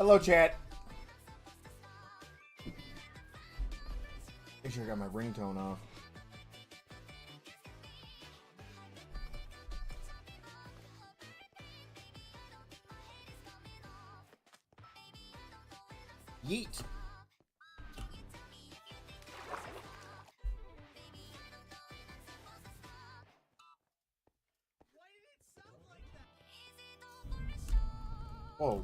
Hello, chat. Make sure I got my ringtone off. Yeet. Whoa.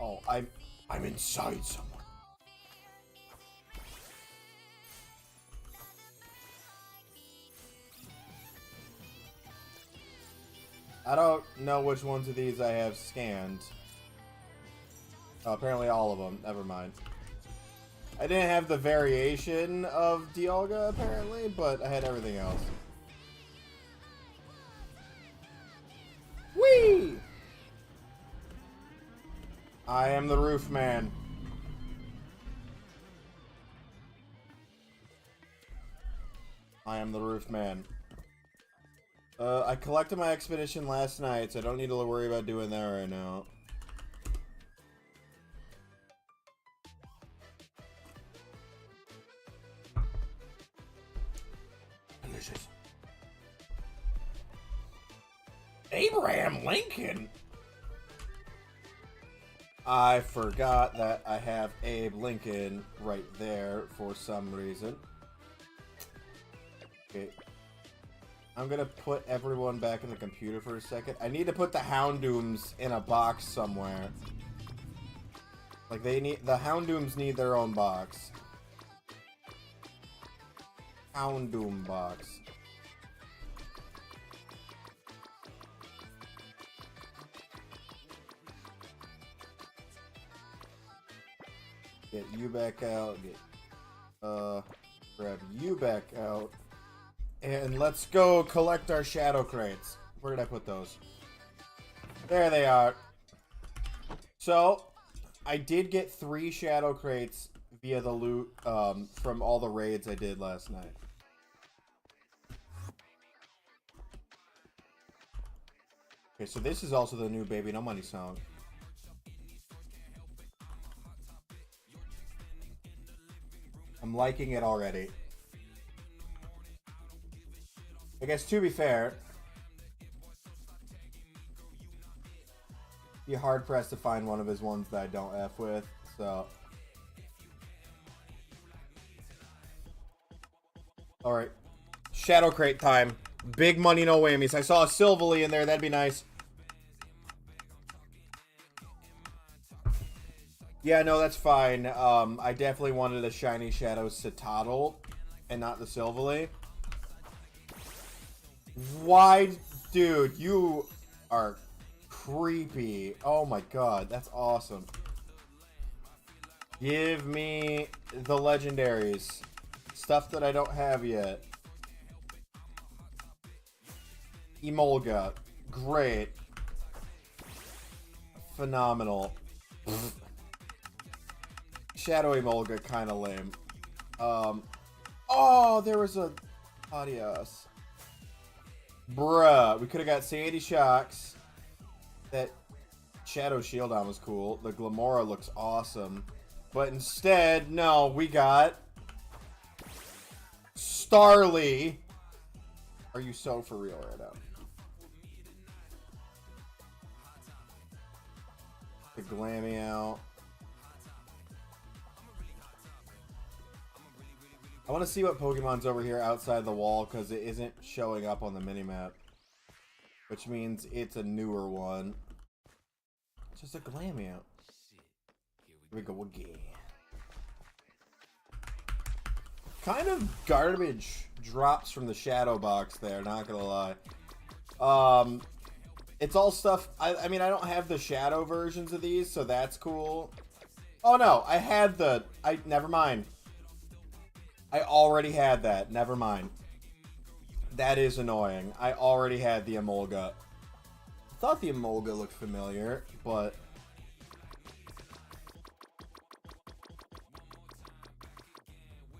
Oh, I'm inside someone. I don't know which ones of these I have scanned. Oh, apparently all of them. Never mind. I didn't have the variation of Dialga, apparently, but I had everything else. Whee! I am the roof man. I am the roof man. I collected my expedition last night, so I don't need to worry about doing that right now. Delicious. Abraham Lincoln? I forgot that I have Abe Lincoln right there for some reason. Okay. I'm gonna put everyone back in the computer for a second. I need to put the Houndooms in a box somewhere. Like, the Houndooms need their own box. Houndoom box. Get you back out. Get, grab you back out. And let's go collect our shadow crates. Where did I put those? There they are. So, I did get 3 shadow crates via the loot from all the raids I did last night. Okay, so this is also the new Baby No Money song. I'm liking it already. I guess, to be fair, be hard-pressed to find one of his ones that I don't F with, so. Alright. Shadow crate time. Big money, no whammies. I saw a Silvally in there, that'd be nice. Yeah, no, that's fine. I definitely wanted a Shiny Shadow Citadel, and not the Silvally. Why, dude, you are creepy. Oh my god, that's awesome. Give me the legendaries. Stuff that I don't have yet. Emolga. Great. Phenomenal. Shadow Emolga, kinda lame. Oh, there was a Adios. Bruh, we could have got Sandy Shocks. That Shadow Shield on was cool. The Glamora looks awesome. But instead, no, we got Starly. Are you so for real right now? The Glammy out. I want to see what Pokemon's over here outside the wall because it isn't showing up on the minimap. Which means it's a newer one. It's just a Glammy out. Here we go again. Kind of garbage drops from the shadow box there, not gonna lie. It's all stuff. I mean, I don't have the shadow versions of these, so that's cool. Oh no, I had the. Never mind. I already had that. Never mind. That is annoying. I already had the Emolga. I thought the Emolga looked familiar, but...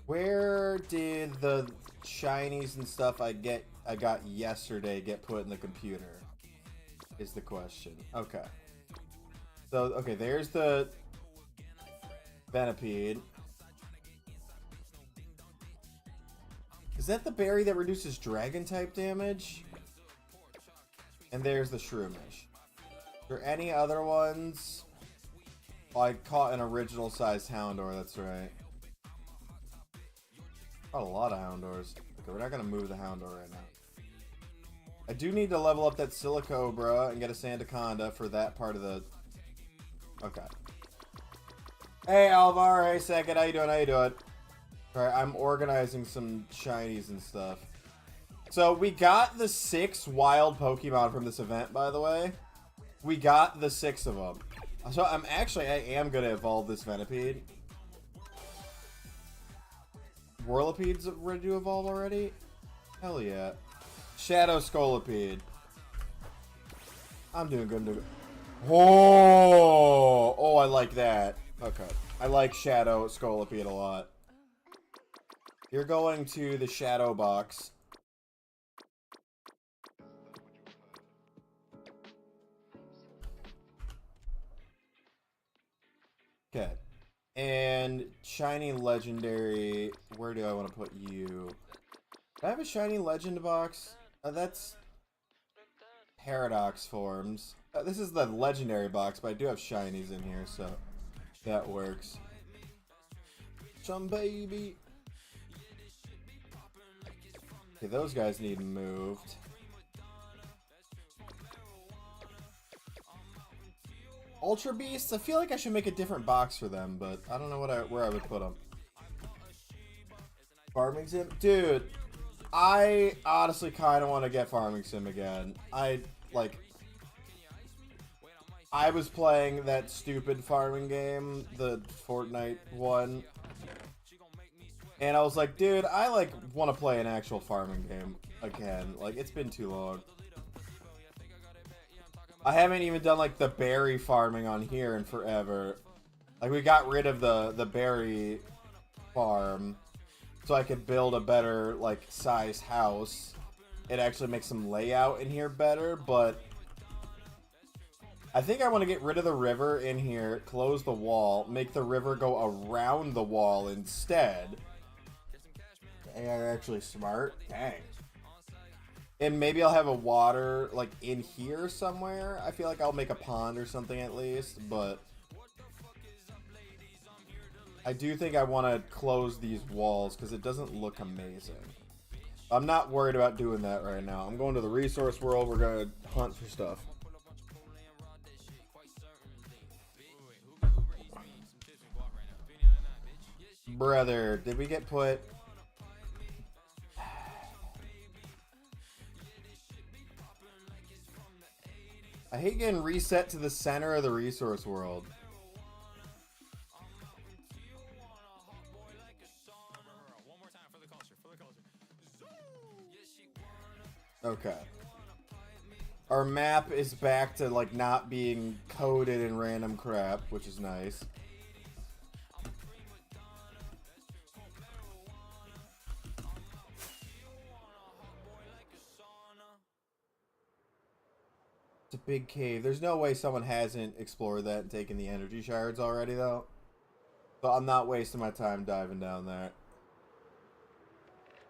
Where did the shinies and stuff I got yesterday get put in the computer? Is the question. Okay. So, okay, there's the Venipede. Is that the berry that reduces dragon type damage? And there's the Shroomish. Are there any other ones? Oh, I caught an original sized Houndour, that's right. Caught a lot of Houndours. Okay, we're not gonna move the Houndour right now. I do need to level up that Silicobra and get a Sandaconda for that part of the... Okay. Hey, Alvar. Hey, Second. How you doing? How you doing? Alright, I'm organizing some shinies and stuff. So, we got the 6 wild Pokemon from this event, by the way. We got the 6 of them. So, I am going to evolve this Venipede. Whirlipede's ready to evolve already? Hell yeah. Shadow Scolipede. I'm doing good. I'm doing good. Oh, I like that. Okay. I like Shadow Scolipede a lot. You're going to the Shadow Box. Okay. And Shiny Legendary. Where do I want to put you? Do I have a Shiny Legend box? That's Paradox forms. This is the Legendary box, but I do have Shinies in here, so that works. Chum baby. Okay, those guys need moved. Ultra Beasts, I feel like I should make a different box for them, but I don't know where I would put them. Farming Sim? Dude, I honestly kind of want to get Farming Sim again. I was playing that stupid farming game, the Fortnite one, and I was like, dude, I want to play an actual farming game again. Like, it's been too long. I haven't even done like the berry farming on here in forever. Like, we got rid of the berry farm so I could build a better like size house. It actually makes some layout in here better, but I think I want to get rid of the river in here, close the wall, make the river go around the wall instead. Dang, I'm actually smart. Dang. And maybe I'll have a water, like, in here somewhere. I feel like I'll make a pond or something at least, but I do think I want to close these walls because it doesn't look amazing. I'm not worried about doing that right now. I'm going to the resource world. We're going to hunt for stuff. Brother, did we get put... I hate getting reset to the center of the resource world. Okay. Our map is back to like not being coded in random crap, which is nice. It's a big cave. There's no way someone hasn't explored that and taken the energy shards already, though. So I'm not wasting my time diving down there.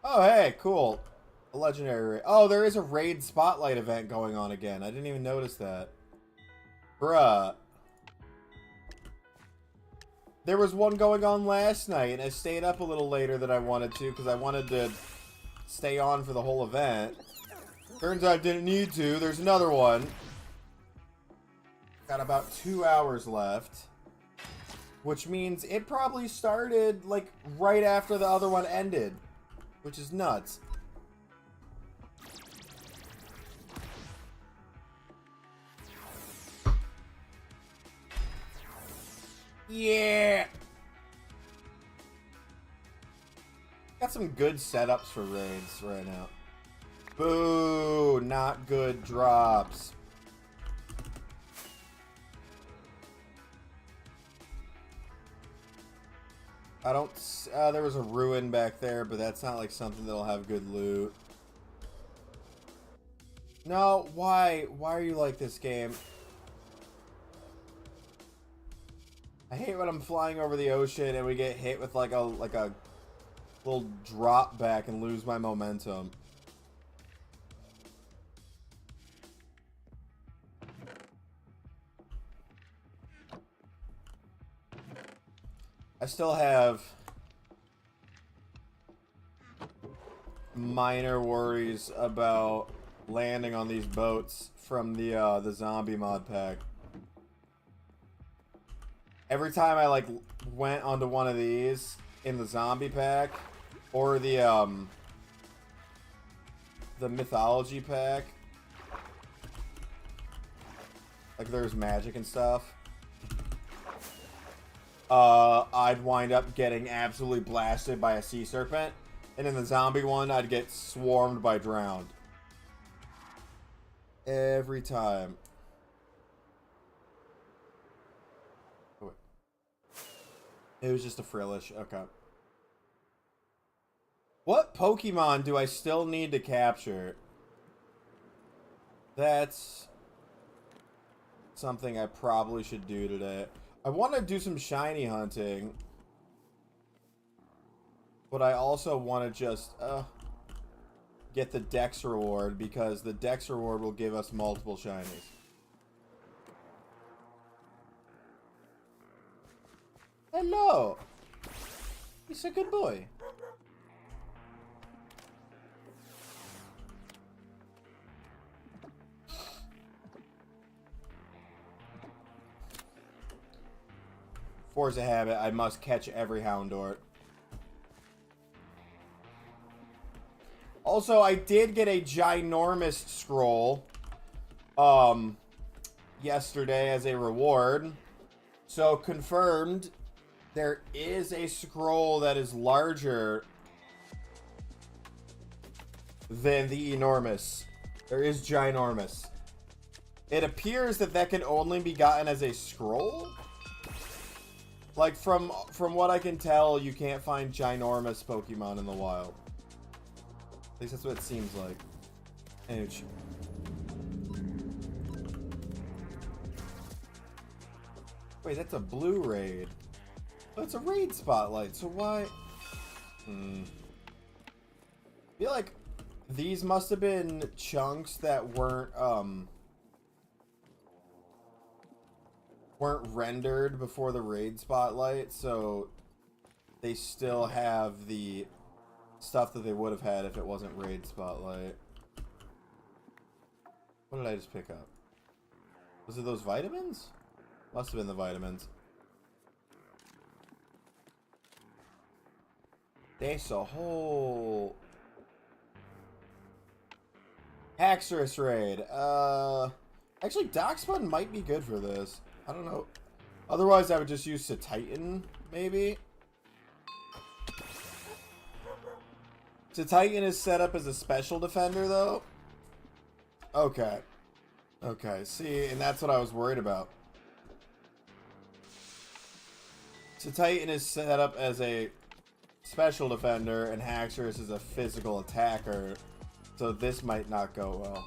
Oh, hey, cool. A legendary raid. Oh, there is a raid spotlight event going on again. I didn't even notice that. Bruh. There was one going on last night, and I stayed up a little later than I wanted to because I wanted to stay on for the whole event. Turns out I didn't need to. There's another one. Got about 2 hours left. Which means it probably started, like, right after the other one ended. Which is nuts. Yeah! Got some good setups for raids right now. Boo! Not good drops. I don't... there was a ruin back there, but that's not like something that'll have good loot. No, why? Why are you like this game? I hate when I'm flying over the ocean and we get hit with like a little drop back and lose my momentum. I still have minor worries about landing on these boats from the zombie mod pack. Every time I like went onto one of these in the zombie pack or the mythology pack, like there's magic and stuff, I'd wind up getting absolutely blasted by a sea serpent, and in the zombie one I'd get swarmed by drowned every time. Oh, wait. It was just a frillish. Okay. What Pokemon do I still need to capture? That's something I probably should do today. I want to do some shiny hunting, but I also want to just get the Dex reward, because the Dex reward will give us multiple shinies. Hello! He's a good boy. Force a habit, I must catch every Houndour. Also, I did get a ginormous scroll yesterday as a reward. So confirmed, there is a scroll that is larger than the enormous. There is ginormous. It appears that that can only be gotten as a scroll. Like, from what I can tell, you can't find ginormous Pokemon in the wild. At least that's what it seems like. Huge. Wait, that's a blue raid. Oh, it's a raid spotlight, so why? I feel like these must have been chunks that weren't rendered before the raid spotlight, so they still have the stuff that they would have had if it wasn't raid spotlight. What did I just pick up? Was it those vitamins? Must have been the vitamins. There's a whole Haxorus raid. Actually, Darkspawn might be good for this. I don't know. Otherwise, I would just use Titan, maybe. Titan is set up as a special defender, though. Okay. Okay, see, and that's what I was worried about. Titan is set up as a special defender, and Haxorus is a physical attacker, so this might not go well.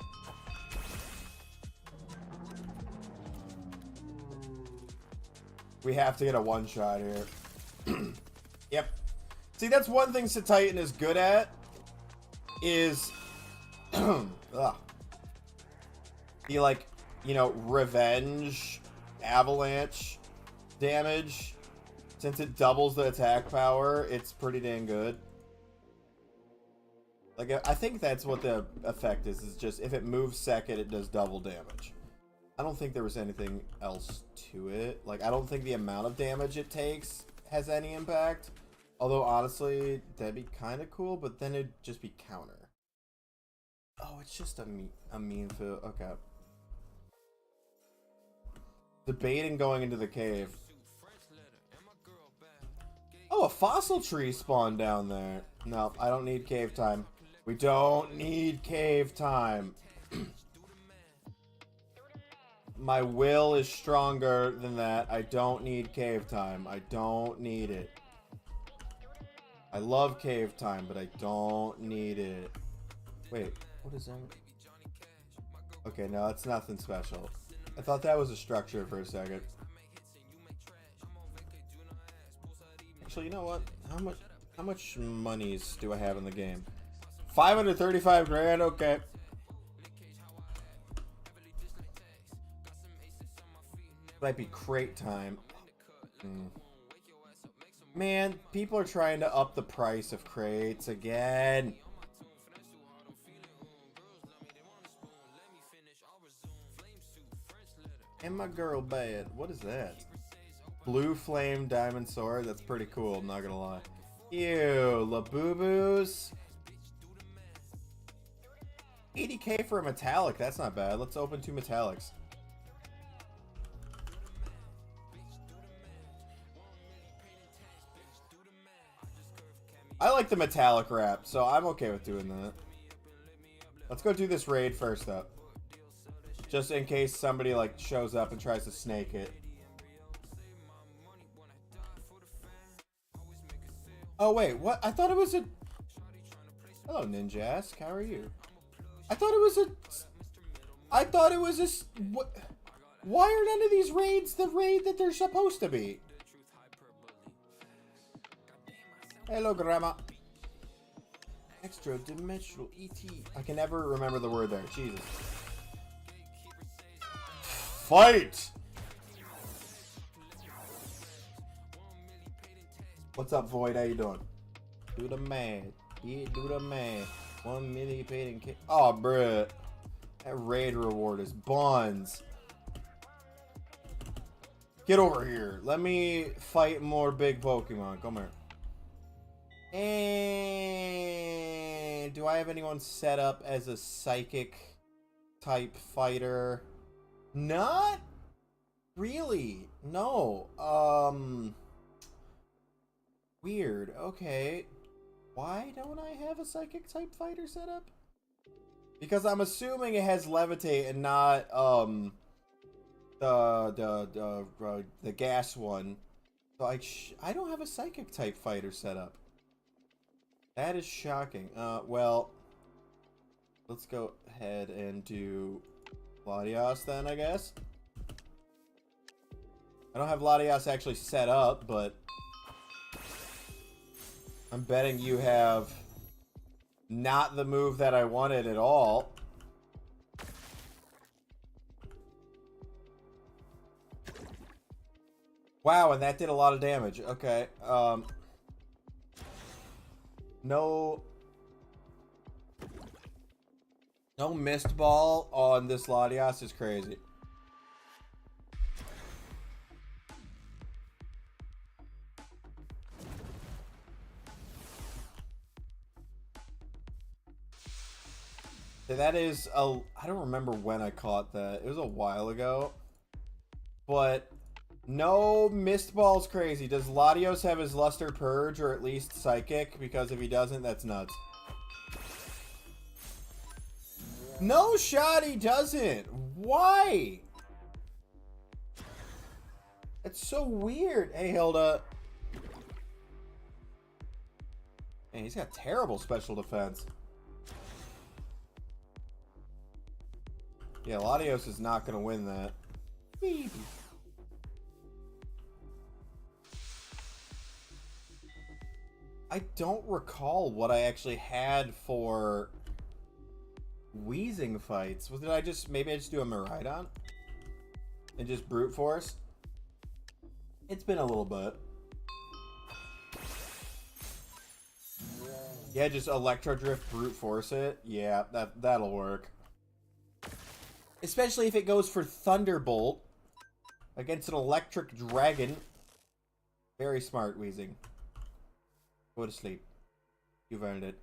We have to get a one-shot here. Yep. See, that's one thing Titan is good at, is the, like, you know, revenge avalanche damage. Since it doubles the attack power, it's pretty dang good. Like, I think that's what the effect is just if it moves second, it does double damage. I don't think there was anything else to it. Like, I don't think the amount of damage it takes has any impact. Although, honestly, that'd be kind of cool, but then it'd just be counter. Oh, it's just a mean feel. Okay. Debating going into the cave. Oh, a fossil tree spawned down there. No, I don't need cave time. We don't need cave time. My will is stronger than that. I don't need cave time. I don't need it. I love cave time, but I don't need it. Wait, what is that? Okay, no, that's nothing special. I thought that was a structure for a second. Actually, you know what? How much monies do I have in the game? 535 grand. Okay. Might be crate time. Man, people are trying to up the price of crates again. And my girl bad. What is that? Blue flame diamond sword. That's pretty cool, I'm not gonna lie. Ew, Labubu's. 80k for a metallic. That's not bad. Let's open 2 metallics. I like the metallic wrap, so I'm okay with doing that. Let's go do this raid first, though. Just in case somebody, like, shows up and tries to snake it. Oh, wait, what? I thought it was a... Hello, Ninjask. How are you? I thought it was a... I thought it was a... What? Why are none of these raids the raid that they're supposed to be? Hello, Grandma. Extra dimensional ET. I can never remember the word there. Jesus. Fight! What's up, Void? How you doing? Do the math. Yeah, do the math. 1 million paid in K. Oh, bruh. That raid reward is buns. Get over here. Let me fight more big Pokemon. Come here. And do I have anyone set up as a psychic type fighter? Not really. No. Weird. Okay. Why don't I have a psychic type fighter set up? Because I'm assuming it has levitate and not the gas one. So I don't have a psychic type fighter set up. That is shocking. Well, let's go ahead and do Latias then, I guess. I don't have Latias actually set up, but I'm betting you have not the move that I wanted at all. Wow, and that did a lot of damage. Okay. No mist ball on this Latias is crazy. That is a... I don't remember when I caught that. It was a while ago. But no mist ball's crazy. Does Latios have his Luster Purge or at least Psychic? Because if he doesn't, that's nuts. No shot, he doesn't. Why? It's so weird. Hey, Hilda. Man, he's got terrible special defense. Yeah, Latios is not going to win that. Maybe. I don't recall what I actually had for wheezing fights. Did I just... Maybe I just do a Miraidon? And just brute force? It's been a little bit. Yeah, just Electro Drift brute force it. Yeah, that'll work. Especially if it goes for Thunderbolt against an electric dragon. Very smart, Weezing. Go to sleep. You've earned it.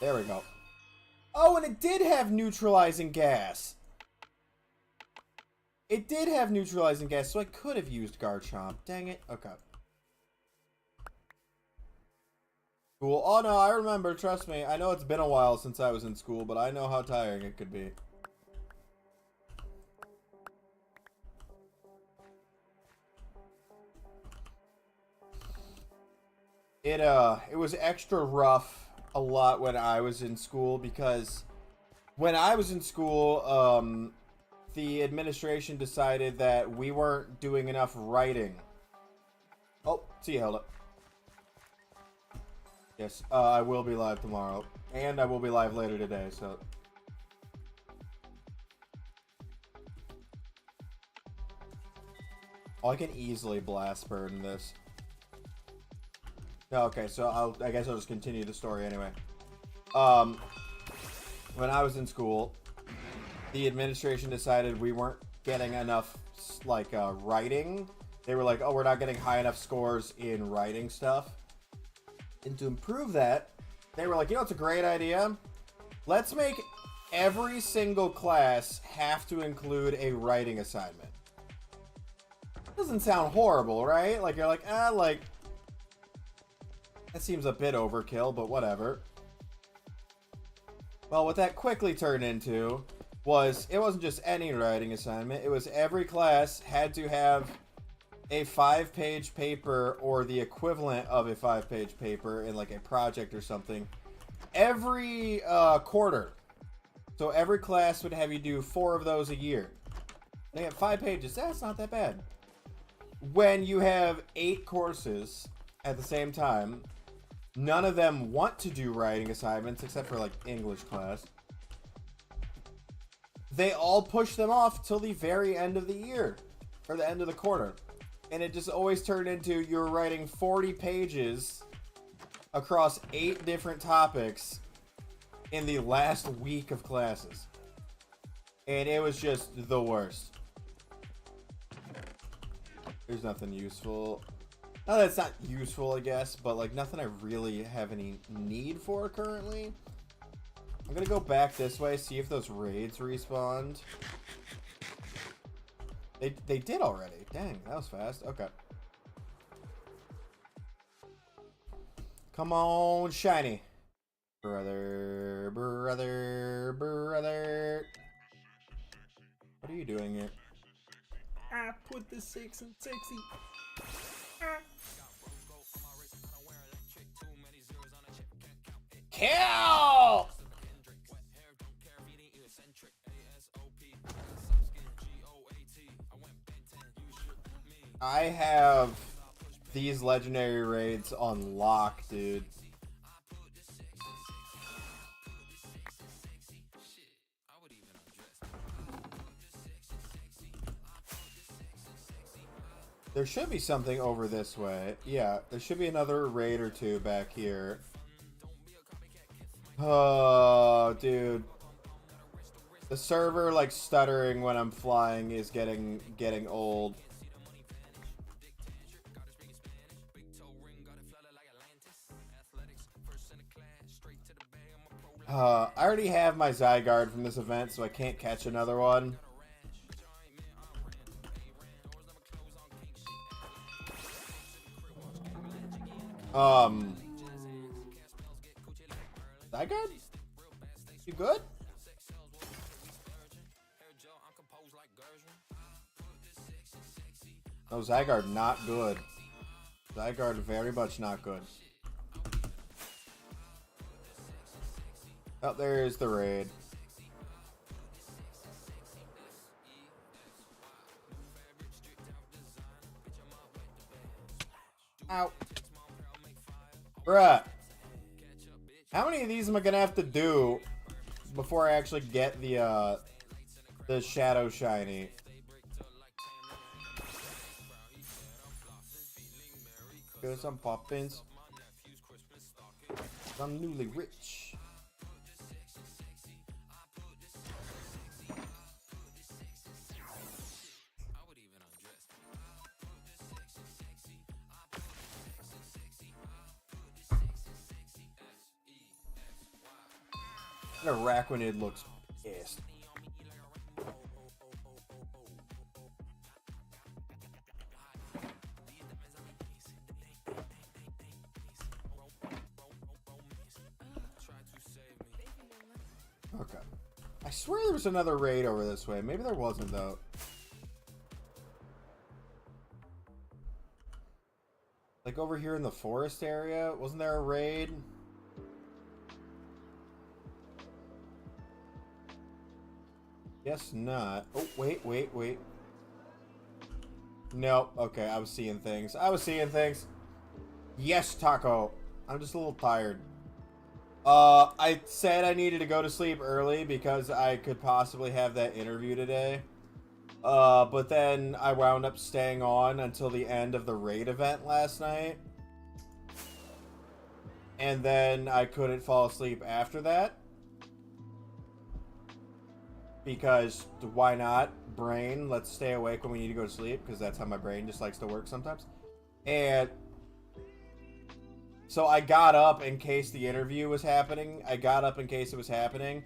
There we go. Oh, and it did have neutralizing gas. It did have neutralizing gas, so I could have used Garchomp. Dang it. Okay. Cool. Oh no, I remember, trust me. I know it's been a while since I was in school, but I know how tiring it could be. It was extra rough a lot when I was in school, because when I was in school, the administration decided that we weren't doing enough writing See you, Hilda. Yes, I will be live tomorrow. And I will be live later today, so... Oh, I can easily blast burn this. Okay, so I guess I'll just continue the story anyway. When I was in school, the administration decided we weren't getting enough, like, writing. They were like, oh, we're not getting high enough scores in writing stuff. And to improve that, they were like, you know, it's a great idea. Let's make every single class have to include a writing assignment. Doesn't sound horrible, right? Like, you're like, like, that seems a bit overkill, but whatever. Well, what that quickly turned into was, it wasn't just any writing assignment. It was every class had to have a 5-page paper or the equivalent of a 5-page paper in like a project or something every quarter. So every class would have you do 4 of those a year. They have 5 pages. That's not that bad. When you have 8 courses at the same time, none of them want to do writing assignments except for like English class. They all push them off till the very end of the year or the end of the quarter. And it just always turned into you're writing 40 pages across 8 different topics in the last week of classes. And it was just the worst. There's nothing useful. No, that's not useful, I guess, but like nothing I really have any need for currently. I'm gonna go back this way, see if those raids respawned. They did already. Dang, that was fast. Okay. Come on, shiny. Brother. What are you doing here? I put the 6 in sexy. Kill! I have these legendary raids on lock, dude. There should be something over this way. Yeah, there should be another raid or 2 back here. Oh, dude. The server, like, stuttering when I'm flying is getting old. I already have my Zygarde from this event, so I can't catch another one. Zygarde? You good? Oh, Zygarde not good. Zygarde very much not good. Oh, there's the raid. Ow. Bruh. How many of these am I gonna have to do before I actually get the shadow shiny? Get some poppins. I'm newly rich. The Araquanid looks pissed. Okay. I swear there was another raid over this way. Maybe there wasn't, though. Like over here in the forest area? Wasn't there a raid? Guess not. Oh, wait. No, okay, I was seeing things. Yes, Taco. I'm just a little tired. I said I needed to go to sleep early because I could possibly have that interview today. But then I wound up staying on until the end of the raid event last night. And then I couldn't fall asleep after that. Because why not? Brain, let's stay awake when we need to go to sleep, because that's how my brain just likes to work sometimes. And so I got up in case the interview was happening. I got up in case it was happening.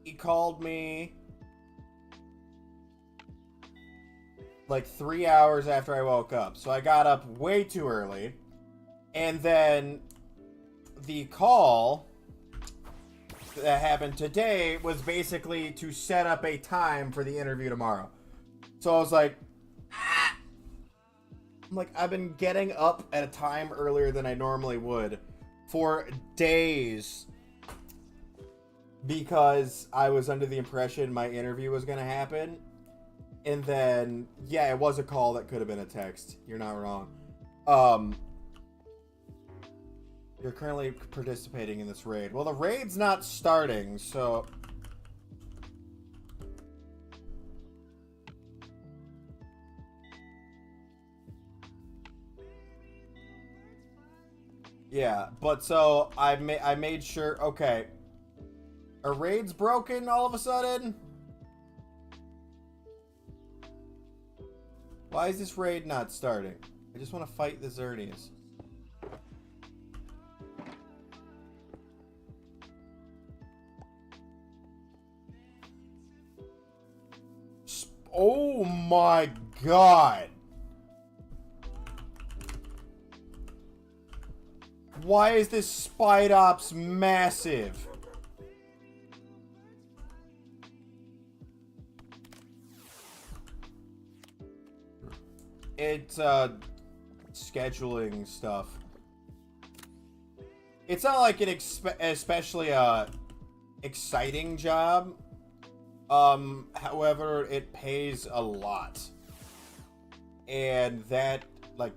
He called me like 3 hours after I woke up. So I got up way too early. And then the call that happened today was basically to set up a time for the interview tomorrow. So I was like, I've been getting up at a time earlier than I normally would for days because I was under the impression my interview was going to happen. And then, yeah, it was a call that could have been a text. You're not wrong. You're currently participating in this raid. Well, the raid's not starting, so... Yeah, but so I made sure... Okay. Are raids broken all of a sudden? Why is this raid not starting? I just want to fight the Xerneas. Oh my god. Why is this Spide Ops massive? It's scheduling stuff. It's not like an especially exciting job. However, it pays a lot. And that, like,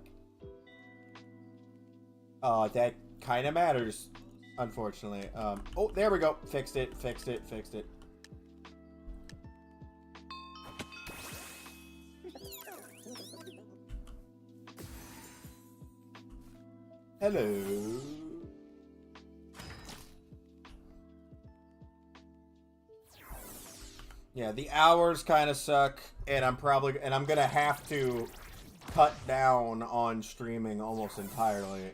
that kind of matters, unfortunately. Oh, there we go. Fixed it. Hello. Yeah, the hours kind of suck, and I'm gonna have to cut down on streaming almost entirely.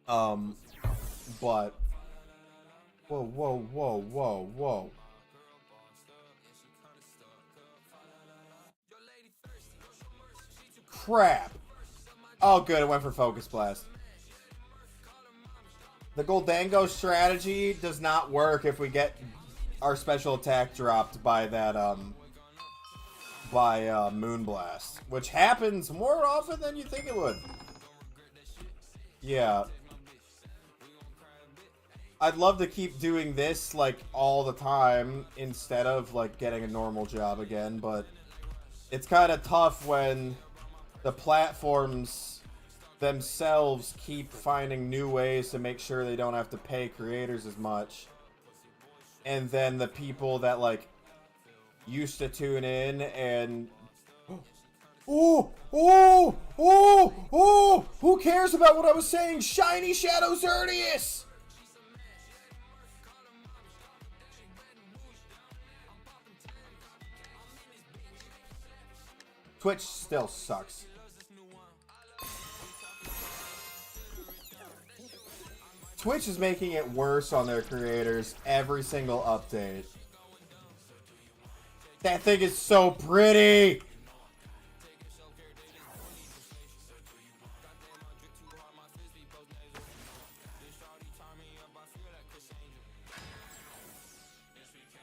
But whoa. Crap. Oh, good, it went for Focus Blast. The Goldango strategy does not work if we get our special attack dropped by that, Moonblast. Which happens more often than you think it would. Yeah. I'd love to keep doing this, like, all the time instead of, like, getting a normal job again, but it's kind of tough when the platforms themselves keep finding new ways to make sure they don't have to pay creators as much. And then the people that, like, used to tune in and... Who cares about what I was saying? Shiny Shadow Xerneas! Twitch still sucks. Twitch is making it worse on their creators every single update. That thing is so pretty!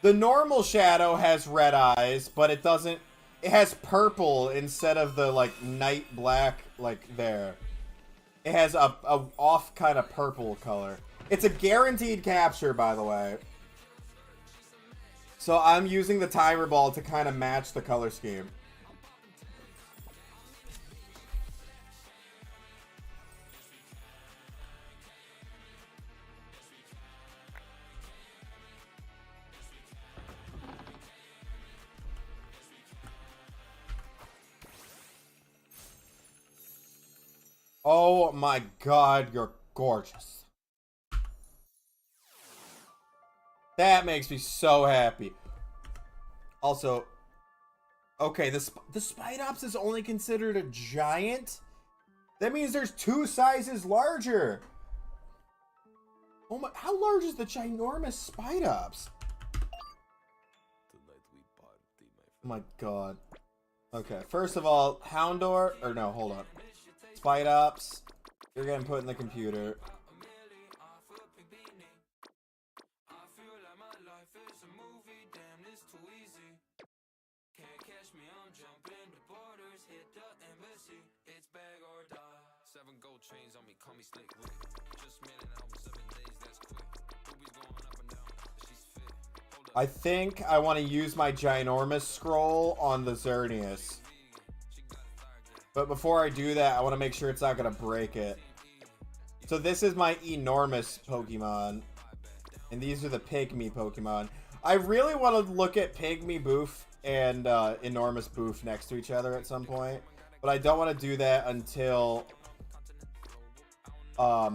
The normal Shadow has red eyes, but it doesn't... It has purple instead of the, like, night black, like, there. It has a off kind of purple color. It's a guaranteed capture, by the way. So I'm using the timer ball to kind of match the color scheme. Oh my god, you're gorgeous. That makes me so happy. Also, okay, the Spidops is only considered a giant? That means there's 2 sizes larger. Oh my, how large is the ginormous Spidops? Oh my god. Okay, first of all, Houndor, or no, hold on. Spidops, you're getting put in the computer. I think I want to use my ginormous scroll on the Xerneas. But before I do that, I want to make sure it's not going to break it. So this is my enormous Pokemon. And these are the Pygmy Pokemon. I really want to look at Pygmy Boof and enormous Boof next to each other at some point. But I don't want to do that until... I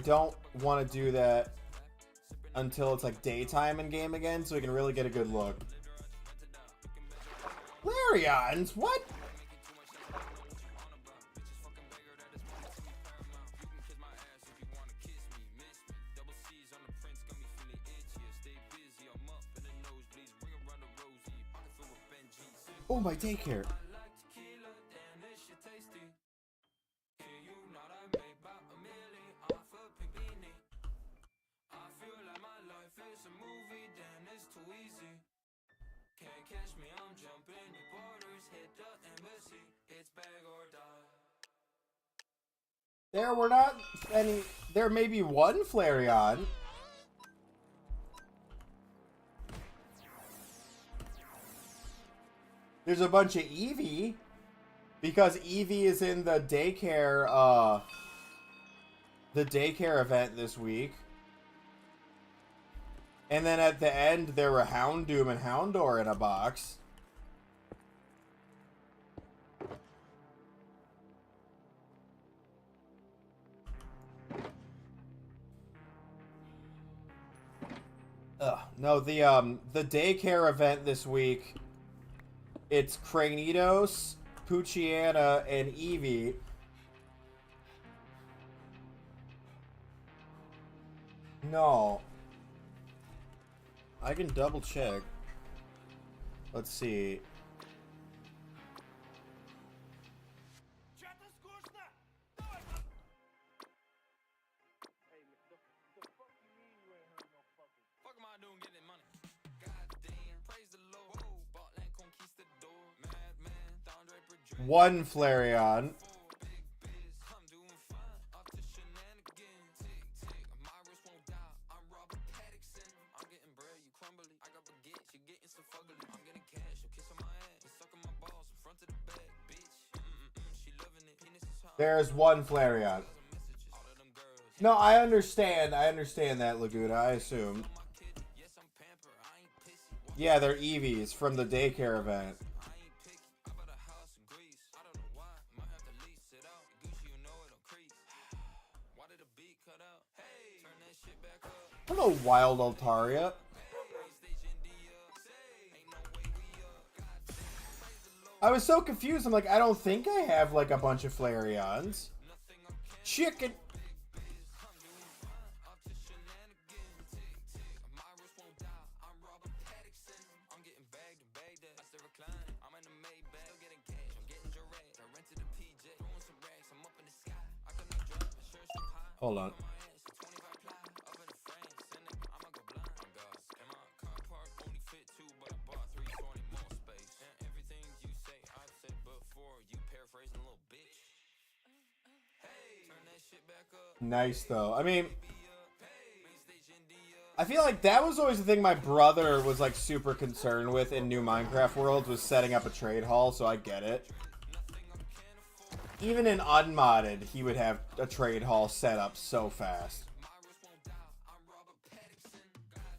don't want to do that until it's like daytime in game again, so we can really get a good look. Flareons? What? Oh, my daycare. There were not any. There may be one Flareon. There's a bunch of Eevee. Because Eevee is in the daycare event this week. And then at the end, there were Houndoom and Houndor in a box. No, the daycare event this week, it's Cranidos, Poochyena, and Eevee. No. I can double check. Let's see. One Flareon. There's one Flareon. No, I understand. I understand that, Laguna. I assume. Yeah, they're Eevees from the daycare event. Hello, Wild Altaria. I was so confused. I'm like, I don't think I have like a bunch of Flareons. Chicken. Hold on. Nice though. I mean, I feel like that was always the thing my brother was like super concerned with in new Minecraft worlds, was setting up a trade hall, so I get it. Even in unmodded, he would have a trade hall set up so fast.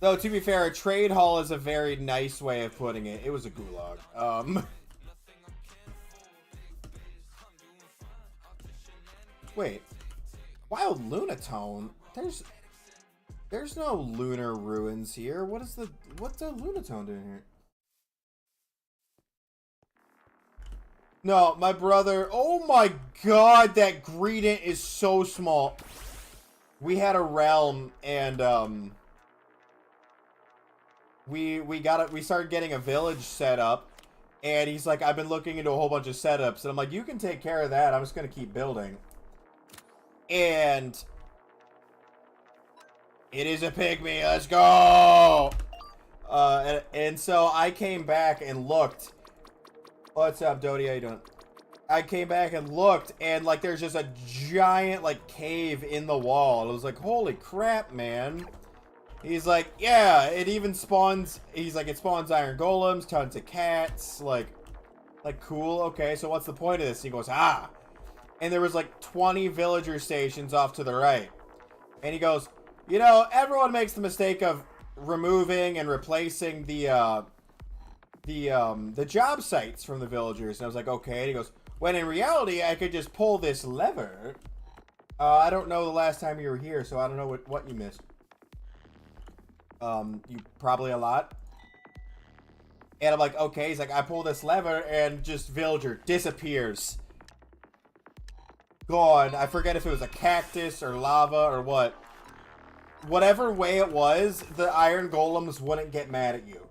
Though, to be fair, a trade hall is a very nice way of putting it. It was a gulag. Wait. Wild Lunatone? There's no lunar ruins here. What's the Lunatone doing here? No, my brother. Oh my god, that Greedent is so small. We had a realm and we started getting a village set up, and he's like, I've been looking into a whole bunch of setups, and I'm like, you can take care of that. I'm just gonna keep building. And it is a pygmy. Let's go. And so I came back and looked. What's up, Dodie? How you doing? I came back and looked, and like there's just a giant like cave in the wall. And I was like, holy crap, man. He's like, yeah, it even spawns. He's like, it spawns iron golems, tons of cats. Like cool. Okay, so what's the point of this? He goes, ah. And there was like 20 villager stations off to the right. And he goes, you know, everyone makes the mistake of removing and replacing the job sites from the villagers. And I was like, okay. And he goes, when in reality, I could just pull this lever. I don't know the last time you were here, so I don't know what you missed. You probably a lot. And I'm like, okay. He's like, I pull this lever and just villager disappears. Gone. I forget if it was a cactus or lava or what. Whatever way it was, the iron golems wouldn't get mad at you.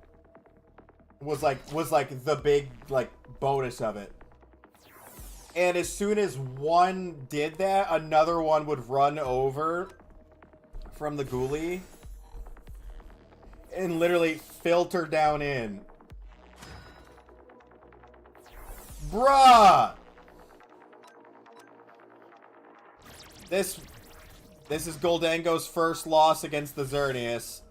Was like the big like bonus of it. And as soon as one did that, another one would run over from the ghoulie and literally filter down in. Bruh! This is Goldango's first loss against the Xerneas.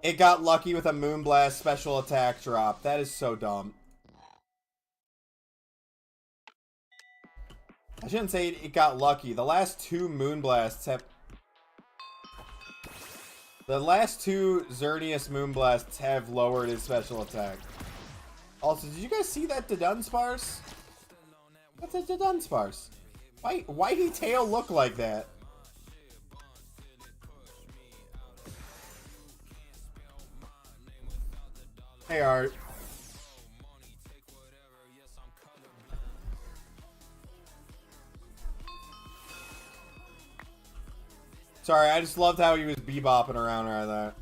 It got lucky with a Moonblast special attack drop. That is so dumb. I shouldn't say it got lucky. The last two Moonblasts have... The last two Xerneas Moonblasts have lowered his special attack. Also, did you guys see that Dunsparce? What's a Dunsparce? Why did tail look like that? Hey, Art. Sorry, I just loved how he was bebopping around right there.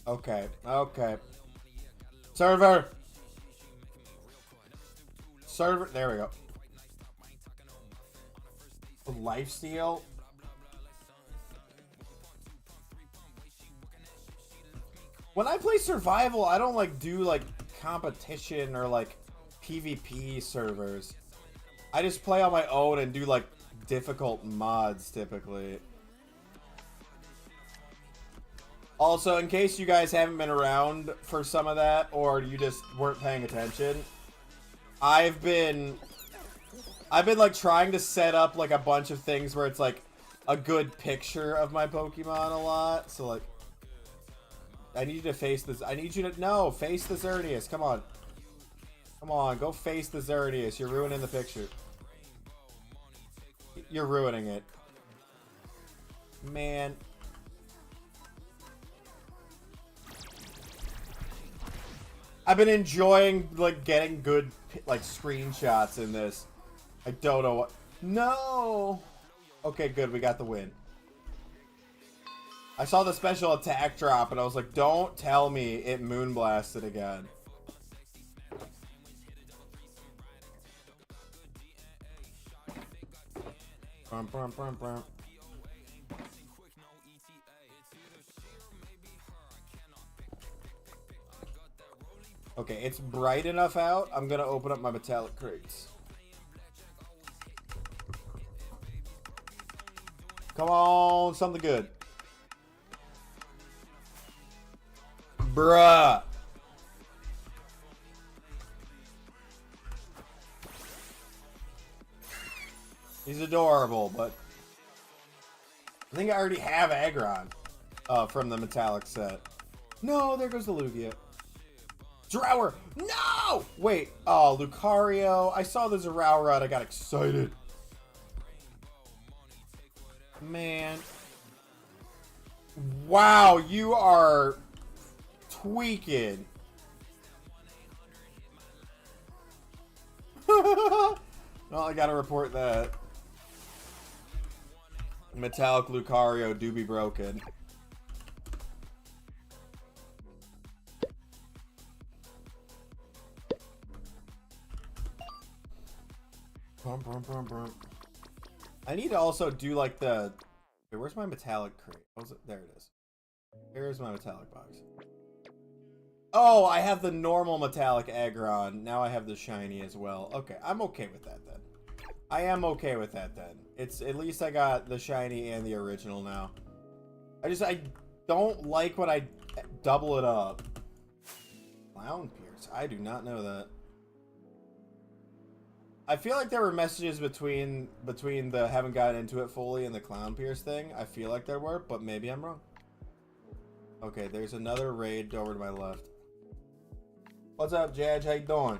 Okay, okay. Server! Server, there we go. Lifesteal? When I play survival, I don't like do like competition or like PvP servers. I just play on my own and do like difficult mods typically. Also, in case you guys haven't been around for some of that, or you just weren't paying attention, I've been like trying to set up like a bunch of things where it's like a good picture of my Pokemon a lot. So like, I need you to face this. I need you to no face the Xerneas. Come on, come on, go face the Xerneas. You're ruining the picture. You're ruining it, man. I've been enjoying like getting good like screenshots in this. I don't know what. No. Okay, good. We got the win. I saw the special attack drop and I was like, don't tell me it moonblasted again. Brum, brum, brum, brum. Okay, it's bright enough out. I'm gonna open up my metallic crates. Come on, something good. Bruh. He's adorable, but I think I already have Aggron from the metallic set. No, there goes the Lugia. Drower! No! Wait. Oh, Lucario. I saw the Zeraora and I got excited. Man. Wow, you are tweaking. Well, I gotta report that. Metallic Lucario do be broken. Brum, brum, brum, brum. I need to also do like the... Wait, where's my metallic crate? Was it? There it is. Here's my metallic box. Oh, I have the normal metallic Aggron. Now I have the shiny as well. Okay, I'm okay with that then. I am okay with that then. It's at least I got the shiny and the original now. I don't like when I double it up. Clown Pierce. I do not know that. I feel like there were messages between the haven't gotten into it fully and the Clown Pierce thing. I feel like there were, but maybe I'm wrong. Okay, there's another raid over to my left. What's up, Jadge? How you doing?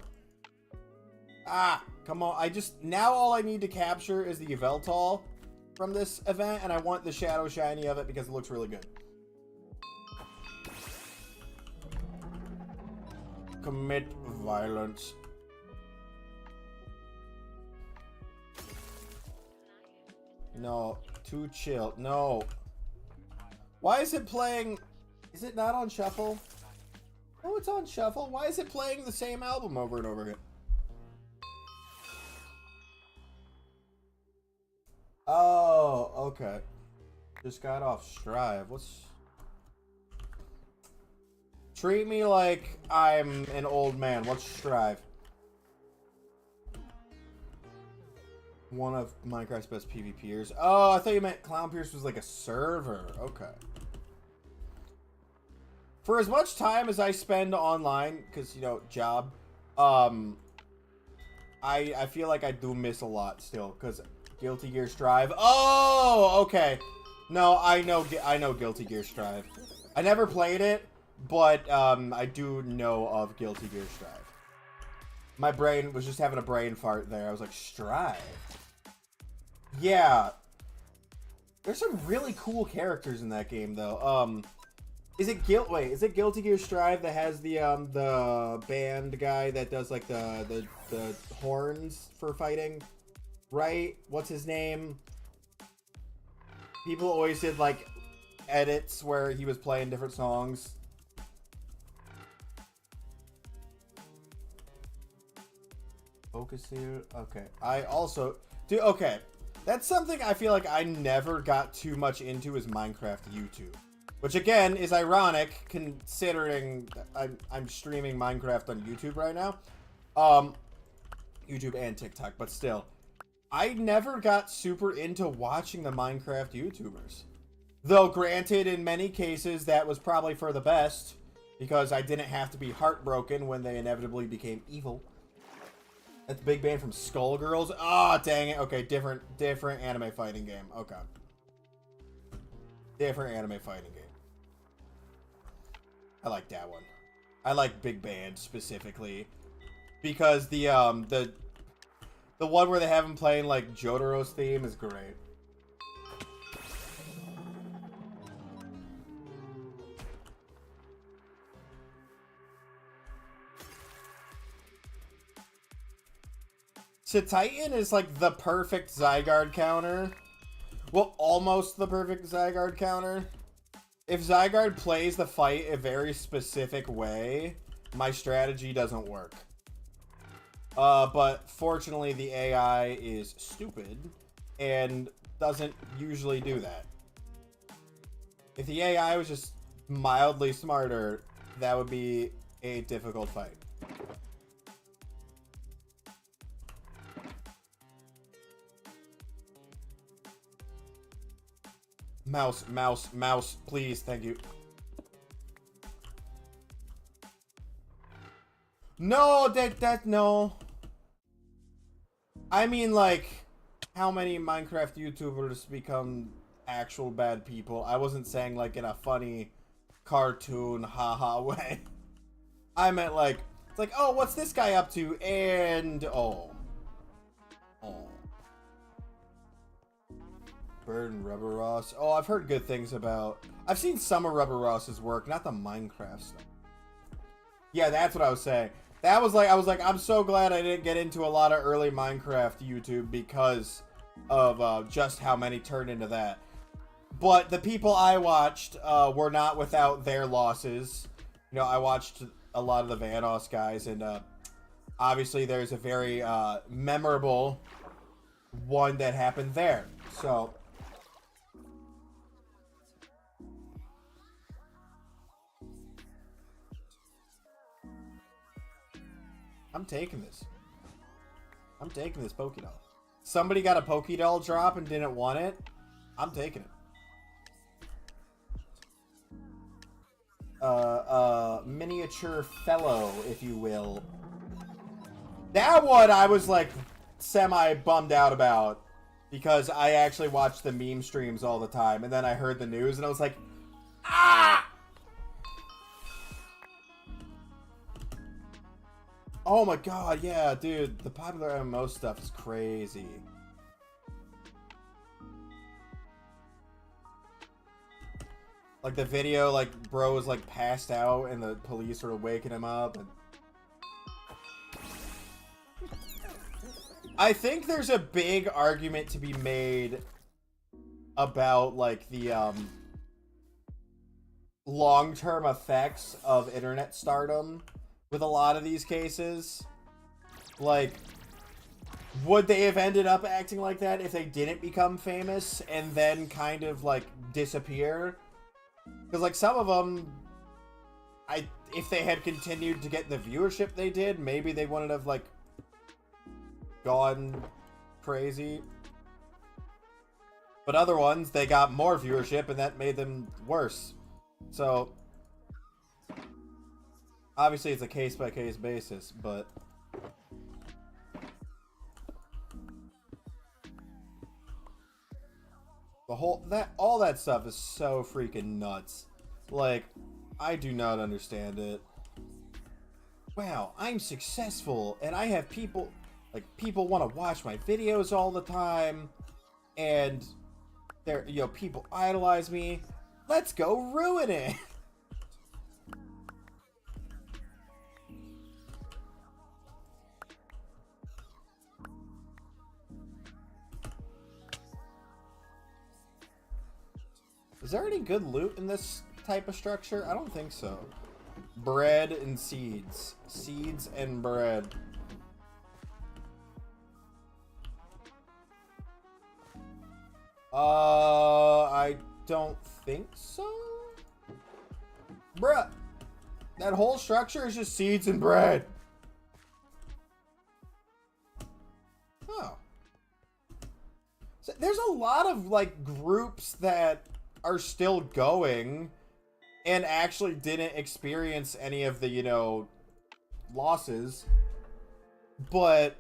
Ah, come on. Now all I need to capture is the Yveltal from this event, and I want the Shadow Shiny of it because it looks really good. Commit violence. No, too chill. No. Why is it playing? Is it not on shuffle? Oh, it's on shuffle. Why is it playing the same album over and over again? Oh, okay. Just got off Strive. What's... Treat me like I'm an old man. What's Strive? One of Minecraft's best PvPers. Oh, I thought you meant Clown Pierce was like a server. Okay. For as much time as I spend online, because, you know, job, I feel like I do miss a lot still, because Guilty Gear Strive. Oh, okay. No, I know Guilty Gear Strive. I never played it, but I do know of Guilty Gear Strive. My brain was just having a brain fart there. I was like, Strive? Yeah. There's some really cool characters in that game, though. Is it Guilty Gear Strive that has the band guy that does like the horns for fighting? Right? What's his name? People always did like edits where he was playing different songs. Focus here. Okay. I also do. Okay. That's something I feel like I never got too much into is Minecraft YouTube. Which, again, is ironic, considering I'm streaming Minecraft on YouTube right now. YouTube and TikTok, but still. I never got super into watching the Minecraft YouTubers. Though, granted, in many cases, that was probably for the best. Because I didn't have to be heartbroken when they inevitably became evil. That's Big Bang from Skullgirls. Ah, oh, dang it. Okay, different anime fighting game. Okay. Different anime fighting game. I like that one. I like Big Band specifically because the one where they have him playing like Jotaro's theme is great. So Titan is like the perfect Zygarde counter. Well, almost the perfect Zygarde counter. If Zygarde plays the fight a very specific way, my strategy doesn't work. But fortunately, the AI is stupid and doesn't usually do that. If the AI was just mildly smarter, that would be a difficult fight. Mouse, mouse, mouse, please, thank you. No, no. I mean, like, how many Minecraft YouTubers become actual bad people? I wasn't saying, like, in a funny, cartoon haha way. I meant like, it's like, oh, what's this guy up to? And, oh. Bird and Rubber Ross. Oh, I've heard good things about... I've seen some of Rubber Ross's work, not the Minecraft stuff. Yeah, that's what I was saying. That was like, I was like, I'm so glad I didn't get into a lot of early Minecraft YouTube because of just how many turned into that. But the people I watched were not without their losses. You know, I watched a lot of the Vanos guys, and obviously there's a very memorable one that happened there. So... I'm taking this. I'm taking this Pokédoll. Somebody got a Pokédoll drop and didn't want it. I'm taking it. Miniature fellow, if you will. That one I was like semi bummed out about because I actually watched the meme streams all the time, and then I heard the news and I was like, ah! Oh my god, yeah, dude. The popular MMO stuff is crazy. Like the video, like, bro was like passed out and the police were waking him up. And... I think there's a big argument to be made about, like, the, long-term effects of internet stardom. With a lot of these cases, like, would they have ended up acting like that if they didn't become famous and then kind of, like, disappear? Because, like, some of them, if they had continued to get the viewership they did, maybe they wouldn't have, like, gone crazy. But other ones, they got more viewership and that made them worse. So... obviously, it's a case-by-case basis, but... all that stuff is so freaking nuts. Like, I do not understand it. Wow, I'm successful, and I have people... like, people want to watch my videos all the time, and... they're, you know, people idolize me. Let's go ruin it! Is there any good loot in this type of structure? I don't think so. Bread and seeds. Seeds and bread. I don't think so. Bruh. That whole structure is just seeds and bread. Oh. So there's a lot of, like, groups that are still going and actually didn't experience any of the, you know, losses, but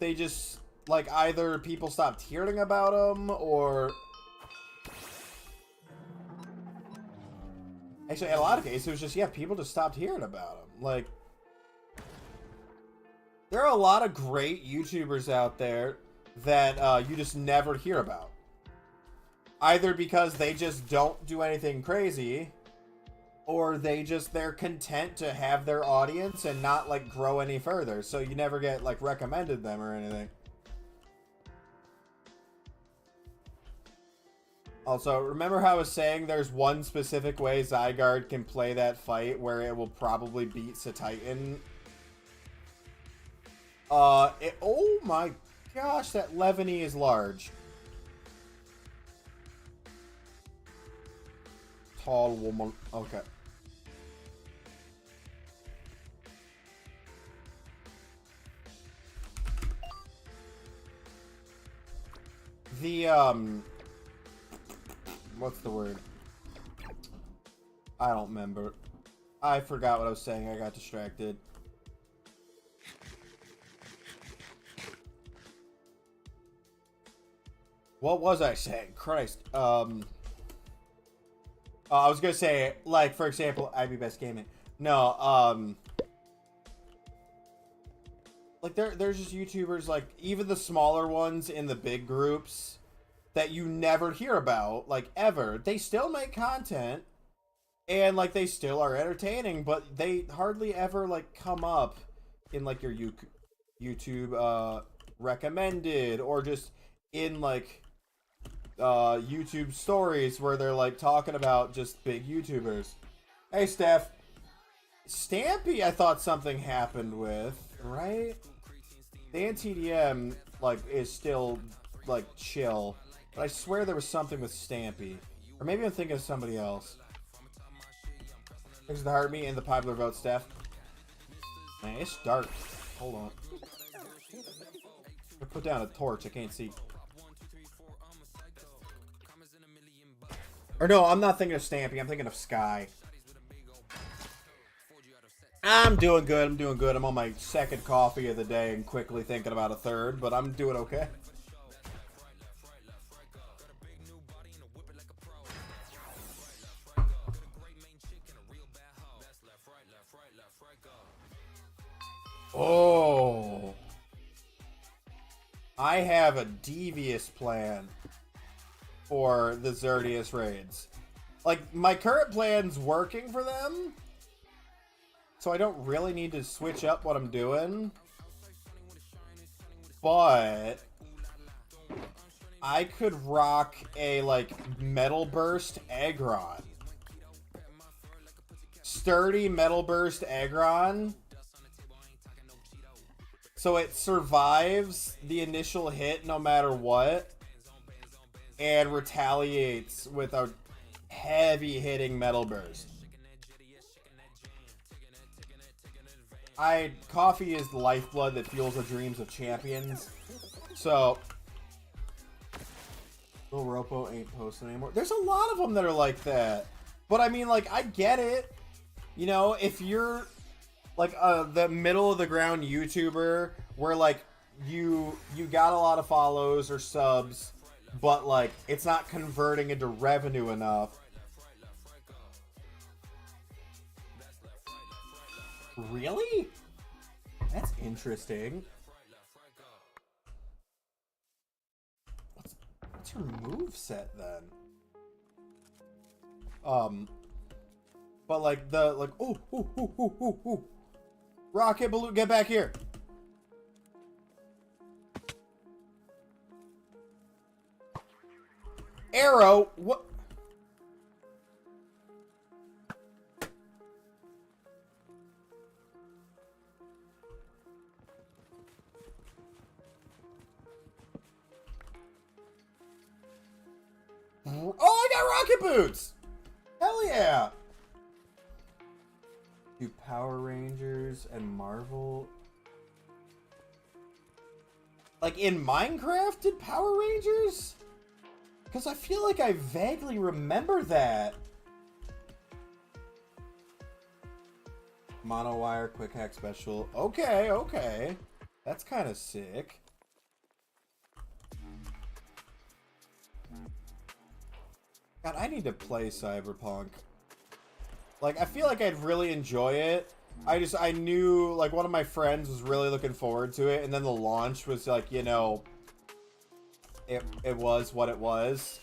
they just, like, either people stopped hearing about them or actually in a lot of cases it was just, yeah, people just stopped hearing about them. Like, there are a lot of great YouTubers out there that you just never hear about. Either because they just don't do anything crazy, or they're content to have their audience and not, like, grow any further. So you never get, like, recommended them or anything. Also, remember how I was saying there's one specific way Zygarde can play that fight where it will probably beat Titan? Oh my gosh, that Levany is large. Tall woman. Okay. The, what's the word? I don't remember. I forgot what I was saying. I got distracted. What was I saying? Christ. I was gonna say, like, for example, IB Best Gaming. No, like there's just YouTubers, like even the smaller ones in the big groups that you never hear about, like ever. They still make content and like they still are entertaining, but they hardly ever like come up in like your YouTube recommended, or just in like YouTube stories where they're like talking about just big YouTubers. Hey Steph, Stampy I thought something happened with, right? The NTDM like is still like chill, but I swear there was something with Stampy, or maybe I'm thinking of somebody else. Thanks for the heartbeat and the popular vote, Steph. Man, it's dark. Hold on. I put down a torch. I can't see. Or no, I'm not thinking of Stampy. I'm thinking of Sky. I'm doing good. I'm doing good. I'm on my second coffee of the day and quickly thinking about a third, but I'm doing okay. Oh. I have a devious plan for the Xerdius raids. Like, my current plan's working for them, so I don't really need to switch up what I'm doing. But I could rock a, like, Metal Burst Aggron. Sturdy Metal Burst Aggron. So it survives the initial hit no matter what, and retaliates with a heavy hitting Metal Burst. Coffee is the lifeblood that fuels the dreams of champions. So, Lil Ropo ain't posting anymore. There's a lot of them that are like that. But I mean, like, I get it. You know, if you're like the middle of the ground YouTuber where like you got a lot of follows or subs, but like it's not converting into revenue enough. Really? That's interesting. What's your move set then? But like ooh. Rocket balloon, get back here. Arrow, what? Oh, I got rocket boots. Hell yeah. Do Power Rangers and Marvel, like in Minecraft, did Power Rangers? Because I feel like I vaguely remember that. Mono wire quick hack special. Okay, okay. That's kind of sick. God, I need to play Cyberpunk. Like, I feel like I'd really enjoy it. I knew, like, one of my friends was really looking forward to it, and then the launch was, like, you know, it was what it was.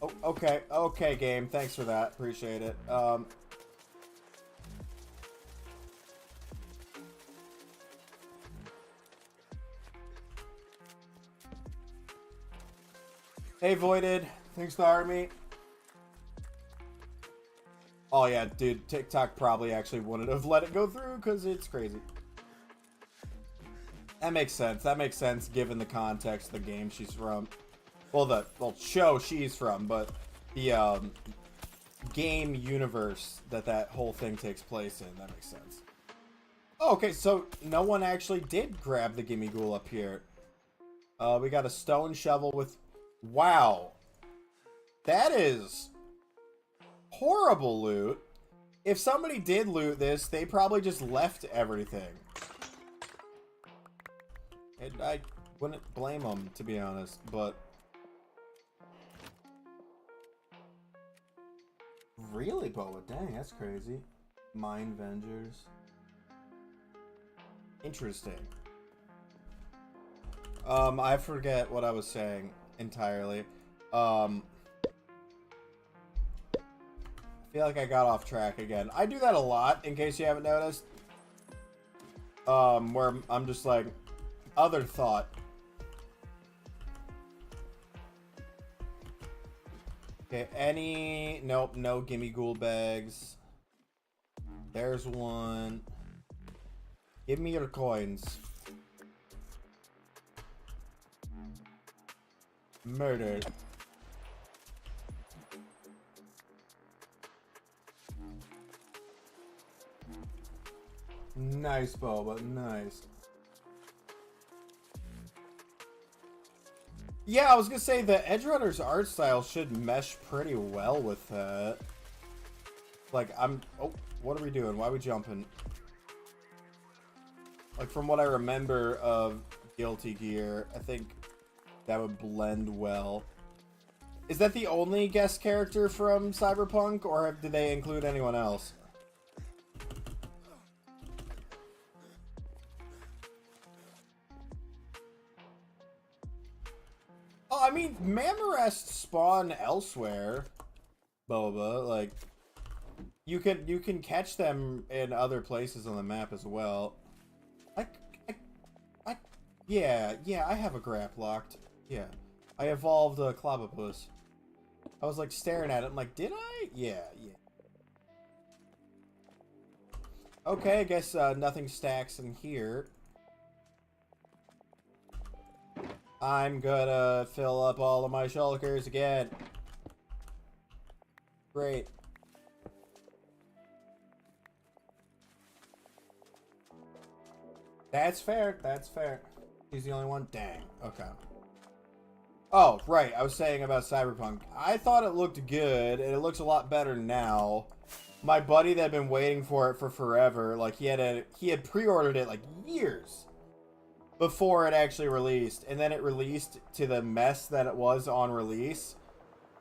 Oh, okay, okay, game. Thanks for that. Appreciate it. Hey, Voided. Thanks for the army. Oh yeah, dude, TikTok probably actually wouldn't have let it go through because it's crazy. That makes sense. That makes sense given the context of the game she's from. Well, the show she's from, but the game universe that whole thing takes place in. That makes sense. Oh, okay, so no one actually did grab the Gimme Ghoul up here. We got a stone shovel with... Wow. That is... horrible loot. If somebody did loot this, they probably just left everything. And I wouldn't blame them, to be honest, but... Really, Boa? Dang, that's crazy. Mind Vengers. Interesting. I forget what I was saying entirely. I feel like I got off track again. I do that a lot, in case you haven't noticed. Where I'm just like, other thought. Okay, nope, no gimme ghoul bags. There's one. Give me your coins. Murdered. Nice, Boba, nice. Yeah, I was gonna say the Edgerunner's art style should mesh pretty well with that. Like, oh, what are we doing? Why are we jumping? Like, from what I remember of Guilty Gear, I think that would blend well. Is that the only guest character from Cyberpunk, or did they include anyone else? Oh, I mean, Mamorests spawn elsewhere, Boba. Like, you can catch them in other places on the map as well. Yeah, I have a grap locked. Yeah, I evolved a Clobopus. I was like staring at it. I'm like, did I? Yeah. Okay, I guess nothing stacks in here. I'm gonna fill up all of my shulkers again. Great. That's fair. That's fair. He's the only one? Dang. Okay. Oh, right. I was saying about Cyberpunk. I thought it looked good, and it looks a lot better now. My buddy that had been waiting for it for forever, like, he had pre-ordered it, like, years before it actually released. And then it released to the mess that it was on release.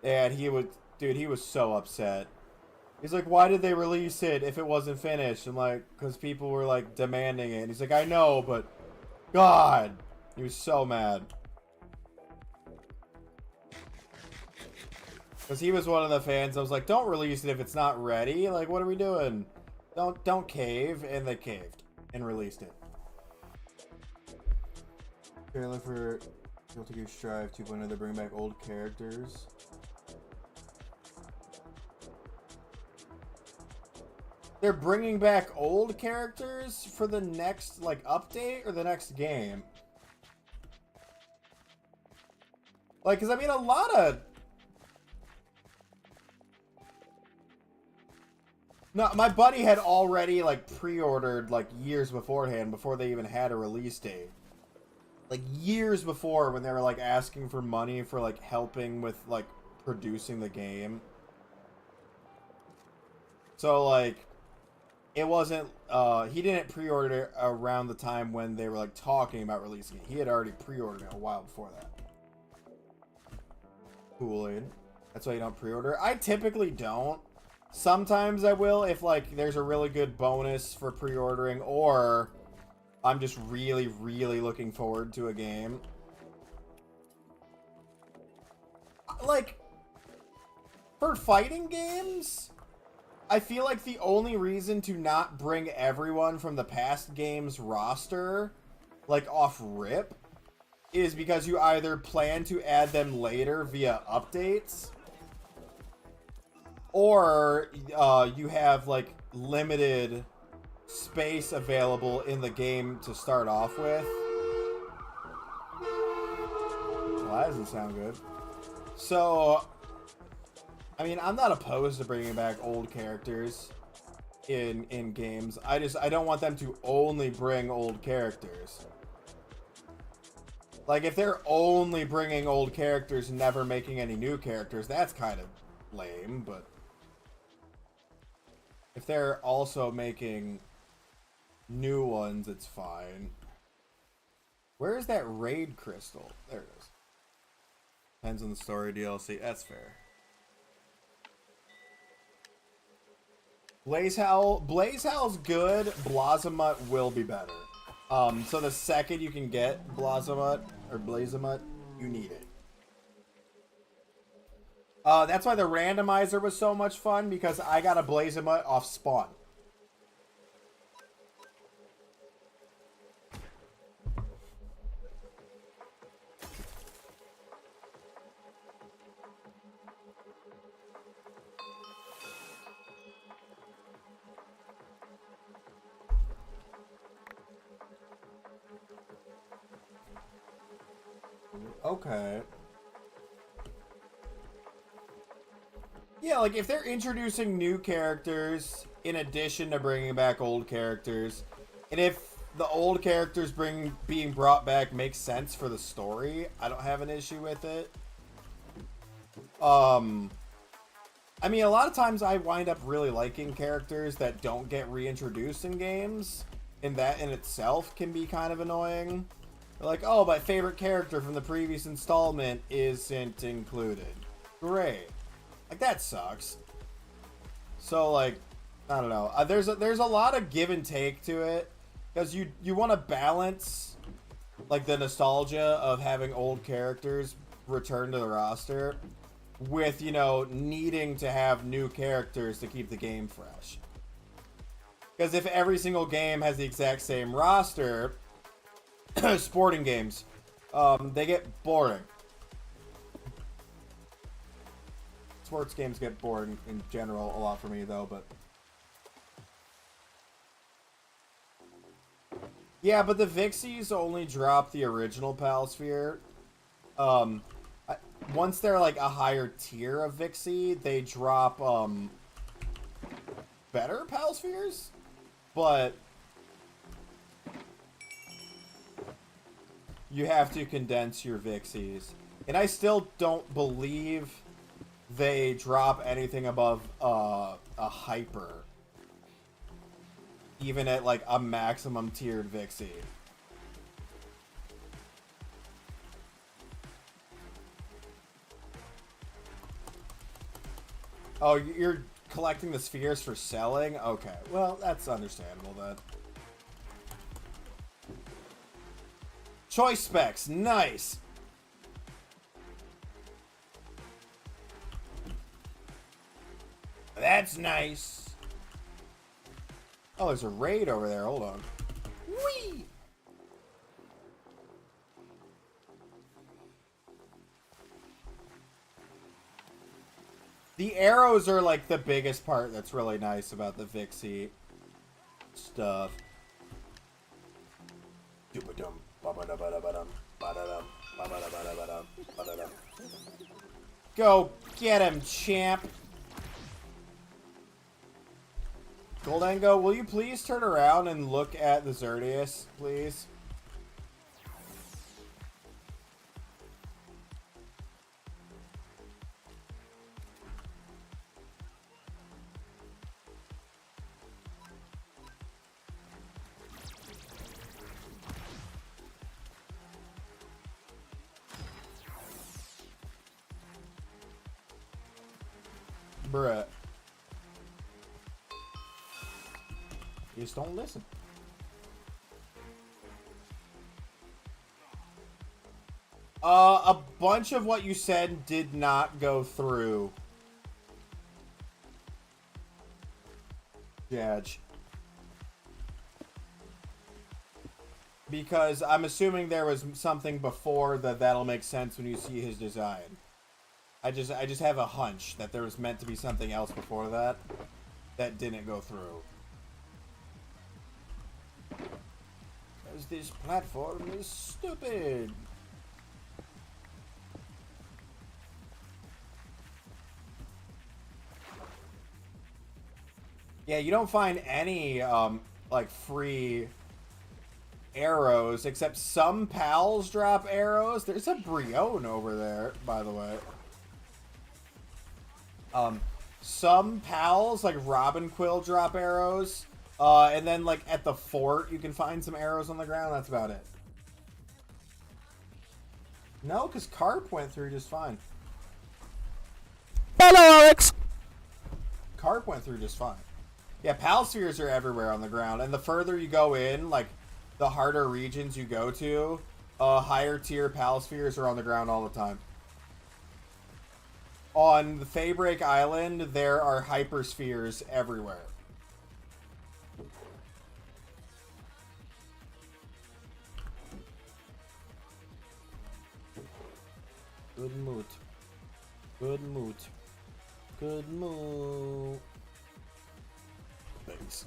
And he was so upset. He's like, why did they release it if it wasn't finished? And, like, because people were, like, demanding it. And he's like, I know, but... God! He was so mad. Because he was one of the fans. I was like, don't release it if it's not ready. Like, what are we doing? Don't cave. And they caved. And released it. Trailer for Guilty Gear Strive 2.0. They're bringing back old characters. They're bringing back old characters for the next, like, update or the next game? Like, because, I mean, a lot of... No, my buddy had already, like, pre-ordered, like, years beforehand, before they even had a release date. Like, years before, when they were, like, asking for money for, like, helping with, like, producing the game. So, like... It wasn't, he didn't pre-order it around the time when they were, like, talking about releasing it. He had already pre-ordered it a while before that. Kool-Aid. That's why you don't pre-order. I typically don't. Sometimes I will if, like, there's a really good bonus for pre-ordering, or I'm just really, really looking forward to a game. Like, for fighting games... I feel like the only reason to not bring everyone from the past game's roster, like, off rip, is because you either plan to add them later via updates, or you have, like, limited space available in the game to start off with. Well, that doesn't sound good. So... I mean, I'm not opposed to bringing back old characters in games. I don't want them to only bring old characters. Like, if they're only bringing old characters and never making any new characters, that's kind of lame, but... If they're also making new ones, it's fine. Where is that raid crystal? There it is. Depends on the story DLC. That's fair. Blaze Howl's good. Blazamut will be better. So the second you can get Blazamut or Blazamut, you need it. That's why the randomizer was so much fun, because I got a Blazamut off spawn. Okay. Yeah, like if they're introducing new characters in addition to bringing back old characters, and if the old characters being brought back makes sense for the story, I don't have an issue with it. I mean, a lot of times I wind up really liking characters that don't get reintroduced in games, and that in itself can be kind of annoying. Like, oh, my favorite character from the previous installment isn't included. Great. Like, that sucks. So, like, I don't know. There's a lot of give and take to it, because you want to balance, like, the nostalgia of having old characters return to the roster with, you know, needing to have new characters to keep the game fresh. Because if every single game has the exact same roster, sporting games, they get boring. Sports games get boring in general a lot for me, though, but... Yeah, but the Vixies only drop the original Palsphere. Once they're, like, a higher tier of Vixie, they drop, better Palspheres? But... you have to condense your Vixies. And I still don't believe they drop anything above a Hyper. Even at, like, a maximum tiered Vixie. Oh, you're collecting the spheres for selling? Okay, well, that's understandable then. Choice specs, nice. That's nice. Oh, there's a raid over there. Hold on. Whee! The arrows are like the biggest part that's really nice about the Vixie stuff. Go get him, champ. Goldango, will you please turn around and look at the Xerneas, please? Bruh. You just don't listen. A bunch of what you said did not go through. Judge. Because I'm assuming there was something before that'll make sense when you see his design. I just have a hunch that there was meant to be something else before that didn't go through. Because this platform is stupid. Yeah, you don't find any like free arrows, except some pals drop arrows. There's a Brion over there, by the way. Some pals, like Robin Quill, drop arrows. And then, like, at the fort, you can find some arrows on the ground. That's about it. No, because Carp went through just fine. Hello, Alex! Carp went through just fine. Yeah, palospheres are everywhere on the ground, and the further you go in, like, the harder regions you go to, higher tier palospheres are on the ground all the time. On the Faybreak Island, there are hyperspheres everywhere. Good mood. Good mood. Good mood. Thanks.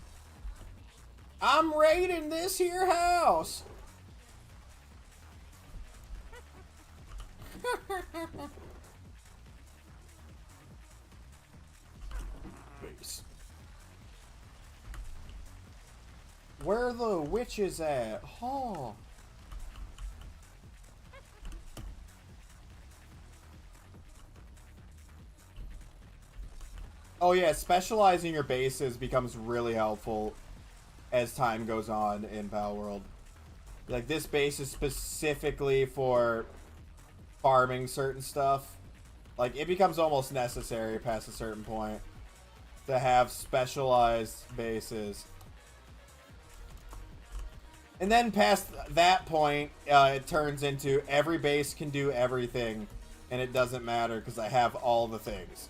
I'm raiding this here house. Base. Where are the witches at? Oh. Oh yeah, specializing your bases becomes really helpful as time goes on in Pal World. Like, this base is specifically for farming certain stuff. Like, it becomes almost necessary past a certain point to have specialized bases. And then past that point, it turns into every base can do everything, and it doesn't matter because I have all the things.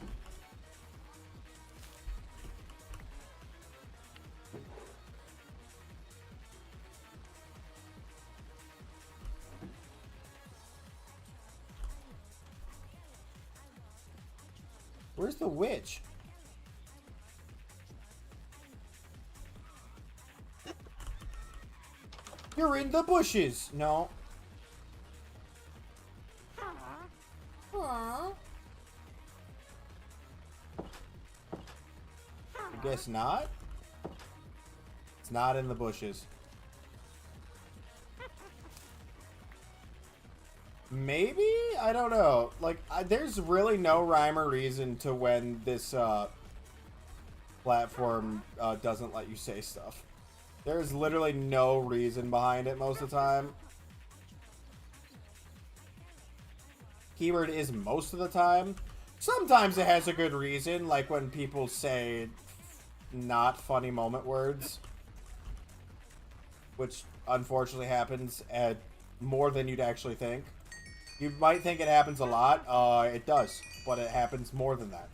Where's the witch? You're in the bushes. No. Aww. I guess not. It's not in the bushes. Maybe? I don't know. Like, there's really no rhyme or reason to when this platform doesn't let you say stuff. There's literally no reason behind it most of the time. Keyword is most of the time. Sometimes it has a good reason, like when people say not funny moment words. Which unfortunately happens at more than you'd actually think. You might think it happens a lot. It does, but it happens more than that.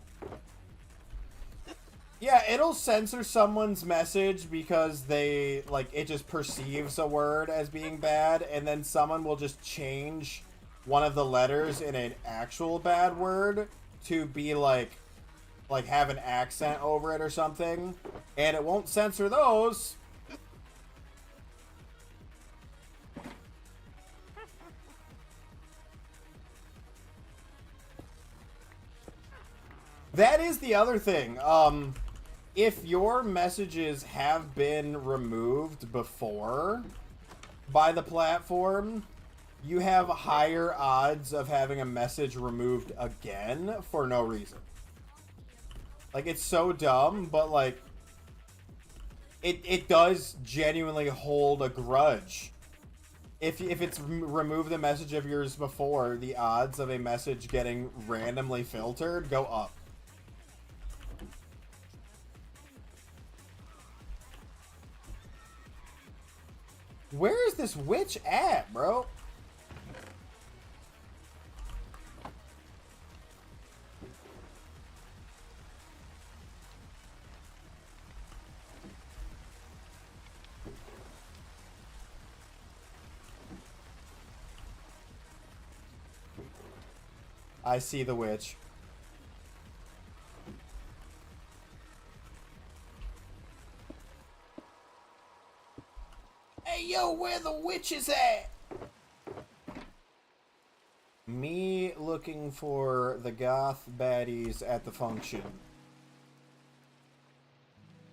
Yeah, it'll censor someone's message because they, like, it just perceives a word as being bad, and then someone will just change one of the letters in an actual bad word to be, like have an accent over it or something, and it won't censor those. That is the other thing. If your messages have been removed before by the platform, you have higher odds of having a message removed again for no reason. Like, it's so dumb, but, like, it does genuinely hold a grudge. If it's removed a message of yours before, the odds of a message getting randomly filtered go up. Where is this witch at, bro? I see the witch. Hey, yo, where the witch is at? Me looking for the goth baddies at the function.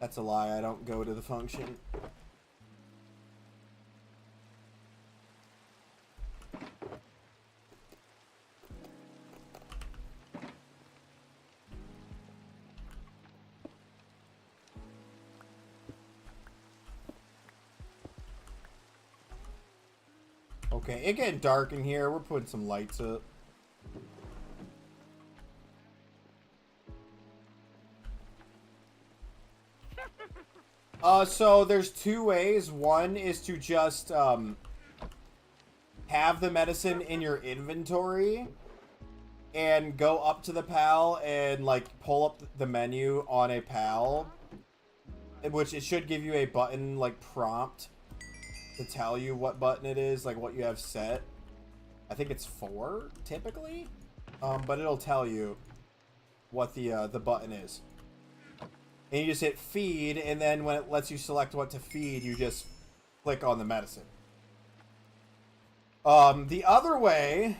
That's a lie, I don't go to the function. Okay, it's getting dark in here. We're putting some lights up. So there's two ways. One is to just have the medicine in your inventory and go up to the PAL and like pull up the menu on a PAL, in which it should give you a button like prompt to tell you what button it is, like what you have set. I think it's 4 typically, but it'll tell you what the button is. And you just hit feed, and then when it lets you select what to feed, you just click on the medicine. The other way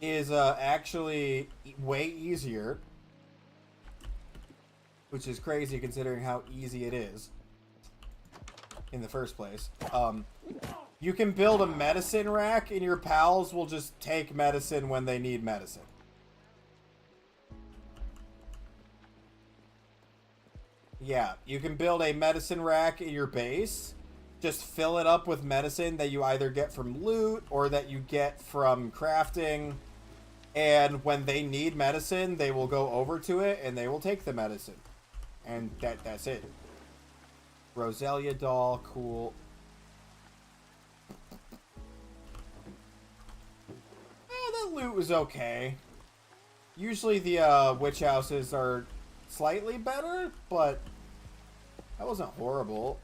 is actually way easier, which is crazy considering how easy it is in the first place. You can build a medicine rack, and your pals will just take medicine when they need medicine. Yeah, you can build a medicine rack in your base. Just fill it up with medicine that you either get from loot or that you get from crafting. And when they need medicine, they will go over to it and they will take the medicine. And that's it. Roselia doll, cool. That loot was okay. Usually the witch houses are slightly better, but that wasn't horrible.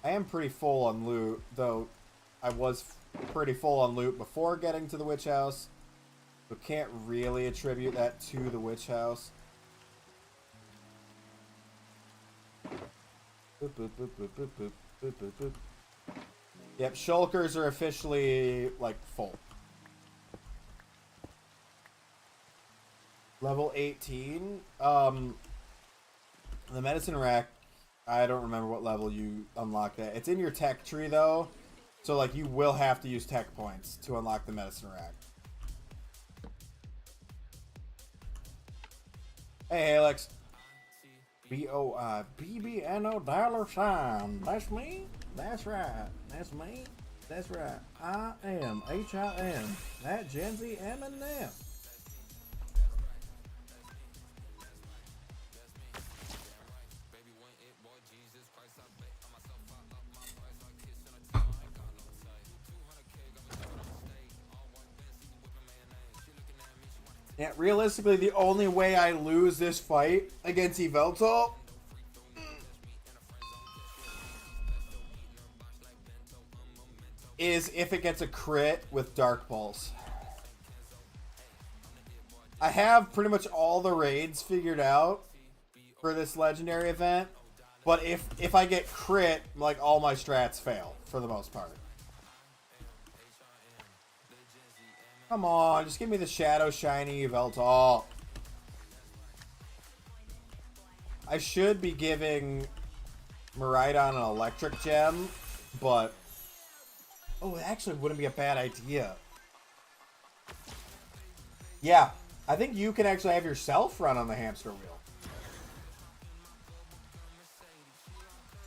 I am pretty full on loot, though I was pretty full on loot before getting to the witch house. So can't really attribute that to the witch house. Boop, boop, boop, boop, boop, boop, boop, boop, boop. Yep, shulkers are officially, like, full. Level 18. The medicine rack, I don't remember what level you unlock that. It's in your tech tree, though. So, like, you will have to use tech points to unlock the medicine rack. Hey, Alex. bbno $. That's me. That's right. That's me. That's right. I am HIM. That Gen Z Eminem. Yeah, realistically, the only way I lose this fight against Yveltal is if it gets a crit with Dark Pulse. I have pretty much all the raids figured out for this legendary event, but if I get crit, like, all my strats fail for the most part. Come on, just give me the Shadow Shiny Yveltal. I should be giving Miraidon an Electric Gem, but... oh, it actually wouldn't be a bad idea. Yeah, I think you can actually have yourself run on the hamster wheel.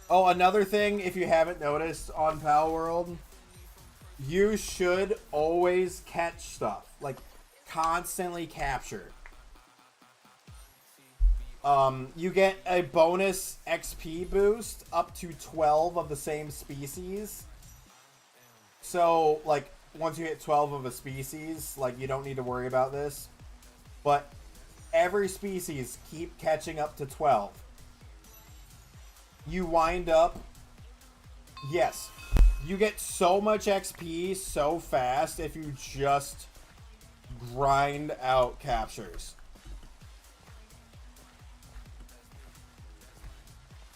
Oh, another thing, if you haven't noticed on Pal World... you should always catch stuff. Like, constantly capture. You get a bonus XP boost up to 12 of the same species. So, like, once you hit 12 of a species, like, you don't need to worry about this. But every species keep catching up to 12. You wind up... yes. You get so much XP so fast if you just grind out captures.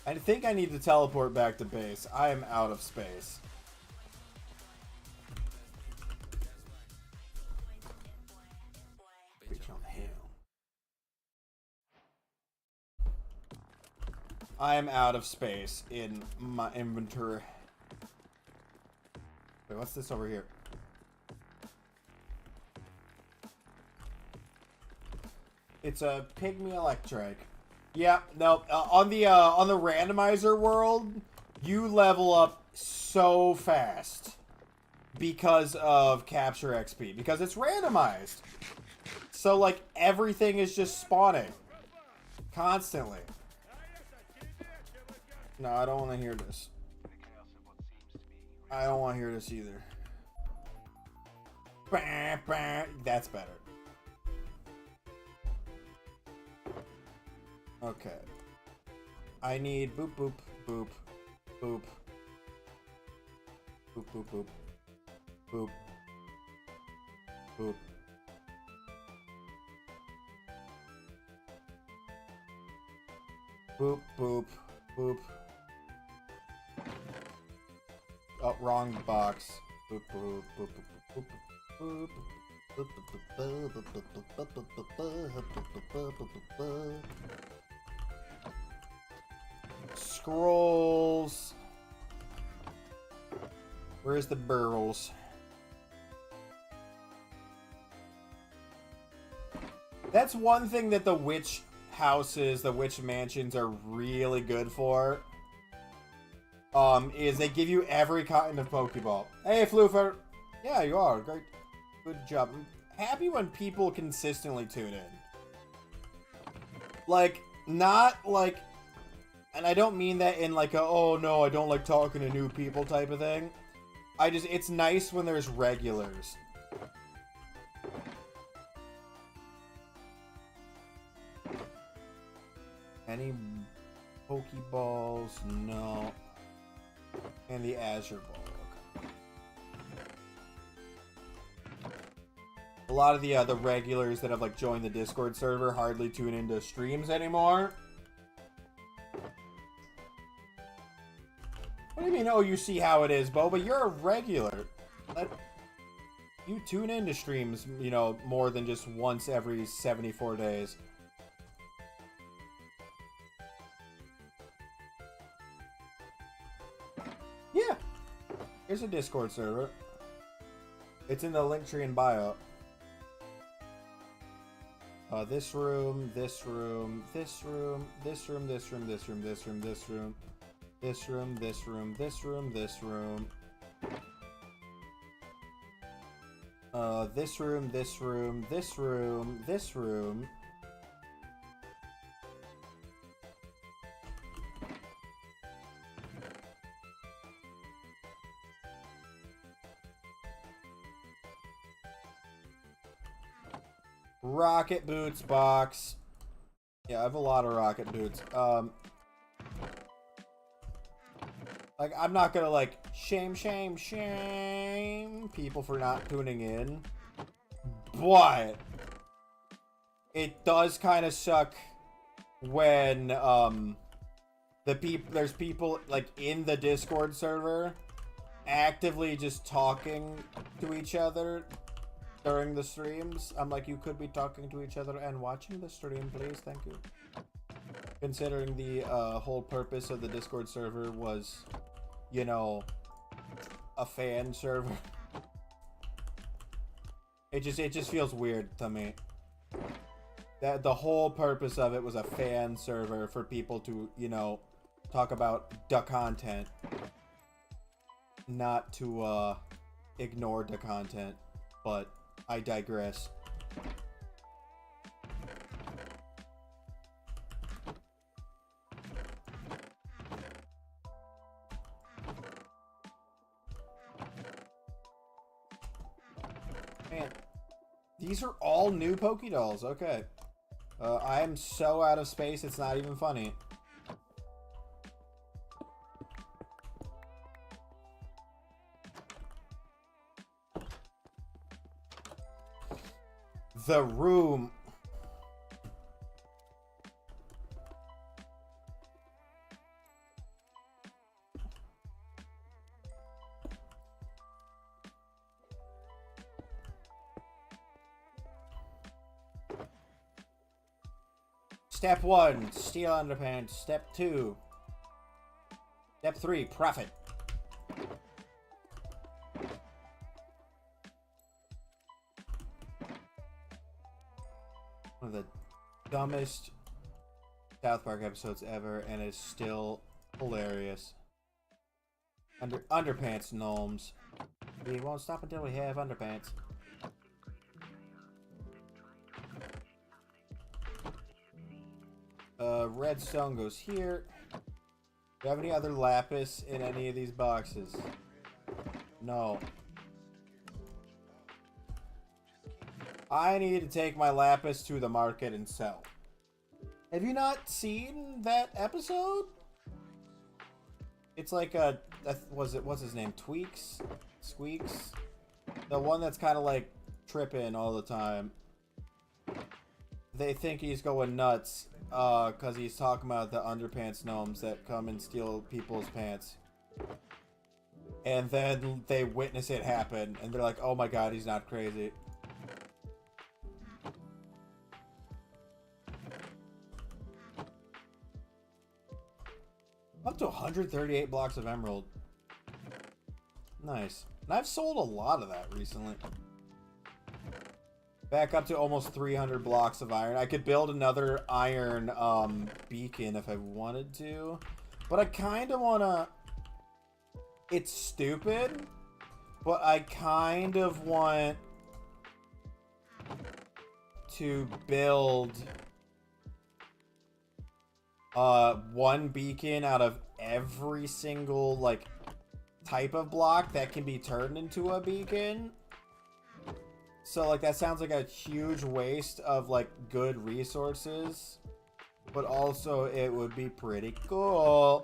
I think I need to teleport back to base. I am out of space. I am out of space in my inventory. Wait, what's this over here? It's a Pygmy Electric. Yeah, no, on the randomizer world, you level up so fast because of capture XP, because it's randomized. So, like, everything is just spawning Constantly. No, I don't want to hear this. I don't want to hear this either. That's better. Okay. I need boop boop boop boop boop boop boop boop boop. Boop boop boop. Oh, wrong box. Boop boop boop boop boop boop. Scrolls. Where's the burls? That's one thing that the witch houses, the witch mansions are really good for. Is they give you every kind of Pokeball. Hey, Floofer. Yeah, you are. Great. Good job. I'm happy when people consistently tune in. Like, not like... And I don't mean that in like a, oh no, I don't like talking to new people type of thing. It's nice when there's regulars. Any Pokeballs? No. And the Azure Ball. Okay. A lot of the regulars that have like joined the Discord server hardly tune into streams anymore. What do you mean, oh, you see how it is, Bo? But you're a regular. You tune into streams, you know, more than just once every 74 days. Yeah. Here's a Discord server. It's in the link tree in bio. This room, this room, this room, this room, this room, this room, this room, this room. This room, this room, this room, this room. This room, this room, this room, this room. Rocket boots box. Yeah, I have a lot of rocket boots. Like, I'm not gonna, like, shame people for not tuning in. But it does kind of suck when, there's people, like, in the Discord server actively just talking to each other during the streams. I'm like, you could be talking to each other and watching the stream, please. Thank you. Considering the whole purpose of the Discord server was, you know, a fan server. It just feels weird to me. That the whole purpose of it was a fan server for people to, you know, talk about the content. Not to ignore the content. But I digress. Man, these are all new Pokédolls. Okay. I am so out of space, it's not even funny. The room. Step 1, steal underpants. Step 2. Step 3, profit. One of the dumbest South Park episodes ever, and is still hilarious. Underpants gnomes. We won't stop until we have underpants. Redstone goes here. Do you have any other lapis in any of these boxes? No. I need to take my lapis to the market and sell. Have you not seen that episode? It's like a... what's his name? Tweaks? Squeaks? The one that's kind of like tripping all the time. They think he's going nuts because he's talking about the underpants gnomes that come and steal people's pants. And then they witness it happen and they're like, oh my god, he's not crazy. Up to 138 blocks of emerald. Nice. And I've sold a lot of that recently. Back up to almost 300 blocks of iron. I could build another iron beacon if I wanted to. But I kind of want to... It's stupid. But I kind of want to build... one beacon out of every single, like, type of block that can be turned into a beacon. So, like, that sounds like a huge waste of, like, good resources. But also, it would be pretty cool.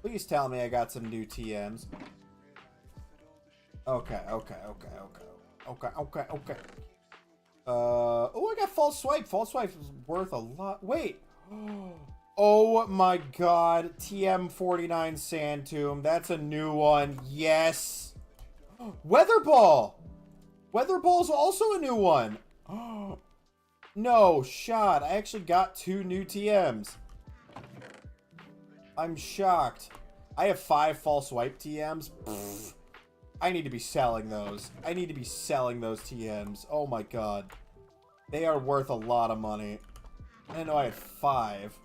Please tell me I got some new TMs. Okay. Oh, I got false swipe. False swipe is worth a lot. Wait. Oh my god. TM49 Sand Tomb. That's a new one. Yes. Weather Ball. Weather Ball's also a new one. No shot. I actually got 2 new TMs. I'm shocked. I have 5 false swipe TMs. Pfft. I need to be selling those. I need to be selling those TMs. Oh my god. They are worth a lot of money. I didn't know I had 5.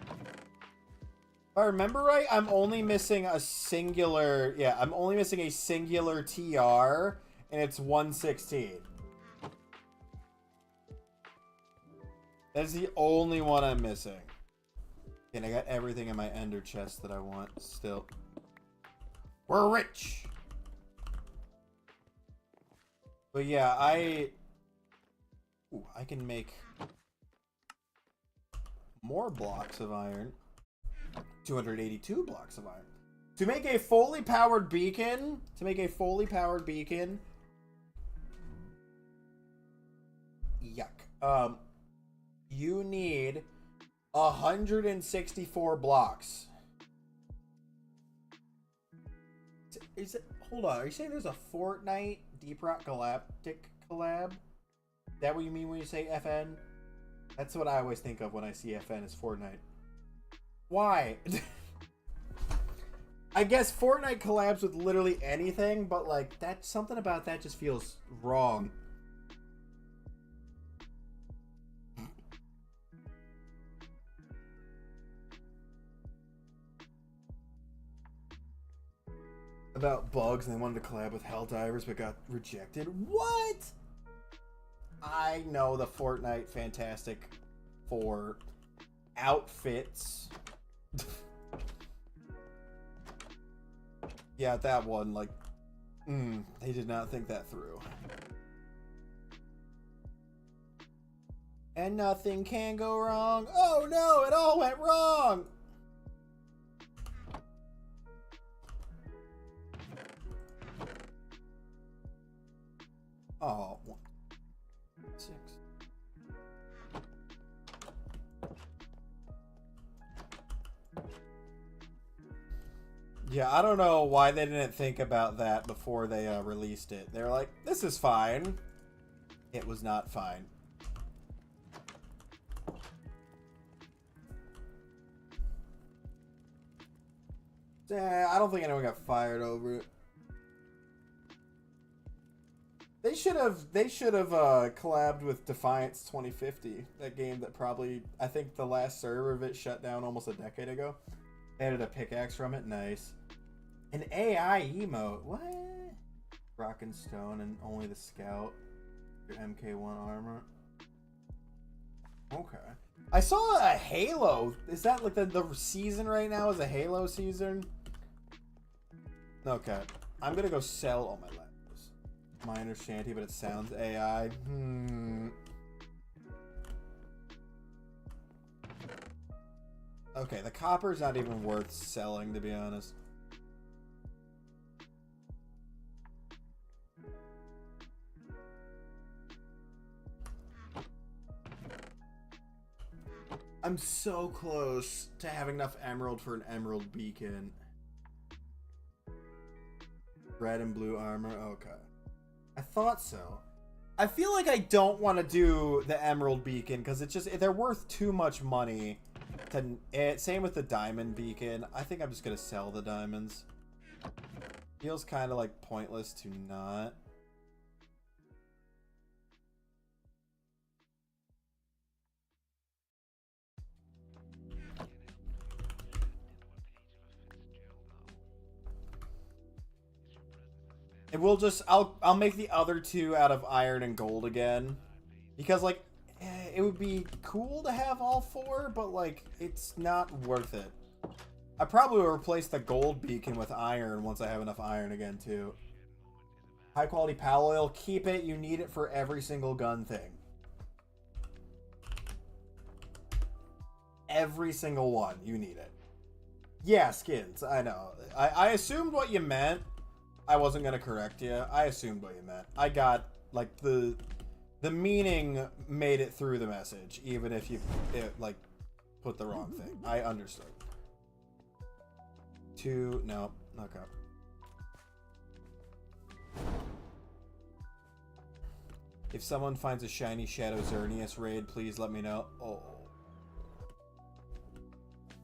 If I remember right, I'm only missing a singular... Yeah, I'm only missing a singular TR, and it's 116. That's the only one I'm missing. And I got everything in my ender chest that I want still. We're rich! But yeah, I can make more blocks of iron. 282 blocks of iron. To make a fully powered beacon, yuck. You need 164 blocks. Is it? Hold on. Are you saying there's a Fortnite Deep Rock Galactic collab? Is that what you mean when you say FN? That's what I always think of when I see FN is Fortnite. Why? I guess Fortnite collabs with literally anything, but like that something about that just feels wrong. About bugs and they wanted to collab with Helldivers but got rejected. What? I know the Fortnite Fantastic Four outfits. Yeah, that one, like, they did not think that through. And nothing can go wrong. Oh no, it all went wrong. Oh, 1, 6. Yeah, I don't know why they didn't think about that before they released it. They were like, this is fine. It was not fine. I don't think anyone got fired over it. They should have collabed with Defiance 2050. That game that probably, I think the last server of it shut down almost a decade ago. Added a pickaxe from it. Nice. An AI emote? What? Rock and stone and only the scout. Your MK1 armor. Okay. I saw a Halo. Is that like the season right now is a Halo season? Okay. I'm gonna go sell all my letters. Minor shanty, but it sounds AI. Okay, the copper's not even worth selling, to be honest. I'm so close to having enough emerald for an emerald beacon. Red and blue armor. Okay. I thought so. I feel like I don't want to do the emerald beacon because it's just they're worth too much money. Same with the diamond beacon. I think I'm just gonna sell the diamonds. Feels kind of like pointless to not. And we'll just I'll make the other two out of iron and gold again, because like it would be cool to have all four, but like it's not worth it. I probably will replace the gold beacon with iron once I have enough iron again too. High quality pal oil, keep it. You need it for every single gun thing. Every single one, you need it. Yeah, skins. I know. I assumed what you meant. I wasn't gonna correct you. I assumed what you meant. I got like the meaning made it through the message, even if you like put the wrong thing. I understood. Two, no, okay. If someone finds a shiny Shadow Xerneas raid, please let me know. Oh.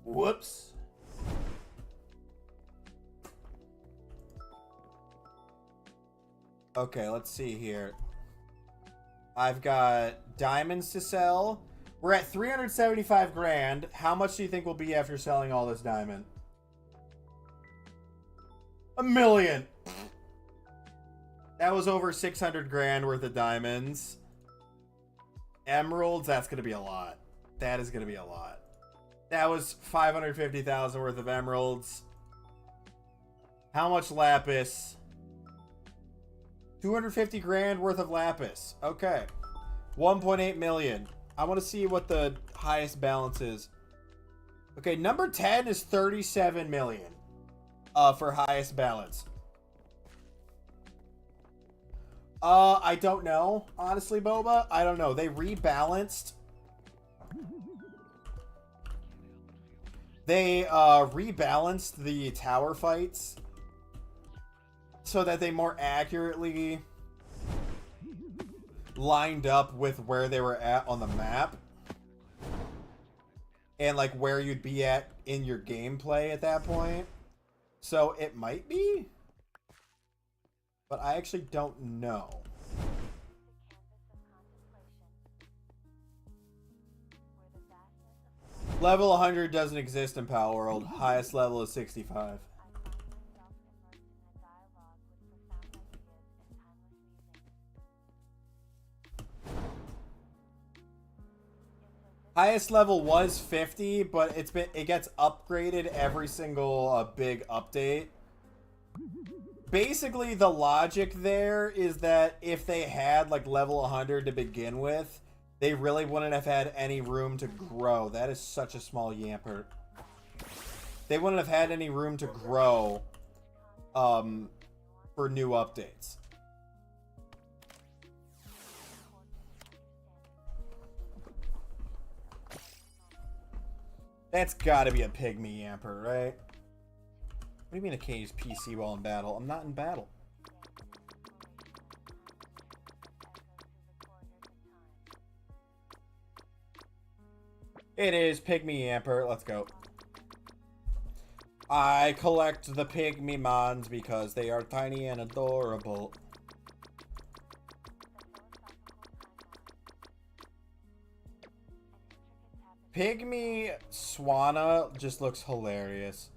Whoops. Okay, let's see here. I've got diamonds to sell. We're at 375 grand. How much do you think we'll be after selling all this diamond? $1 million. That was over 600 grand worth of diamonds. Emeralds, that's going to be a lot. That is going to be a lot. That was 550,000 worth of emeralds. How much lapis? 250 grand worth of lapis. Okay. 1.8 million. I want to see what the highest balance is. Okay, number 10 is 37 million for highest balance. I don't know. Honestly, Boba, I don't know. They rebalanced. They rebalanced the tower fights so that they more accurately lined up with where they were at on the map and like where you'd be at in your gameplay at that point. So it might be, but I actually don't know. Level 100 doesn't exist in Pal World. Highest level is 65. Highest level was 50, but it gets upgraded every single big update. Basically, the logic there is that if they had like level 100 to begin with, they really wouldn't have had any room to grow. That is such a small yamper. They wouldn't have had any room to grow for new updates. That's gotta be a pygmy yamper, right? What do you mean I can't use PC while in battle? I'm not in battle. It is pygmy yamper. Let's go. I collect the pygmy mons because they are tiny and adorable. Pygmy Swanna just looks hilarious.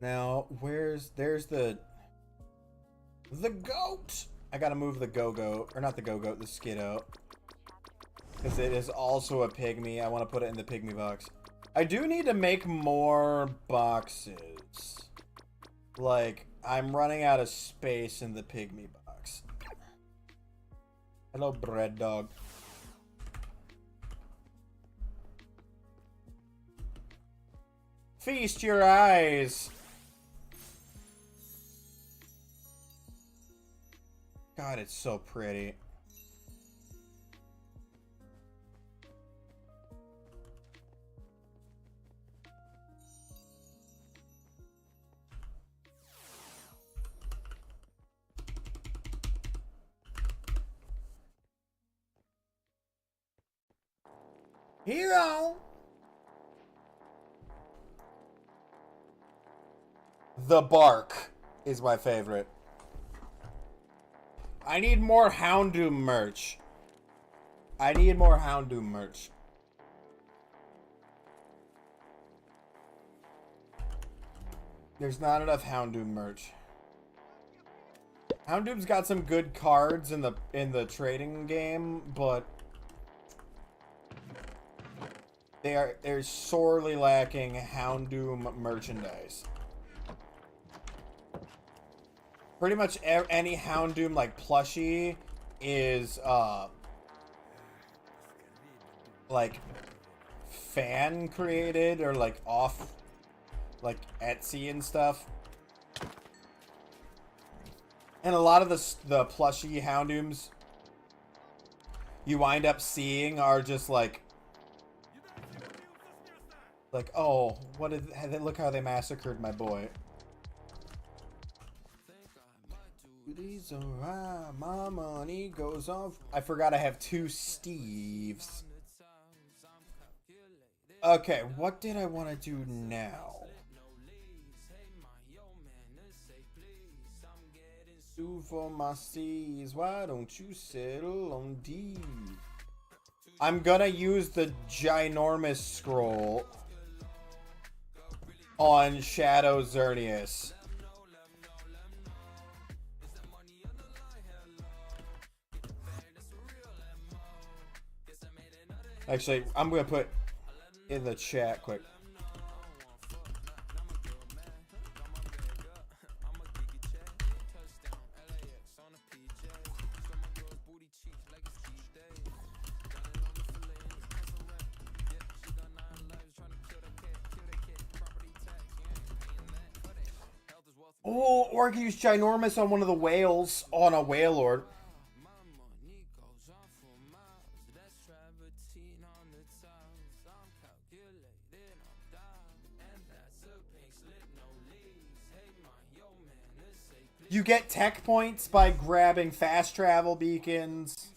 Now, there's the goat. I gotta move the go-goat, or not the go-goat, the skiddo. Because it is also a pygmy. I want to put it in the pygmy box. I do need to make more boxes. Like, I'm running out of space in the pygmy box. Hello, bread dog. Feast your eyes. God, it's so pretty. Hero. The bark is my favorite. I need more Houndoom merch. I need more Houndoom merch. There's not enough Houndoom merch. Houndoom's got some good cards in the trading game, but they're sorely lacking Houndoom merchandise. Pretty much any Houndoom like plushie is like fan created or like off like Etsy and stuff. And a lot of the plushie Houndooms you wind up seeing are just like, oh, look how they massacred my boy. These are my money goes off. I forgot I have 2 Steves. Okay, what did I want to do now? Do for my C's, why don't you settle on D? I'm gonna use the ginormous scroll on Shadow Xerneas. Actually, I'm gonna put in the chat quick. Oh, or I could use ginormous on one of the whales on a Whalelord. You get tech points by grabbing fast travel beacons,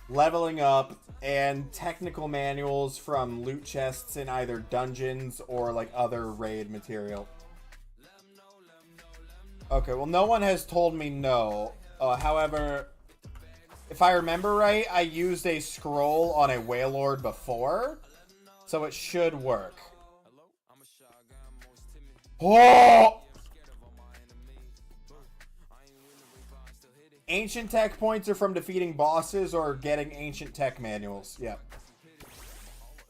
leveling up, and technical manuals from loot chests in either dungeons or like other raid material. Okay, well no one has told me no. However, if I remember right, I used a scroll on a Whalelord before, so it should work. Oh! Ancient tech points are from defeating bosses or getting ancient tech manuals. Yep.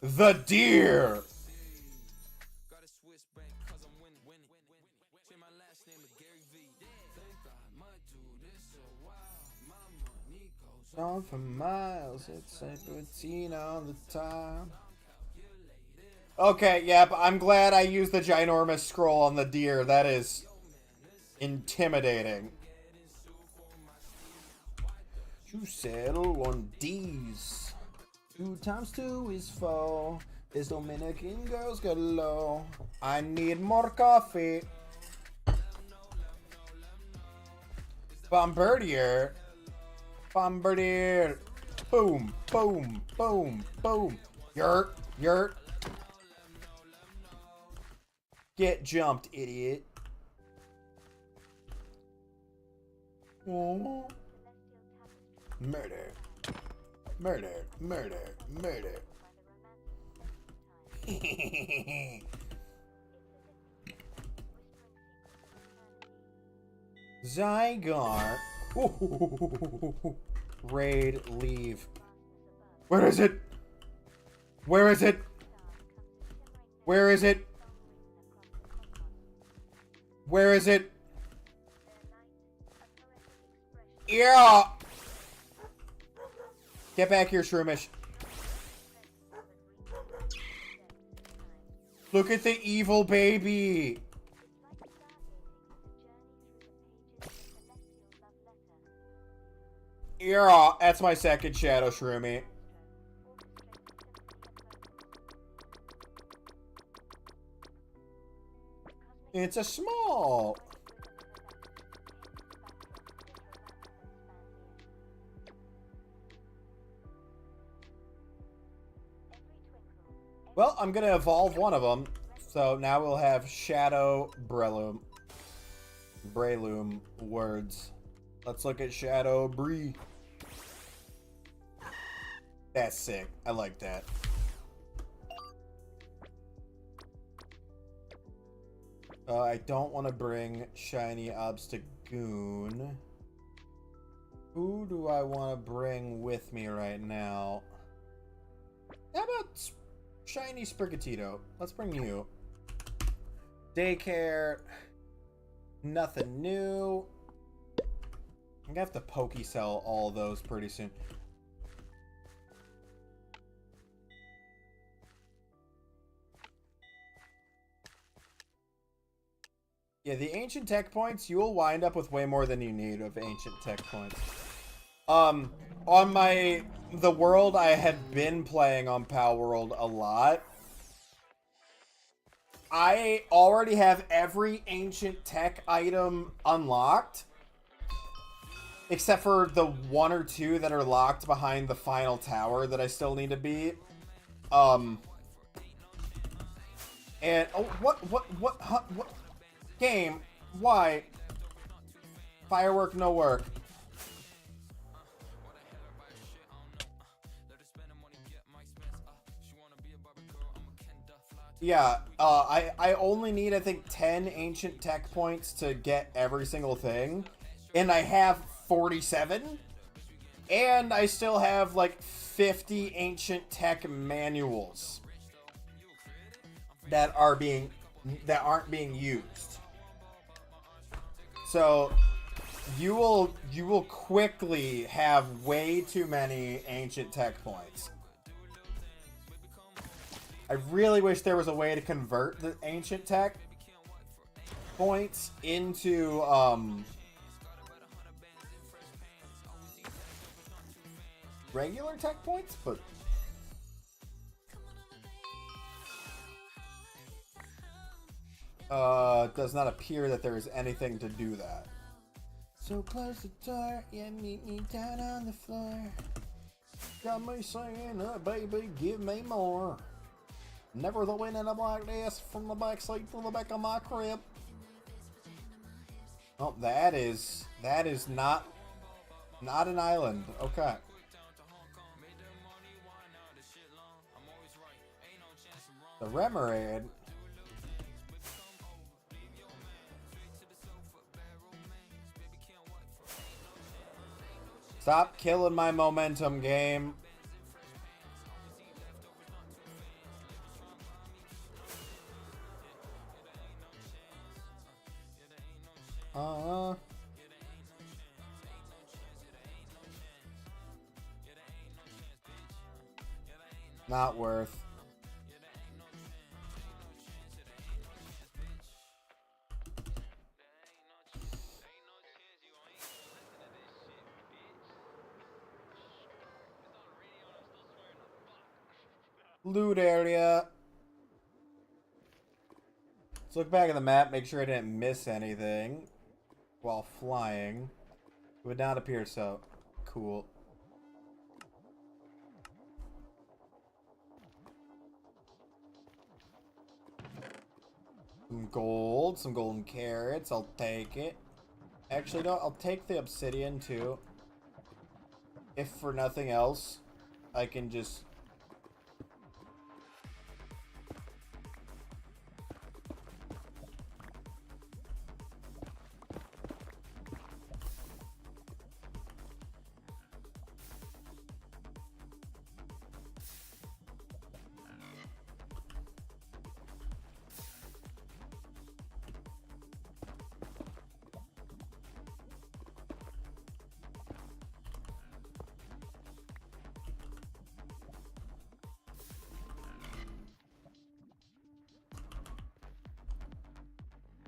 The deer! On for miles, it's a routine all the time. Okay, yep, I'm glad I used the ginormous scroll on the deer. That is intimidating. You settle on D's. 2 times 2 is 4. This Dominican girl's got low. I need more coffee. Bombardier. Bombardier. Boom, boom, boom, boom. Yurt, yurt. Get jumped, idiot. Oh. Murder. Murder. Murder. Murder. Zygarde. Raid, leave. Where is it? Where is it? Where is it? Where is it? Yeah! Get back here, Shroomish. Look at the evil baby! Yeah, that's my second Shadow Shroomy. It's a small. Well, I'm gonna evolve one of them. So now we'll have Shadow Breloom. Breloom words. Let's look at Shadow Bree. That's sick. I like that. I don't want to bring Shiny Obstagoon. Who do I want to bring with me right now? How about Shiny Sprigatito? Let's bring you. Daycare. Nothing new. I'm gonna have to Pokesell all those pretty soon. Yeah, the ancient tech points, you will wind up with way more than you need of ancient tech points. On the world I had been playing on Pal World a lot, I already have every ancient tech item unlocked. Except for the 1 or 2 that are locked behind the final tower that I still need to beat. And, oh, what? Game, why? Firework, no work. Yeah, I only need, I think, 10 ancient tech points to get every single thing. And I have 47. And I still have, like, 50 ancient tech manuals that aren't being used. So you will quickly have way too many ancient tech points. I really wish there was a way to convert the ancient tech points into regular tech points, but it does not appear that there is anything to do that. So close the door, yeah, meet me down on the floor. Got me saying, baby, give me more. Never the winning up like this from the back seat to the back of my crib. Oh, that is not an island. Okay. The Remoraid. Stop killing my momentum, game. Not worth. Loot area. Let's look back at the map, make sure I didn't miss anything while flying. It would not appear so. Cool. Some gold, some golden carrots, I'll take it. Actually, no, I'll take the obsidian too. If for nothing else, I can just...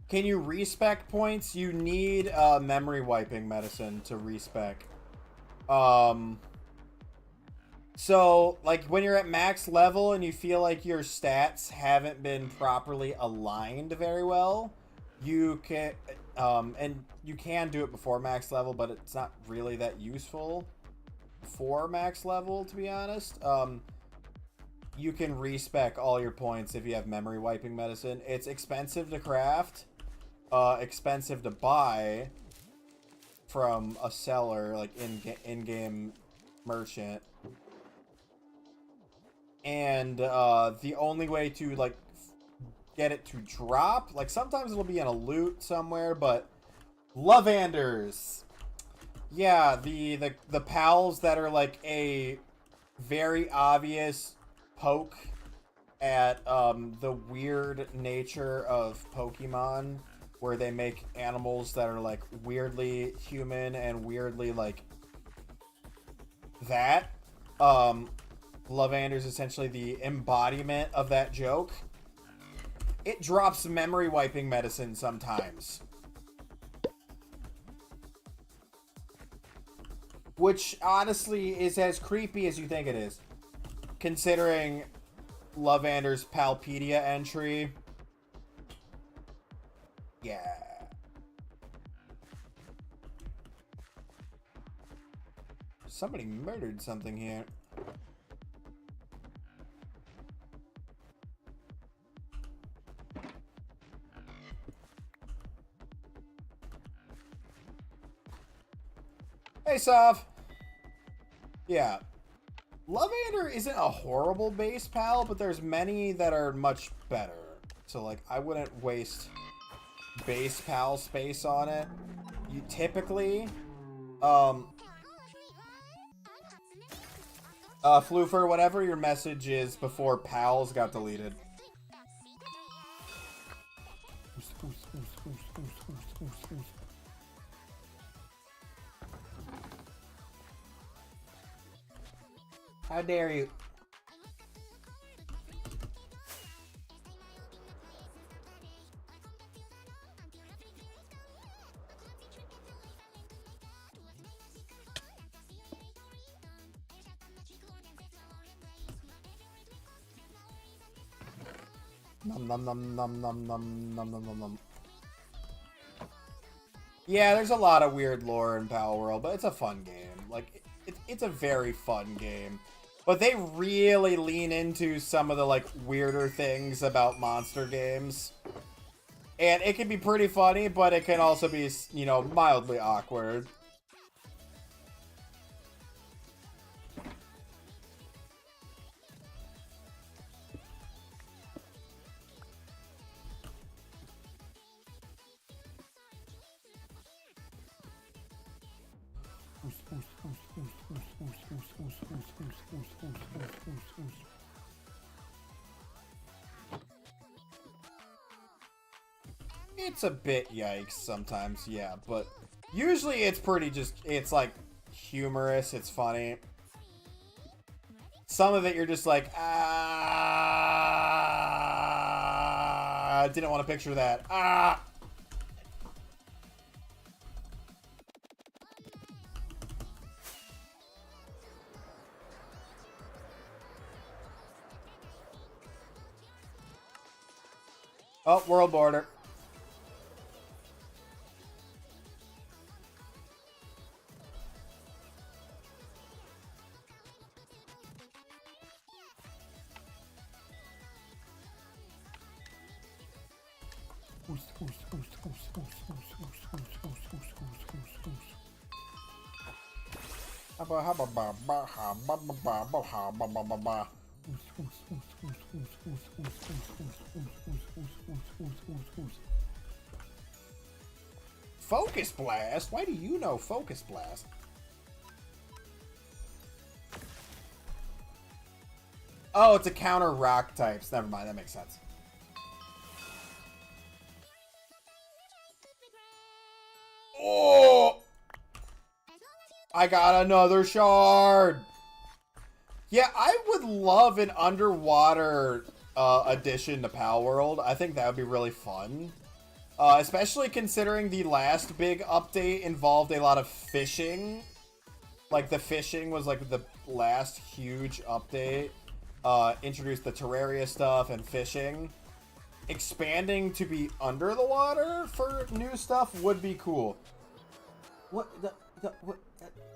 Can you respec points? You need memory wiping medicine to respec. So, like, when you're at max level and you feel like your stats haven't been properly aligned very well, you can, and you can do it before max level, but it's not really that useful for max level, to be honest. You can respec all your points if you have memory wiping medicine. It's expensive to craft, expensive to buy from a seller, like in-game merchant. And the only way to like get it to drop, like sometimes it'll be in a loot somewhere, but Lavanders, yeah, the pals that are like a very obvious poke at the weird nature of Pokemon, where they make animals that are like weirdly human and weirdly like that. Lavander's essentially the embodiment of that joke. It drops memory wiping medicine sometimes. Which honestly is as creepy as you think it is. Considering Lavander's Palpedia entry. Yeah. Somebody murdered something here. Hey, Sav. Yeah. Lavander isn't a horrible base pal, but there's many that are much better. So, like, I wouldn't waste base pal space on it. You typically, Floofer, whatever your message is before pals got deleted. How dare you? Nom nom nom nom nom nom nom nom nom nom. Yeah, there's a lot of weird lore in Power World, but it's a fun game. Like, it's a very fun game. But they really lean into some of the, like, weirder things about monster games. And it can be pretty funny, but it can also be, you know, mildly awkward. It's a bit yikes sometimes, yeah, but usually it's pretty it's like humorous, it's funny. Some of it you're just like, I didn't want to picture that. Oh, world border. Focus Blast? Why do you know Focus Blast? Oh, it's a counter rock types. Never mind, that makes sense. Oh! I got another shard! Yeah, I would love an underwater addition to Pal World. I think that would be really fun. Especially considering the last big update involved a lot of fishing. Like, the fishing was, like, the last huge update. Introduced the Terraria stuff and fishing. Expanding to be under the water for new stuff would be cool. What?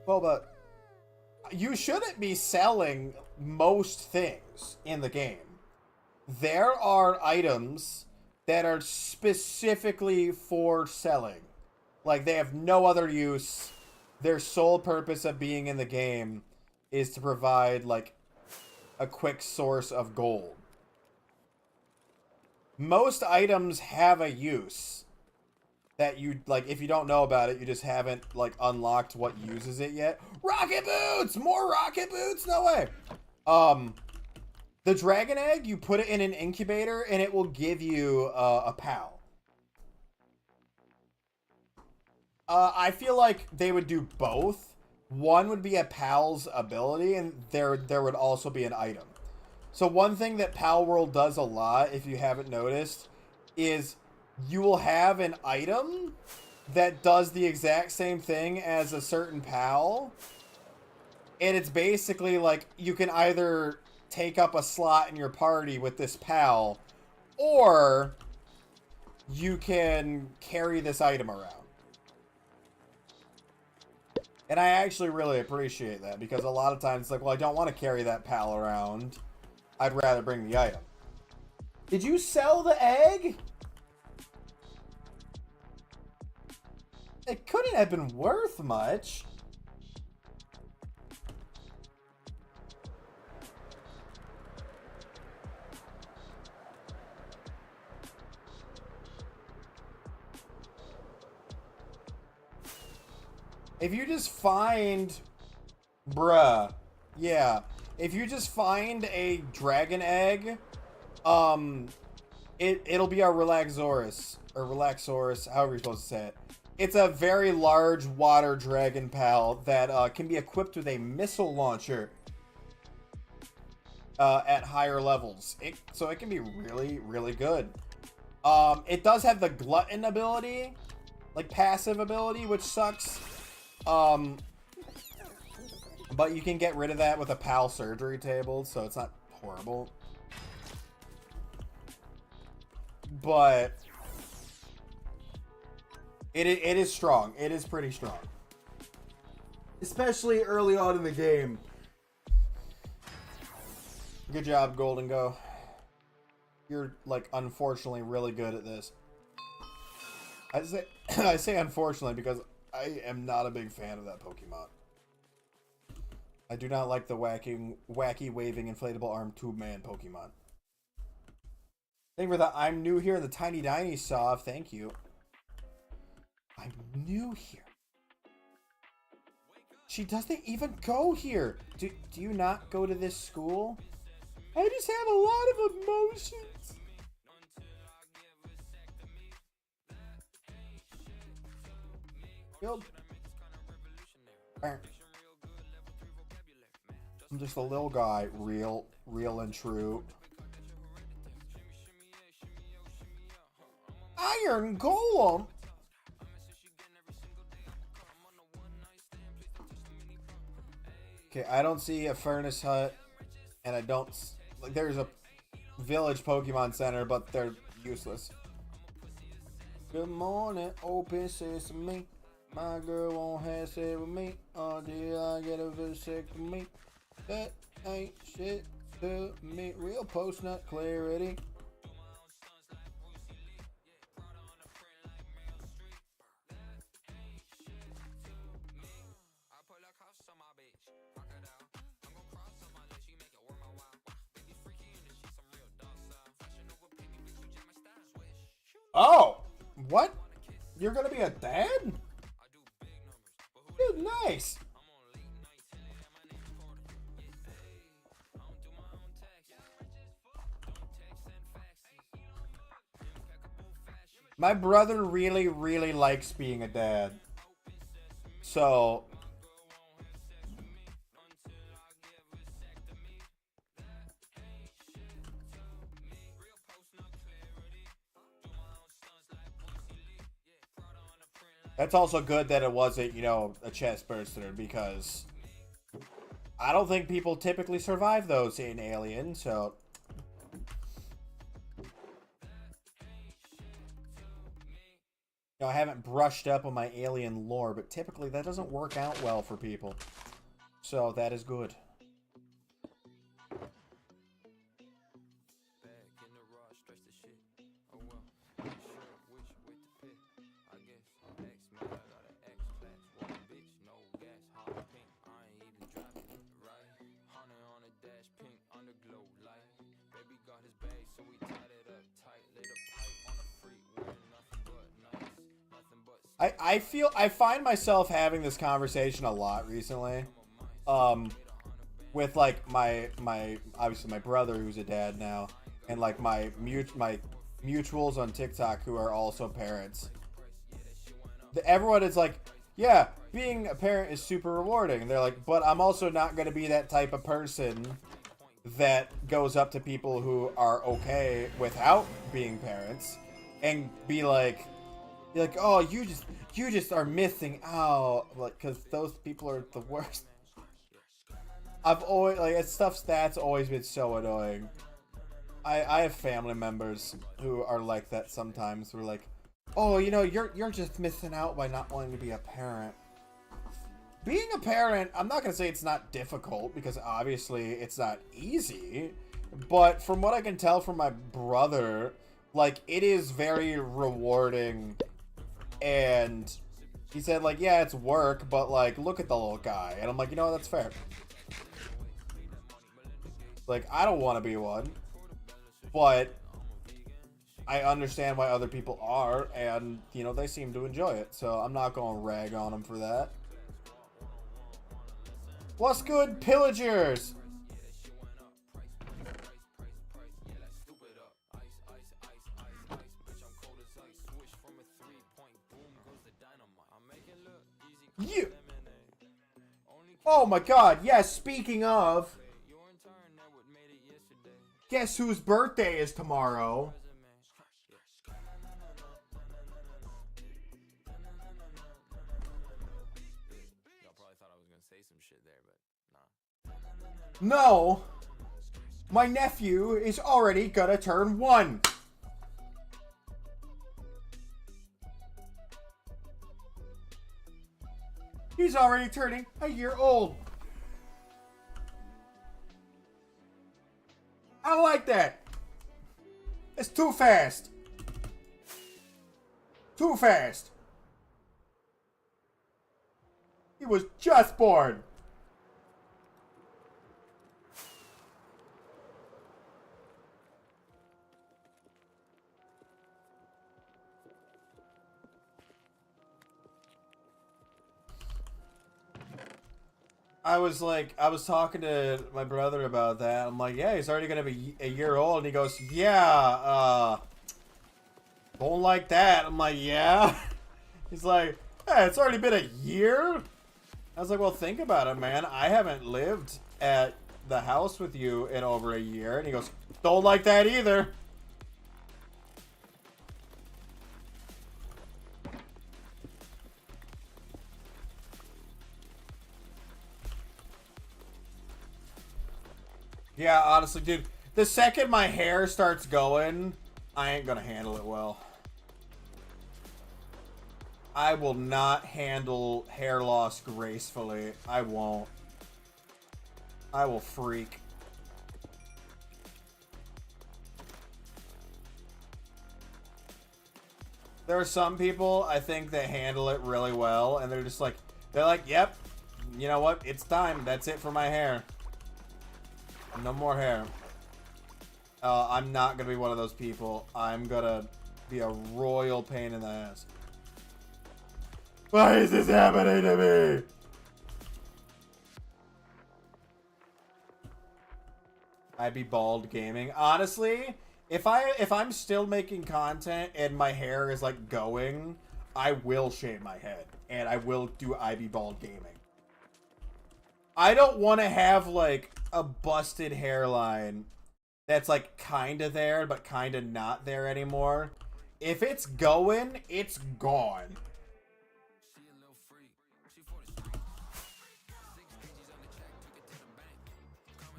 Boba, you shouldn't be selling most things in the game. There are items that are specifically for selling. Like, they have no other use. Their sole purpose of being in the game is to provide, like, a quick source of gold. Most items have a use that you, like, if you don't know about it, you just haven't, like, unlocked what uses it yet. Rocket boots! More rocket boots? No way! The dragon egg, you put it in an incubator and it will give you a PAL. I feel like they would do both. One would be a PAL's ability, and there would also be an item. So one thing that Pal World does a lot, if you haven't noticed, is you will have an item that does the exact same thing as a certain PAL. And it's basically like you can either take up a slot in your party with this PAL, or you can carry this item around. And I actually really appreciate that, because a lot of times it's like, well, I don't want to carry that PAL around. I'd rather bring the item. Did you sell the egg? It couldn't have been worth much. If you just find... Bruh. Yeah. If you just find a dragon egg, it'll be a Relaxaurus. Or Relaxaurus, however you're supposed to say it. It's a very large water dragon pal that can be equipped with a missile launcher at higher levels. So it can be really, really good. It does have the glutton ability, like passive ability, which sucks. But you can get rid of that with a PAL surgery table, so it's not horrible. But it is strong. It is pretty strong. Especially early on in the game. Good job, Golden Go. You're, like, unfortunately really good at this. I say unfortunately because I am not a big fan of that Pokemon. I do not like the wacky waving inflatable arm tube man Pokemon. Thank you for the I'm new here, the Tiny Diny saw. Thank you. I'm new here. She doesn't even go here. Do you not go to this school? I just have a lot of emotions. Yep. I'm just a little guy, real and true. Iron Golem. Okay, I don't see a furnace hut, and I don't like. There's a village Pokemon Center, but they're useless. Good morning, open sesame. My girl won't have sex with me until I get a vasectomy. That ain't shit to me. Real post-nut clarity. Oh! What? You're gonna be a dad? Dude, nice! My brother really, really likes being a dad. So... That's also good that it wasn't, you know, a chest burster, because I don't think people typically survive those in Alien, so... You know, I haven't brushed up on my Alien lore, but typically that doesn't work out well for people. So that is good. I find myself having this conversation a lot recently, with like my obviously my brother who's a dad now, and like my mutuals on TikTok who are also parents. Everyone is like, yeah, being a parent is super rewarding. And they're like, but I'm also not going to be that type of person that goes up to people who are okay without being parents and be like, oh, you just are missing out, like, because those people are the worst. I've always, like, that's always been so annoying. I have family members who are like that sometimes. We're like, oh, you know, you're just missing out by not wanting to be a parent. Being a parent, I'm not gonna say it's not difficult, because obviously it's not easy, but from what I can tell from my brother, like, it is very rewarding. And he said, like, yeah, it's work, but, like, look at the little guy. And I'm like, you know, that's fair. Like, I don't want to be one, but I understand why other people are, and, you know, they seem to enjoy it. So I'm not going to rag on them for that. What's good, pillagers? You. Oh my god, yes, speaking of, guess whose birthday is tomorrow? No, my nephew is already gonna turn 1. He's already turning a year old. I don't like that. It's too fast. Too fast. He was just born. I was talking to my brother about that. I'm like, yeah, he's already gonna be a year old. And he goes, yeah, don't like that. I'm like, yeah. He's like, hey, it's already been a year? I was like, well, think about it, man. I haven't lived at the house with you in over a year. And he goes, don't like that either. Yeah, honestly, dude, the second my hair starts going, I ain't gonna handle it well. I will not handle hair loss gracefully. I won't. I will freak. There are some people, I think, that handle it really well, and they're just like, yep, you know what, it's time. That's it for my hair. No more hair. I'm not gonna be one of those people. I'm gonna be a royal pain in the ass. Why is this happening to me? I'd be bald gaming. Honestly, if I'm still making content and my hair is like going, I will shave my head and I will do IB bald gaming. I don't want to have like a busted hairline that's like kind of there but kind of not there anymore. If it's going, it's gone.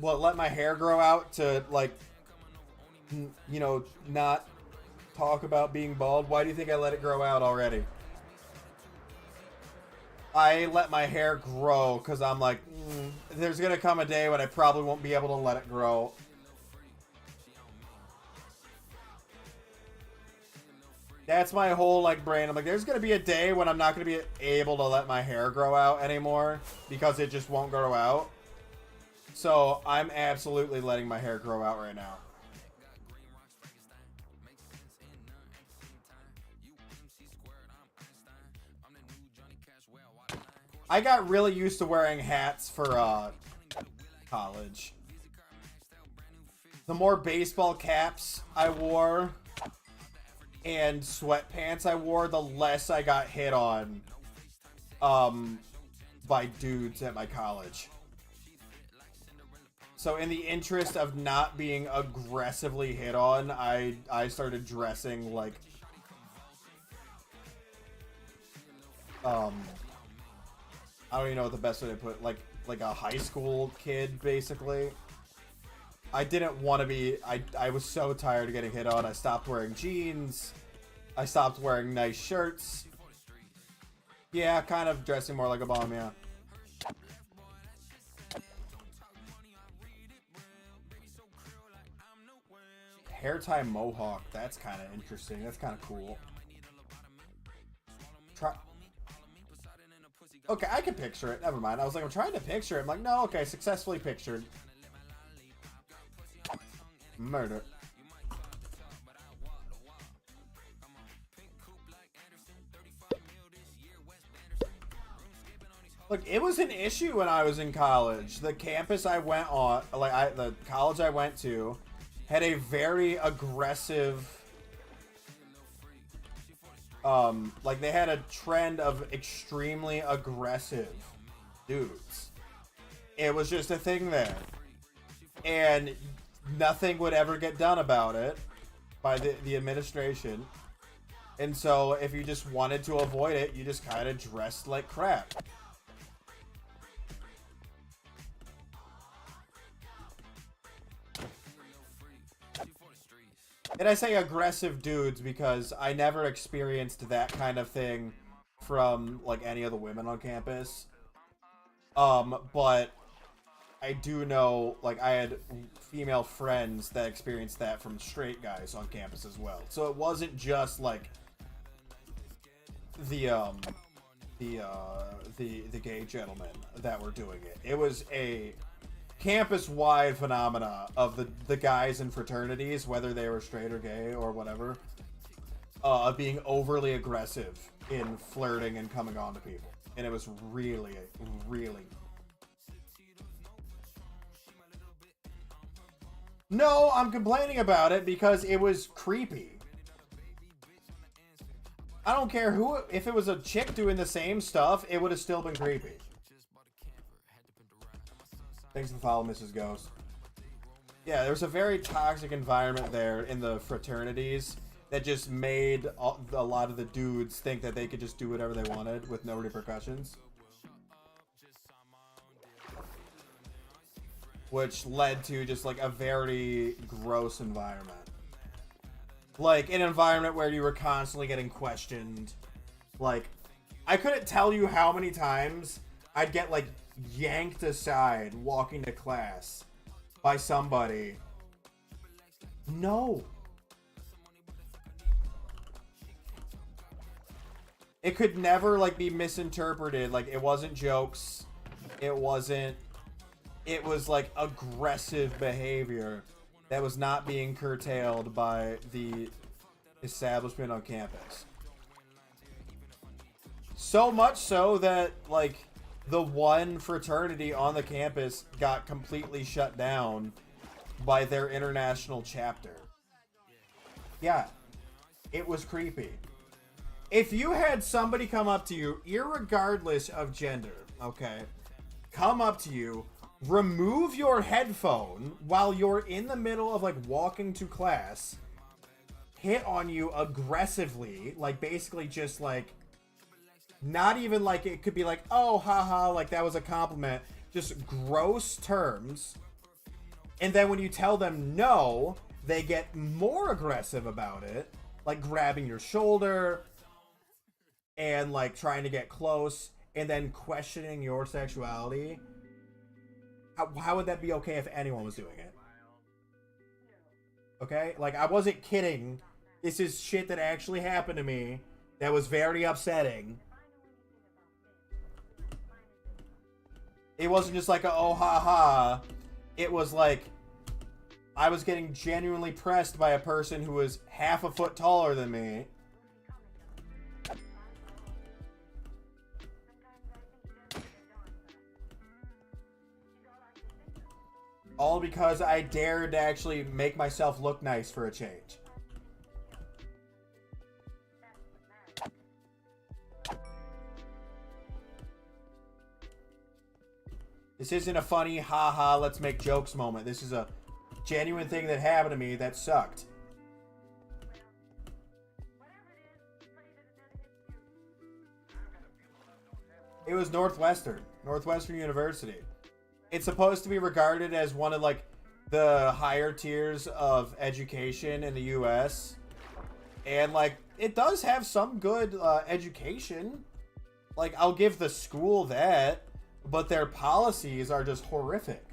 let my hair grow out to, like, you know, not talk about being bald? Why do you think I let it grow out already? I let my hair grow because I'm like, there's going to come a day when I probably won't be able to let it grow. That's my whole, like, brain. I'm like, there's going to be a day when I'm not going to be able to let my hair grow out anymore because it just won't grow out. So I'm absolutely letting my hair grow out right now. I got really used to wearing hats for college. The more baseball caps I wore and sweatpants I wore, the less I got hit on by dudes at my college. So in the interest of not being aggressively hit on, I started dressing like I don't even know what the best way to put it, like a high school kid, basically. I didn't want to be, I was so tired of getting hit on. I stopped wearing jeans. I stopped wearing nice shirts. Yeah, kind of dressing more like a bum, yeah. Hair tie mohawk, that's kind of interesting. That's kind of cool. Okay, I can picture it. Never mind. I was like, I'm trying to picture it. I'm like, no, okay, successfully pictured. Murder. Look, it was an issue when I was in college. The campus I went on, the college I went to, had a very aggressive, like they had a trend of extremely aggressive dudes. It was just a thing there. And nothing would ever get done about it by the administration. And so if you just wanted to avoid it, you just kind of dressed like crap. And I say aggressive dudes because I never experienced that kind of thing from, like, any of the women on campus. But I do know, like, I had female friends that experienced that from straight guys on campus as well. So it wasn't just, like, the gay gentlemen that were doing it. It was a campus-wide phenomena of the guys in fraternities, whether they were straight or gay or whatever, of being overly aggressive in flirting and coming on to people. And it was really, really... No, I'm complaining about it because it was creepy. I don't care who... If it was a chick doing the same stuff, it would have still been creepy. Thanks for the follow, Mrs. Ghost. Yeah, there was a very toxic environment there in the fraternities that just made a lot of the dudes think that they could just do whatever they wanted with no repercussions. Which led to just, like, a very gross environment. Like, an environment where you were constantly getting questioned. Like, I couldn't tell you how many times I'd get, like, yanked aside walking to class by somebody. No. It could never, like, be misinterpreted. Like, it wasn't jokes. It wasn't... It was, like, aggressive behavior that was not being curtailed by the establishment on campus. So much so that, like, the one fraternity on the campus got completely shut down by their international chapter. Yeah, it was creepy. If you had somebody come up to you, irregardless of gender, okay, come up to you, remove your headphone while you're in the middle of, like, walking to class, hit on you aggressively, like, basically just, like, not even like it could be like, oh, haha, like that was a compliment. Just gross terms. And then when you tell them no, they get more aggressive about it, like grabbing your shoulder and like trying to get close and then questioning your sexuality. How would that be okay if anyone was doing it? Okay? Like, I wasn't kidding. This is shit that actually happened to me that was very upsetting. It wasn't just like a oh ha ha. It was like I was getting genuinely pressed by a person who was half a foot taller than me. All because I dared to actually make myself look nice for a change. This isn't a funny, haha, let's make jokes moment. This is a genuine thing that happened to me that sucked. It was Northwestern University. It's supposed to be regarded as one of like the higher tiers of education in the US. And like it does have some good education. Like I'll give the school that, but their policies are just horrific.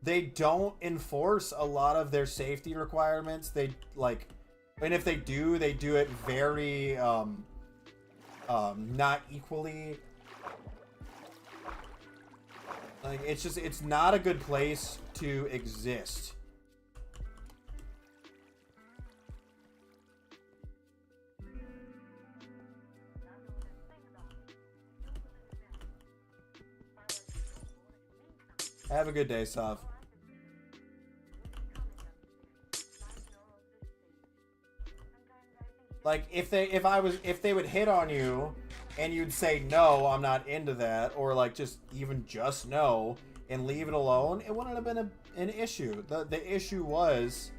They don't enforce a lot of their safety requirements. They like, and if they do it very not equally. Like it's not a good place to exist. Have a good day, Sav. Like if they would hit on you and you'd say no, I'm not into that, or like just no and leave it alone, it wouldn't have been an issue. The issue was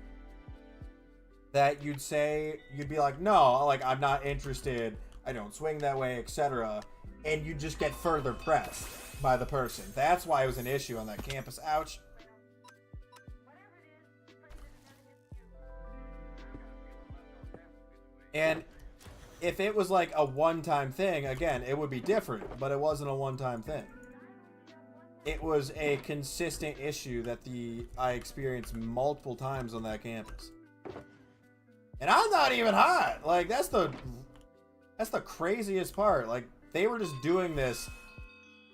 that you'd be like, no, like I'm not interested, I don't swing that way, etc. And you just get further pressed by the person. That's why it was an issue on that campus. Ouch. And if it was like a one-time thing, again, it would be different, but it wasn't a one-time thing. It was a consistent issue that I experienced multiple times on that campus. And I'm not even hot. Like that's the craziest part. Like they were just doing this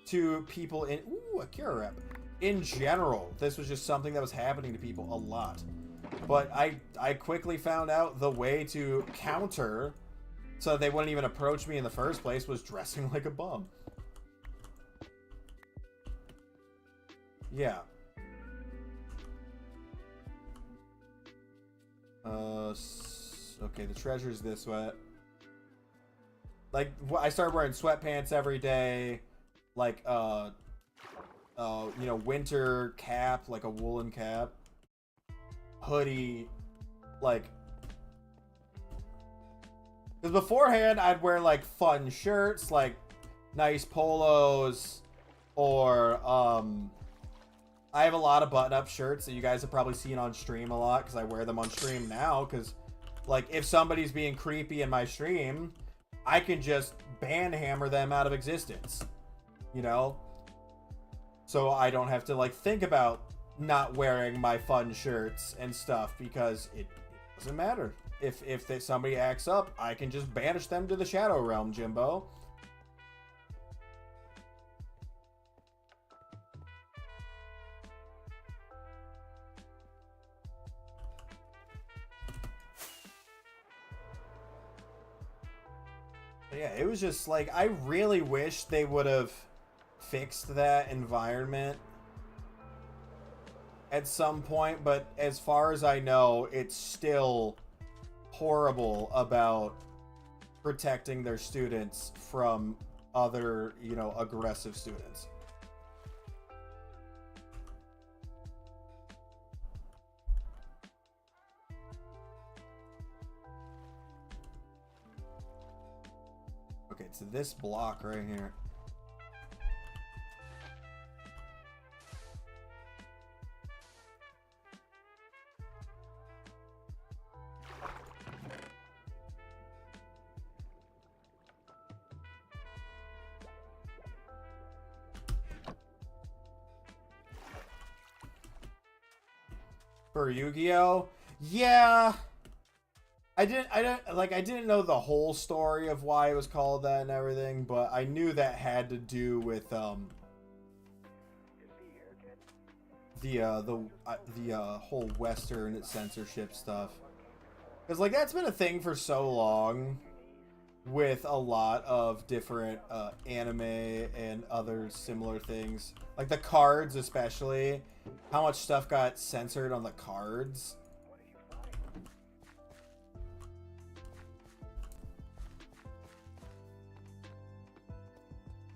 to people in a Kira rep. In general, this was just something that was happening to people a lot. But I quickly found out the way to counter so they wouldn't even approach me in the first place was dressing like a bum. Yeah. Okay, the treasure's this way. Like, I started wearing sweatpants every day. Like, winter cap, like a woolen cap. Hoodie. Like, because beforehand, I'd wear, like, fun shirts, like, nice polos, or, I have a lot of button-up shirts that you guys have probably seen on stream a lot, because I wear them on stream now, because, like, if somebody's being creepy in my stream, I can just banhammer them out of existence, you know? So I don't have to, like, think about not wearing my fun shirts and stuff, because it doesn't matter. If somebody acts up, I can just banish them to the Shadow Realm, Jimbo. Yeah, it was just like, I really wish they would have fixed that environment at some point, but as far as I know, it's still horrible about protecting their students from other, aggressive students. Okay, it's this block right here. for Yu-Gi-Oh. Yeah. I didn't know the whole story of why it was called that and everything, but I knew that had to do with the whole Western censorship stuff. Because like that's been a thing for so long with a lot of different anime and other similar things. Like the cards especially, how much stuff got censored on the cards.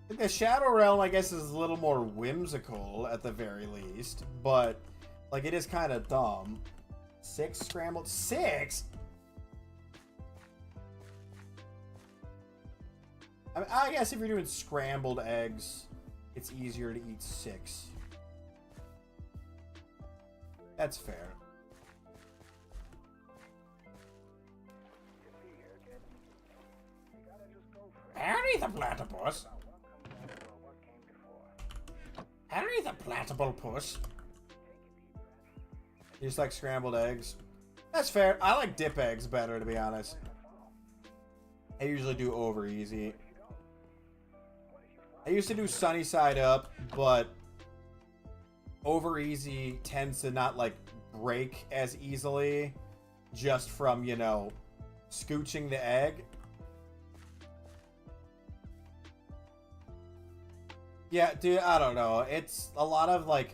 The Shadow Realm, I guess, is a little more whimsical at the very least, but like it is kind of dumb. 6 scrambled 6. I mean, I guess if you're doing scrambled eggs, it's easier to eat 6. That's fair. Harry the platypus. Harry the platypus. You just like scrambled eggs? That's fair. I like dip eggs better, to be honest. I usually do over easy. I used to do sunny side up, but over easy tends to not like break as easily just from, you know, scooching the egg. Yeah, dude, I don't know. It's a lot of like,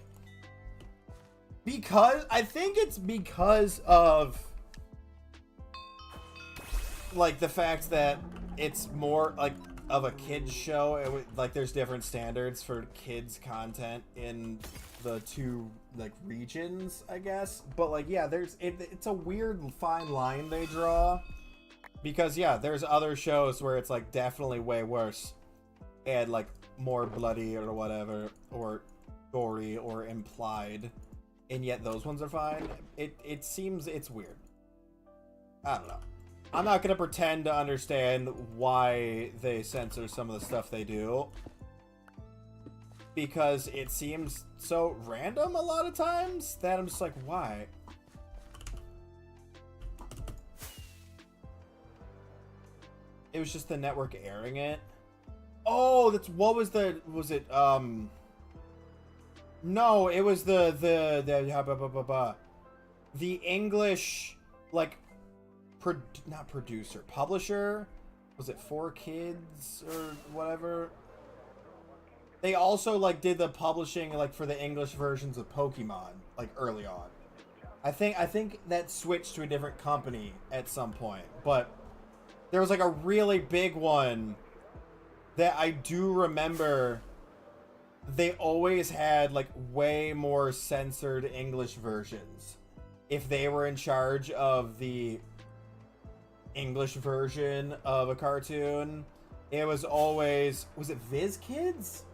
because I think it's because of like the fact that it's more like of a kids show. Like there's different standards for kids content in the two like regions, I guess. But like, yeah, it's a weird fine line they draw, because yeah, there's other shows where it's like definitely way worse and like more bloody or whatever, or gory or implied, and yet those ones are fine. It seems it's weird. I don't know. I'm not gonna pretend to understand why they censor some of the stuff they do, because it seems so random a lot of times that I'm just like, why? It was just the network airing it. Oh, that's what was it no, it was the English like not producer, publisher. Was it 4Kids or whatever? They also like did the publishing like for the English versions of Pokemon like early on. I think that switched to a different company at some point, but there was like a really big one that I do remember. They always had like way more censored English versions. If they were in charge of the English version of a cartoon, it was always, was it Viz Kids?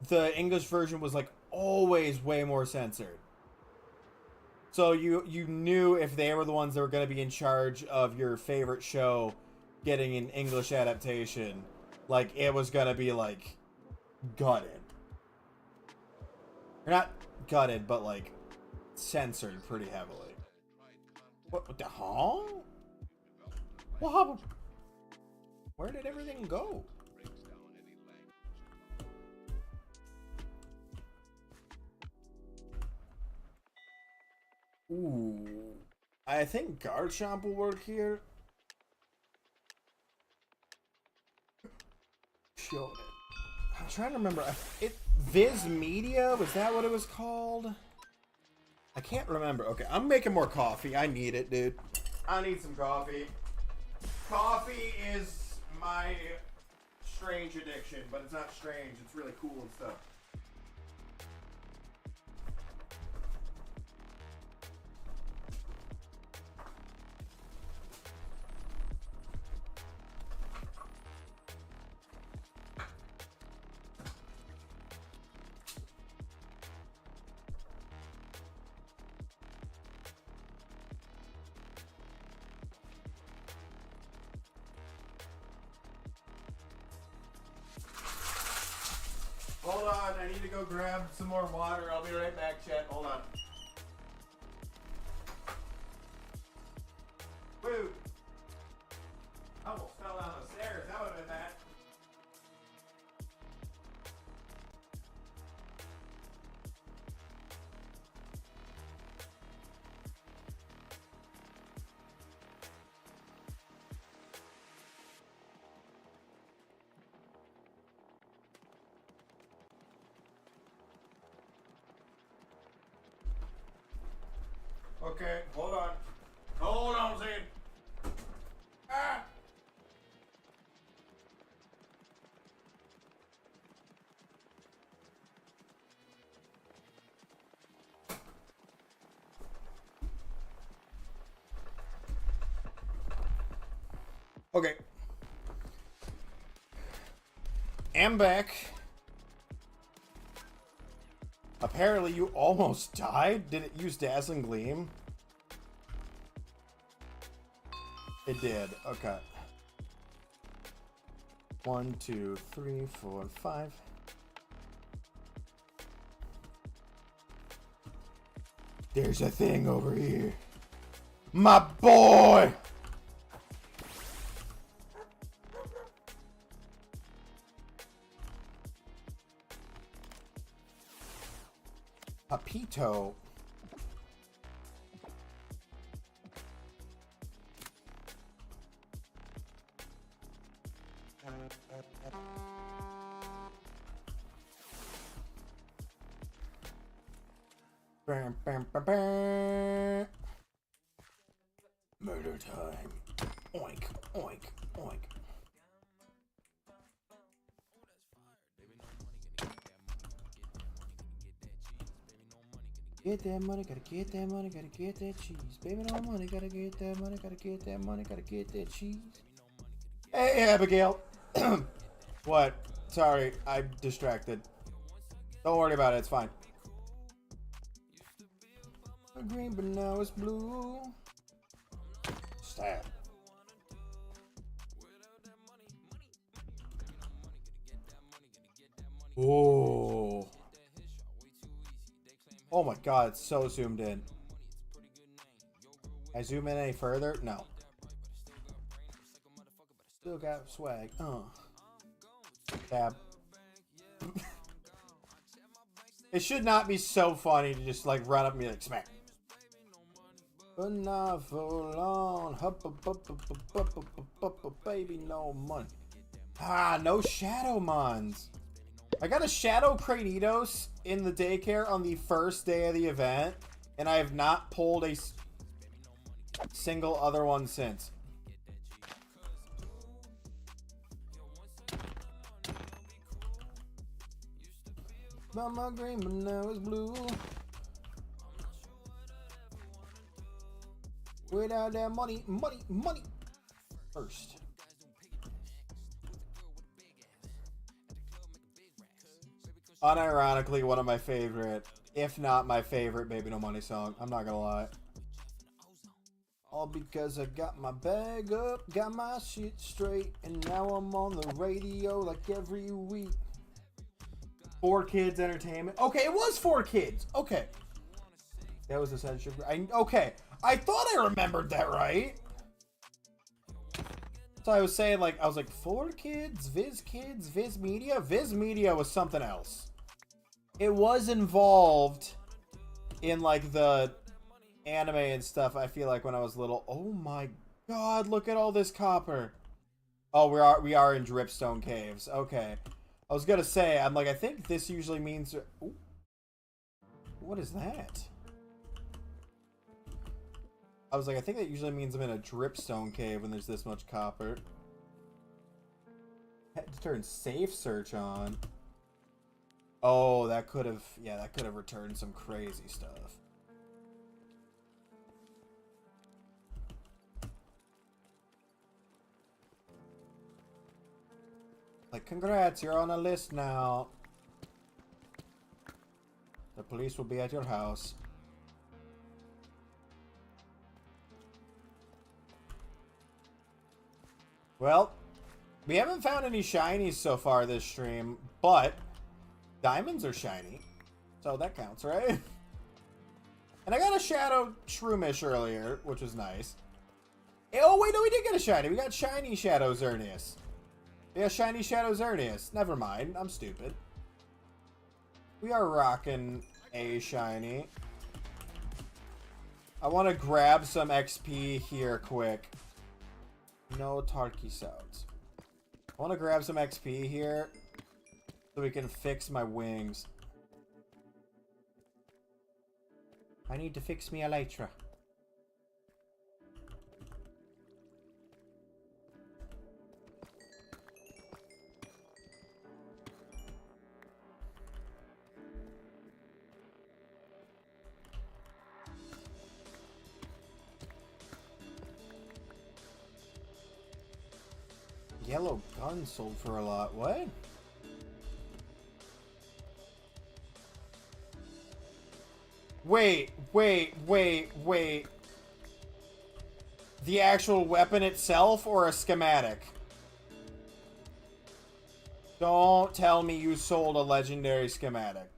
The English version was like always way more censored. So you knew if they were the ones that were going to be in charge of your favorite show getting an English adaptation, like it was going to be like gutted. Or not gutted, but like censored pretty heavily. What the huh? What happened? Where did everything go? Ooh, I think Garchomp will work here. Shonen. I'm trying to remember. Viz Media, was that what it was called? I can't remember. Okay, I'm making more coffee. I need it, dude. I need some coffee. Coffee is my strange addiction, but it's not strange. It's really cool and stuff. Hold on. I need to go grab some more water. I'll be right back, chat. Hold on. Woo! I almost fell down the stairs. That would have been bad. Okay, hold on. Hold on, Zane. Ah! Okay. I'm back. Apparently you almost died? Did it use Dazzling Gleam? It did. Okay. 1, 2, 3, 4, 5. There's a thing over here. My boy! Papito. Bam, bam, bam, bam. Murder time. Oink, oink, oink. Get that money, gotta get that money, gotta get that cheese. Baby, no money, gotta get that money, gotta get that money, gotta get that cheese. Hey, Abigail. What? Sorry, I'm distracted. Don't worry about it, it's fine. Green, but now it's blue. Stab. Oh. Oh my god, it's so zoomed in. I zoom in any further? No. Still got swag. Stab. It should not be so funny to just like run up and be like smack. But not for long. Baby, no money. Ah, no Shadow Mons. I got a Shadow Kranitos in the daycare on the first day of the event, and I have not pulled a single other one since. Mama green, but now it's blue. Without that money, money, money. First. Unironically, one of my favorite, if not my favorite, Baby No Money song. I'm not gonna lie. All because I got my bag up, got my shit straight, and now I'm on the radio like every week. 4Kids Entertainment. Okay, it was 4Kids. Okay. That was essential. Okay. I thought I remembered that right. So I was saying, like, I was like, 4Kids, Viz Media? Viz Media was something else. It was involved in, like, the anime and stuff, I feel like, when I was little. Oh my god, look at all this copper. Oh, we are in Dripstone Caves. Okay. I was gonna say, I'm like, I think this usually means... Ooh. What is that? I was like, I think that usually means I'm in a dripstone cave when there's this much copper. Had to turn safe search on. Oh, that could have... Yeah, that could have returned some crazy stuff. Like, congrats, you're on a list now. The police will be at your house. Well, we haven't found any shinies so far this stream, but Diamonds are shiny. So that counts, right? And I got a Shadow Shroomish earlier, which was nice. Oh, wait, no, we did get a shiny. We got shiny Shadow Xerneas. We got shiny Shadow Xerneas. Never mind. I'm stupid. We are rocking a shiny. I want to grab some XP here quick. No Tarky sounds. I want to grab some XP here so we can fix my wings. I need to fix me elytra. Yellow gun sold for a lot. What? Wait. The actual weapon itself or a schematic? Don't tell me you sold a legendary schematic.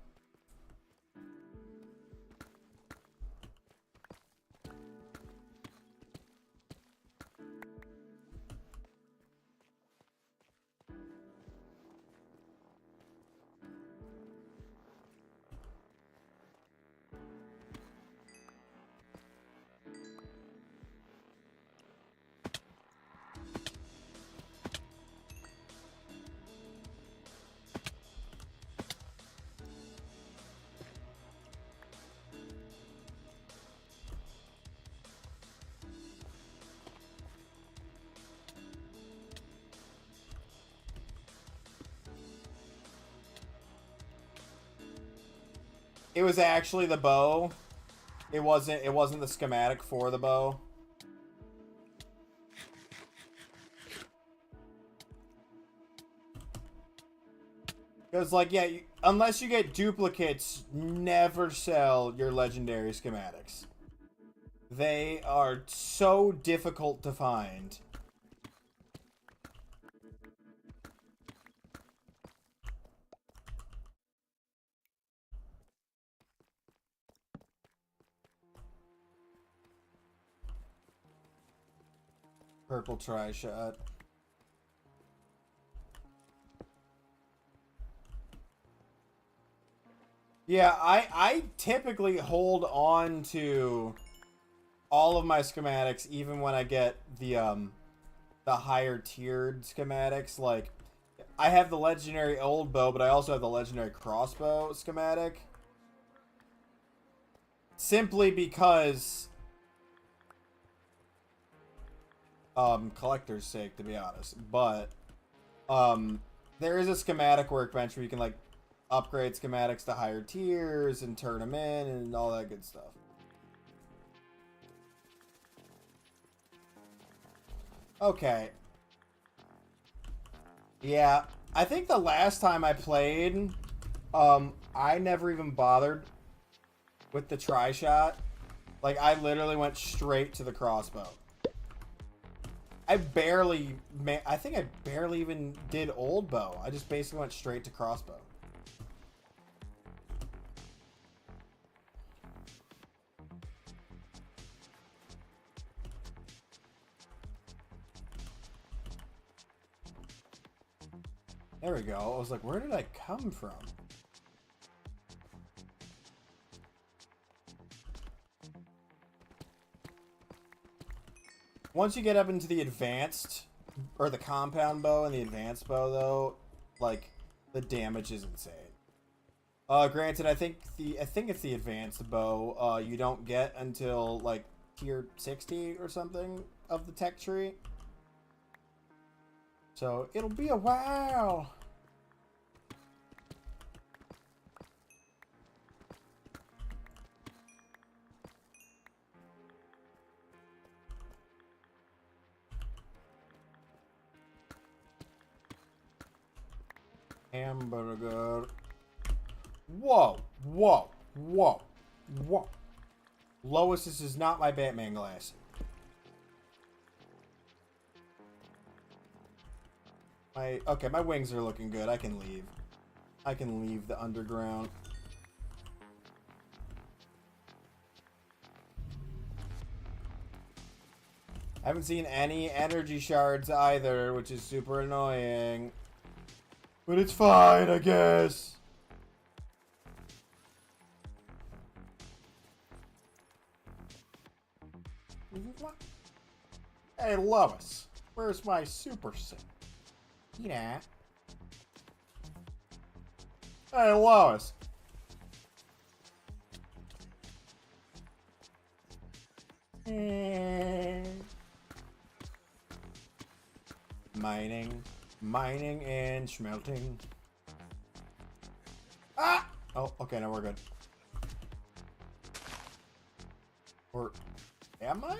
It was actually the bow. It wasn't the schematic for the bow. Because, like, yeah, unless you get duplicates, never sell your legendary schematics. They are so difficult to find. Purple tri-shot. Yeah, I typically hold on to all of my schematics even when I get the higher tiered schematics. Like, I have the legendary old bow, but I also have the legendary crossbow schematic. Simply because collector's sake, to be honest. But there is a schematic workbench where you can, like, upgrade schematics to higher tiers and turn them in and all that good stuff. Okay. Yeah, I think the last time I played, I never even bothered with the tri-shot. Like, I literally went straight to the crossbow. I think I barely even did old bow. I just basically went straight to crossbow. There we go. I was like, where did I come from? Once you get up into the advanced, or the compound bow and the advanced bow, though, like, the damage is insane. Granted, I think it's the advanced bow, you don't get until, like, tier 60 or something of the tech tree. So, it'll be a while. Hamburger. Whoa, whoa, whoa, whoa. Lois, this is not my Batman glass. Okay, my wings are looking good. I can leave. I can leave the underground. I haven't seen any energy shards either, which is super annoying. But it's fine, I guess. Hey, Lois, where's my super suit? Yeah. Hey, Lois. Mining and smelting. Ah! Oh, okay, now we're good. Or am I?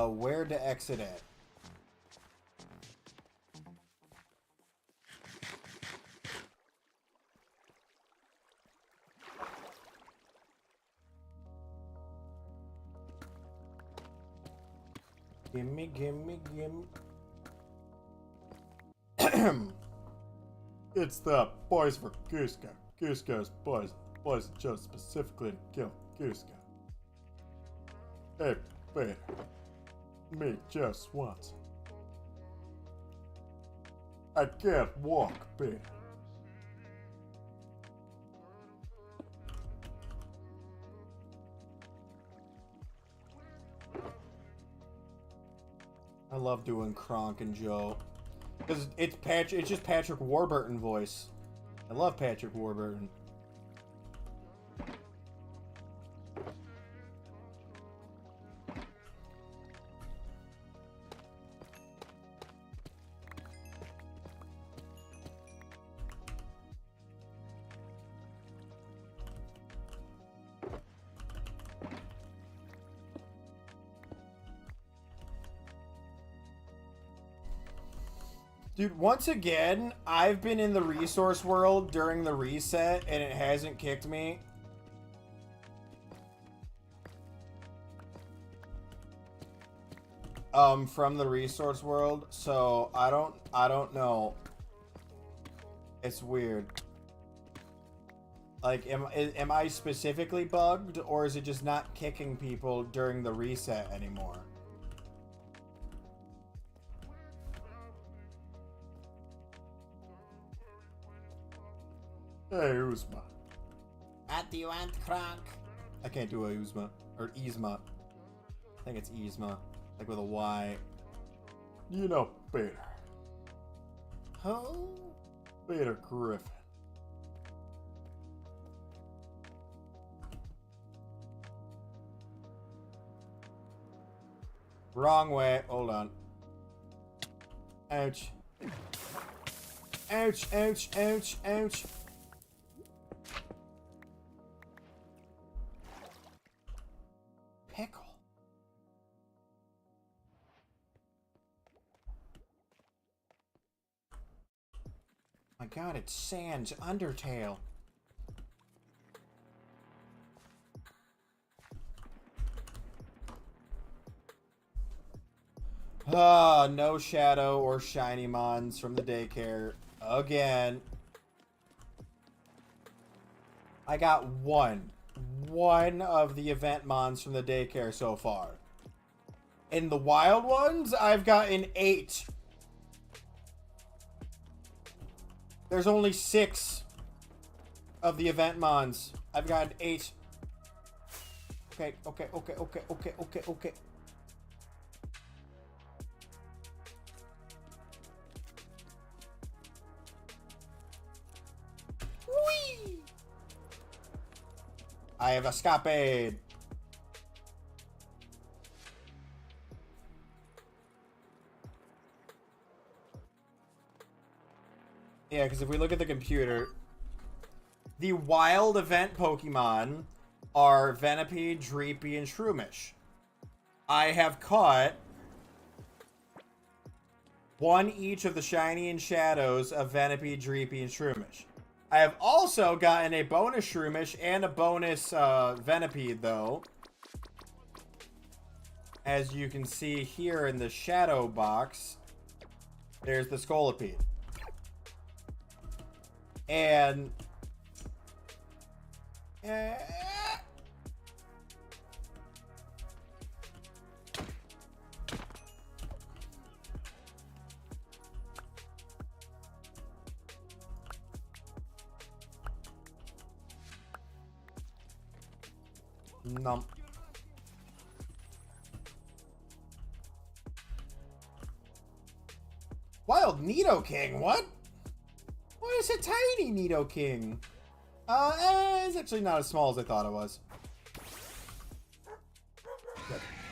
Where to exit at? Gimme. It's the boys for Cusco. Cusco's boys. Boys chose specifically to kill Cusco. Hey, Peter. Me just once. I can't walk, Peter. I love doing Kronk and Joe. Because it's just Patrick Warburton voice. I love Patrick Warburton. Dude, once again, I've been in the resource world during the reset, and it hasn't kicked me. From the resource world, so I don't know. It's weird. Like, am I specifically bugged, or is it just not kicking people during the reset anymore? Hey, Uzma. What do you want, Kronk? I can't do a Uzma. Or Yzma. I think it's Yzma. Like with a Y. You know Peter. Who? Peter Griffin. Wrong way. Hold on. Ouch. Ouch, ouch, ouch, ouch. Pickle. My god, it's Sans Undertale. Ah, no shadow or shiny mons from the daycare. Again. I got one of the event mons from the daycare so far. In the wild ones, I've gotten 8. There's only 6 of the event mons. I've gotten 8. Okay. Whee! I have escaped. Yeah, because if we look at the computer, the wild event Pokemon are Venipede, Dreepy, and Shroomish. I have caught 1 each of the shiny and shadows of Venipede, Dreepy, and Shroomish. I have also gotten a bonus Shroomish and a bonus Venipede, though. As you can see here in the shadow box, there's the Scolipede. And... Nump. Wild Nidoking, what? Why is it tiny Nidoking? It's actually not as small as I thought it was.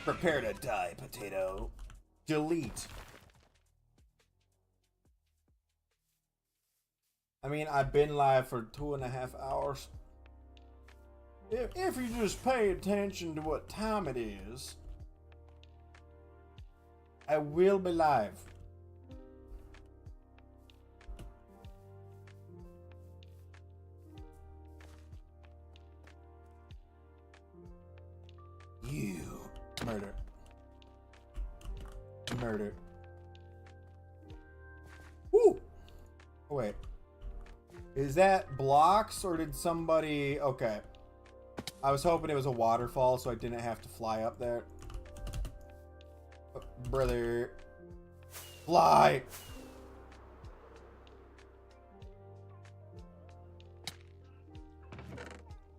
Prepare to die, potato. Delete. I mean, I've been live for 2.5 hours. If you just pay attention to what time it is, I will be live. You murder. Murder. Woo! Oh, wait. Is that blocks or did somebody... Okay. I was hoping it was a waterfall so I didn't have to fly up there. Oh, brother. Fly!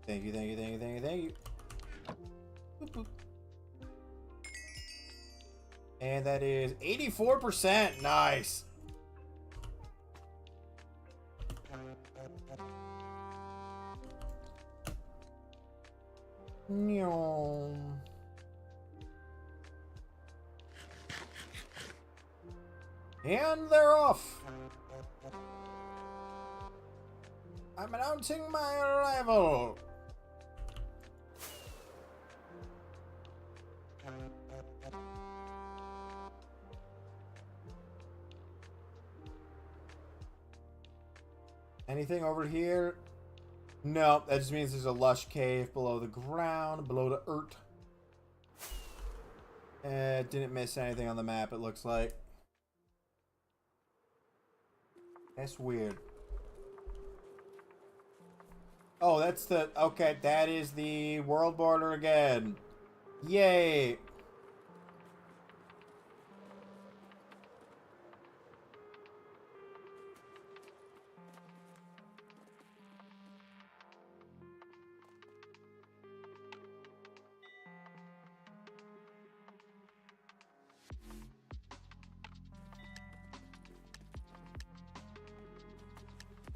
Thank you, thank you, thank you, thank you, thank you. Boop, boop. And that is 84%. Nice. No. And they're off. I'm announcing my arrival. Anything over here? No, that just means there's a lush cave below the ground, below the earth. Didn't miss anything on the map, it looks like. That's weird. Oh, that's the... Okay, that is the world border again. Yay!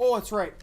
Oh, that's right.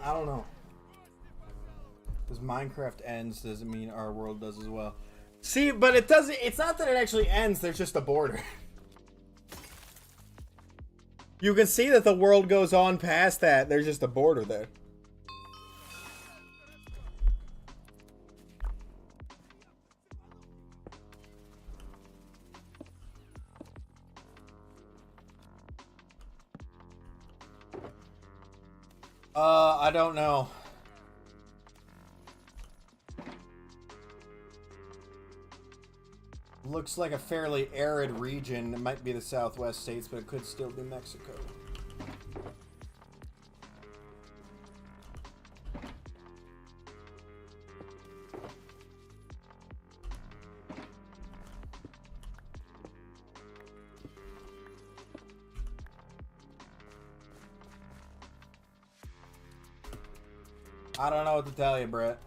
I don't know. Because Minecraft ends doesn't mean our world does as well. See, but it doesn't. It's not that it actually ends. There's just a border. You can see that the world goes on past that. There's just a border there. I don't know. Looks like a fairly arid region. It might be the Southwest states, but it could still be Mexico. I don't know what to tell you, Brett.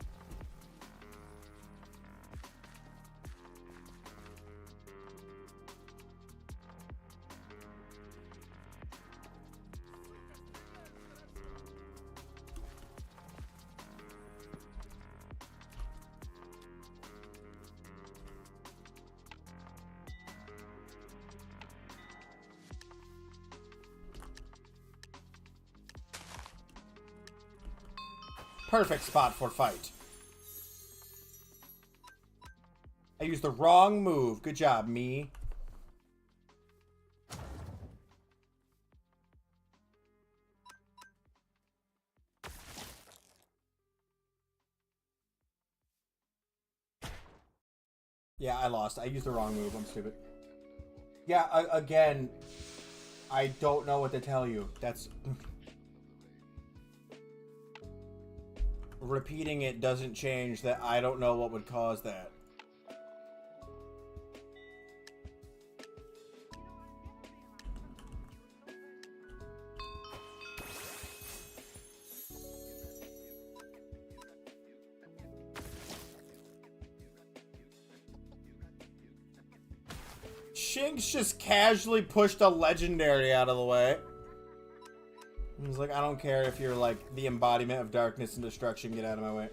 Perfect spot for fight. I used the wrong move. Good job, me. Yeah, I lost. I used the wrong move. I'm stupid. Yeah, again, I don't know what to tell you. That's... Repeating it doesn't change that. I don't know what would cause that. Shinx just casually pushed a legendary out of the way. He's like, I don't care if you're like the embodiment of darkness and destruction, get out of my way.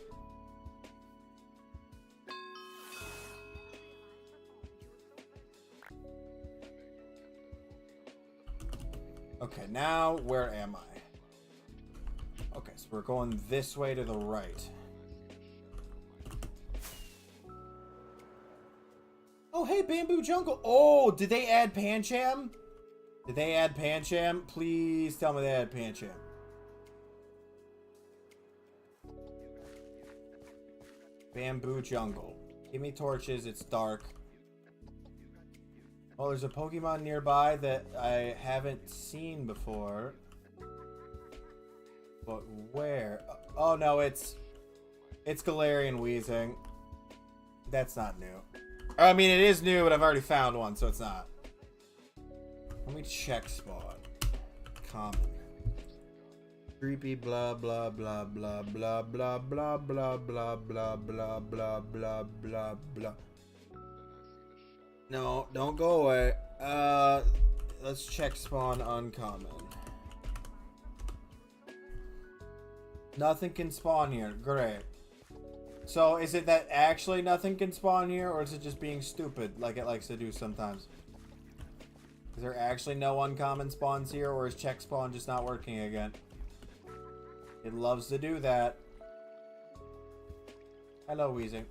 Okay, now where am I? Okay, so we're going this way to the right. Oh, hey, Bamboo Jungle. Oh, did they add Pancham? Did they add Pancham? Please tell me they add Pancham. Bamboo Jungle. Give me torches, it's dark. Oh, there's a Pokemon nearby that I haven't seen before. But where? Oh no, it's Galarian Weezing. That's not new. I mean, it is new, but I've already found one, so it's not. Let me check spawn. Common. Creepy blah blah blah blah blah blah blah blah blah blah blah blah blah blah blah. No, don't go away. Let's check spawn uncommon. Nothing can spawn here. Great. So is it that actually nothing can spawn here, or is it just being stupid like it likes to do sometimes? Is there actually no uncommon spawns here, or is check spawn just not working again? It loves to do that. Hello, Weezing.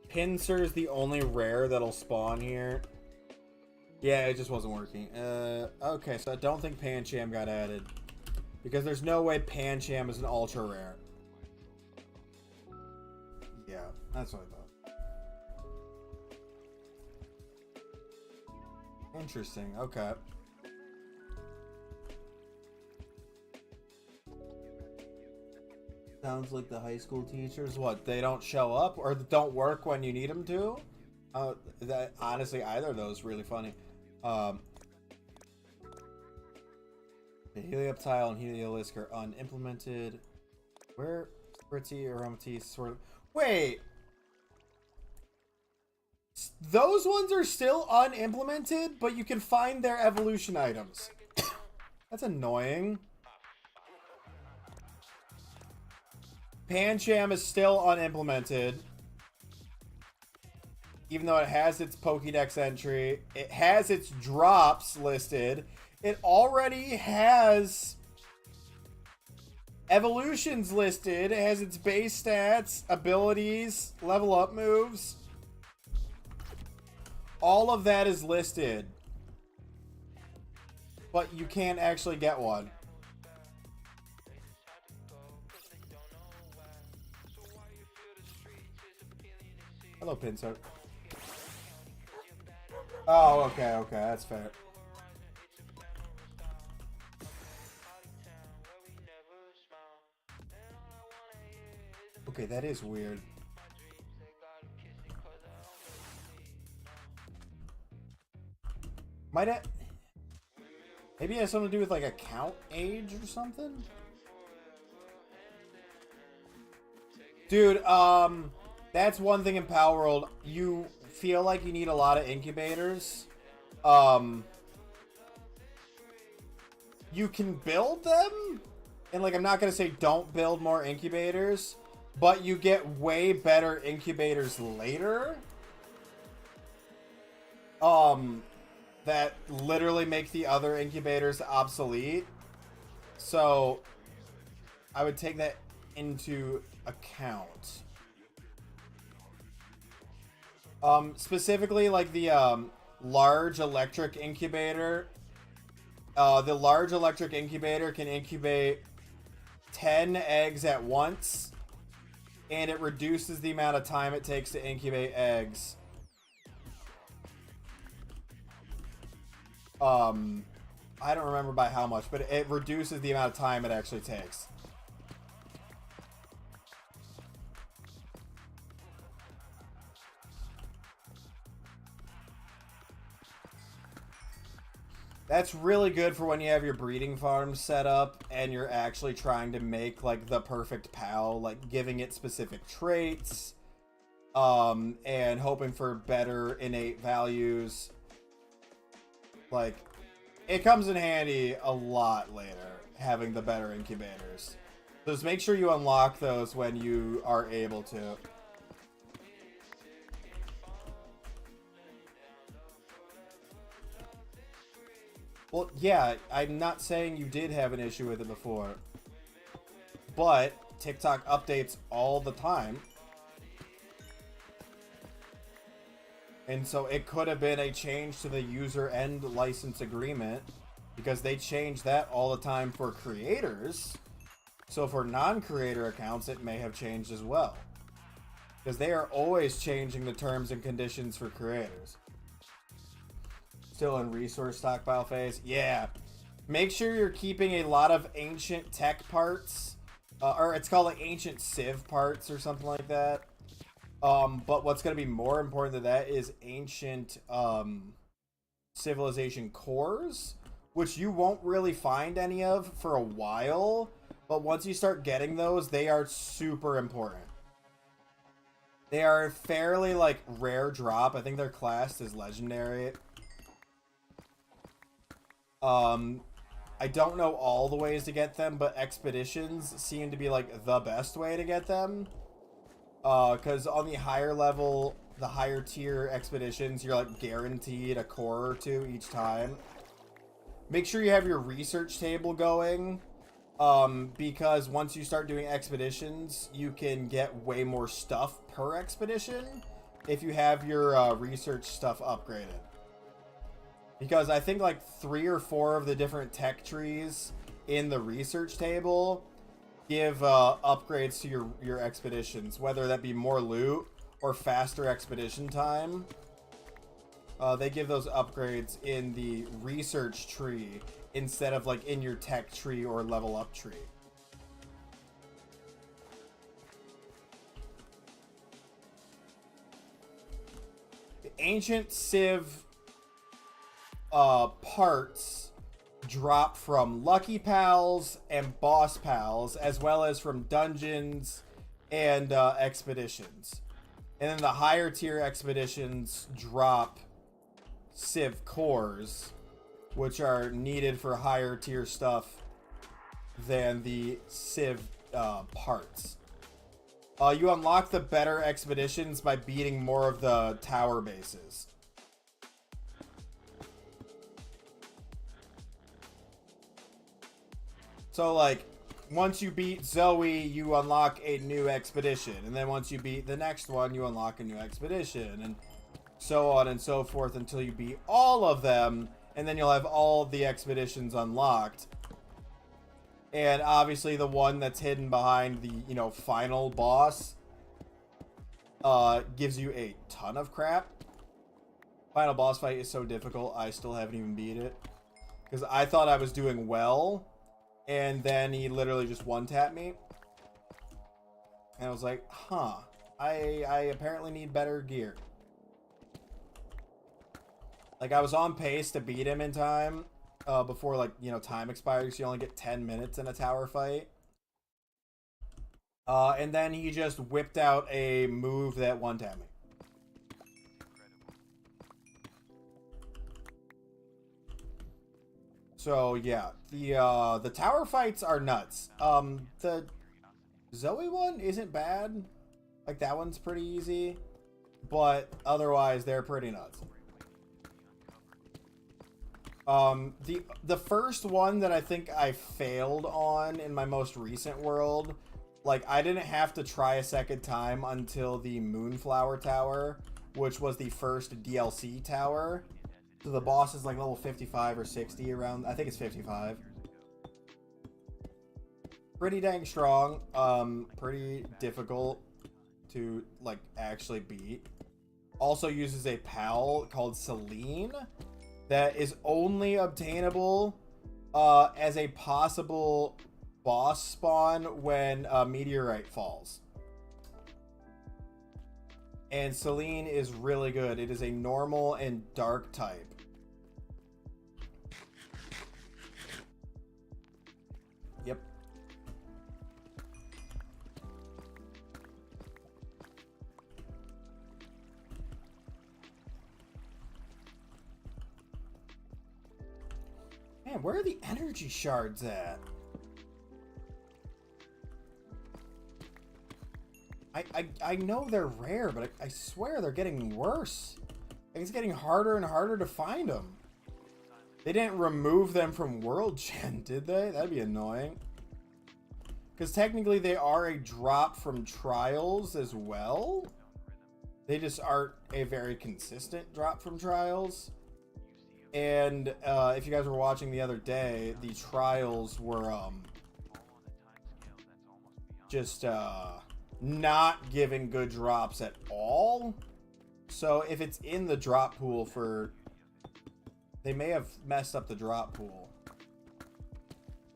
Pinsir is the only rare that'll spawn here. Yeah, it just wasn't working. Okay, so I don't think Pancham got added. Because there's no way Pancham is an ultra rare. Yeah, that's what I thought. Interesting, okay. Sounds like the high school teachers, what, they don't show up or don't work when you need them to? Honestly, either of those is really funny. The Helioptile and Heliolisk are unimplemented. Where? Spritzy, Aromatisse, sort of. Wait! Those ones are still unimplemented, but you can find their evolution items. That's annoying. Pancham is still unimplemented. Even though it has its Pokédex entry. It has its drops listed. It already has evolutions listed. It has its base stats, abilities, level up moves. All of that is listed. But you can't actually get one. Hello, Pinsir. Oh, okay, that's fair. Okay, that is weird. Might I... Maybe it has something to do with like account age or something? Dude, that's one thing in Pal World. You feel like you need a lot of incubators. You can build them, and like I'm not gonna say don't build more incubators, but you get way better incubators later. That literally make the other incubators obsolete. So I would take that into account. Specifically like the large electric incubator. The large electric incubator can incubate 10 eggs at once, and it reduces the amount of time it takes to incubate eggs. I don't remember by how much, but it reduces the amount of time it actually takes. That's really good for when you have your breeding farm set up and you're actually trying to make like the perfect pal, like giving it specific traits, and hoping for better innate values. Like, it comes in handy a lot later, having the better incubators. So just make sure you unlock those when you are able to. Well, yeah, I'm not saying you did have an issue with it before, but TikTok updates all the time. And so it could have been a change to the user end license agreement, because they change that all the time for creators. So for non-creator accounts, it may have changed as well, because they are always changing the terms and conditions for creators. Still in resource stockpile phase? Yeah. Make sure you're keeping a lot of ancient tech parts, or it's called like ancient civ parts or something like that. But what's going to be more important than that is ancient civilization cores, which you won't really find any of for a while. But once you start getting those, they are super important. They are fairly like rare drop. I think they're classed as legendary. I don't know all the ways to get them, but expeditions seem to be like the best way to get them. Because on the higher level, the higher tier expeditions, you're like guaranteed a core or two each time. Make sure you have your research table going, because once you start doing expeditions, you can get way more stuff per expedition if you have your research stuff upgraded. Because I think like 3 or 4 of the different tech trees in the research table give upgrades to your expeditions, whether that be more loot or faster expedition time. They give those upgrades in the research tree instead of like in your tech tree or level up tree. The ancient civ parts drop from Lucky Pals and Boss Pals, as well as from dungeons and expeditions. And then the higher tier expeditions drop Civ cores, which are needed for higher tier stuff than the Civ parts. You unlock the better expeditions by beating more of the tower bases. So, like, once you beat Zoe, you unlock a new expedition. And then once you beat the next one, you unlock a new expedition. And so on and so forth until you beat all of them. And then you'll have all the expeditions unlocked. And obviously the one that's hidden behind the, you know, final boss gives you a ton of crap. Final boss fight is so difficult, I still haven't even beat it. Because I thought I was doing well. And then he literally just one-tapped me. And I was like, huh. I apparently need better gear. Like, I was on pace to beat him in time. before, like, you know, time expires. You only get 10 minutes in a tower fight. And then he just whipped out a move that one-tapped me. So yeah, the tower fights are nuts. The Zoe one isn't bad. Like, that one's pretty easy, but otherwise they're pretty nuts. The first one that I think I failed on in my most recent world, like, I didn't have to try a second time until the Moonflower Tower, which was the first DLC tower. So the boss is like level 55 or 60 around. I think it's 55. Pretty dang strong. Pretty difficult to, like, actually beat. Also uses a pal called Celine that is only obtainable as a possible boss spawn when a meteorite falls. And Celine is really good. It is a normal and dark type. Yep. Man, where are the energy shards at? I know they're rare, but I swear they're getting worse. Like, it's getting harder and harder to find them. They didn't remove them from World Gen, did they? That'd be annoying. Because technically they are a drop from Trials as well. They just aren't a very consistent drop from Trials. And if you guys were watching the other day, the Trials were just not giving good drops at all. So if it's in the drop pool for... They may have messed up the drop pool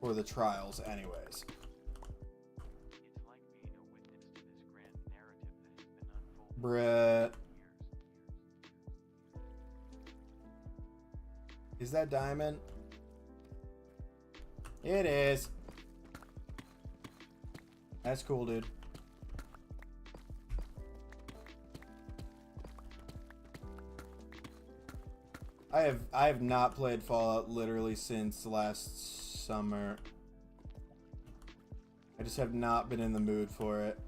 for the Trials anyways. Brett. Is that diamond? It is. That's cool, dude. I have not played Fallout literally since last summer. I just have not been in the mood for it.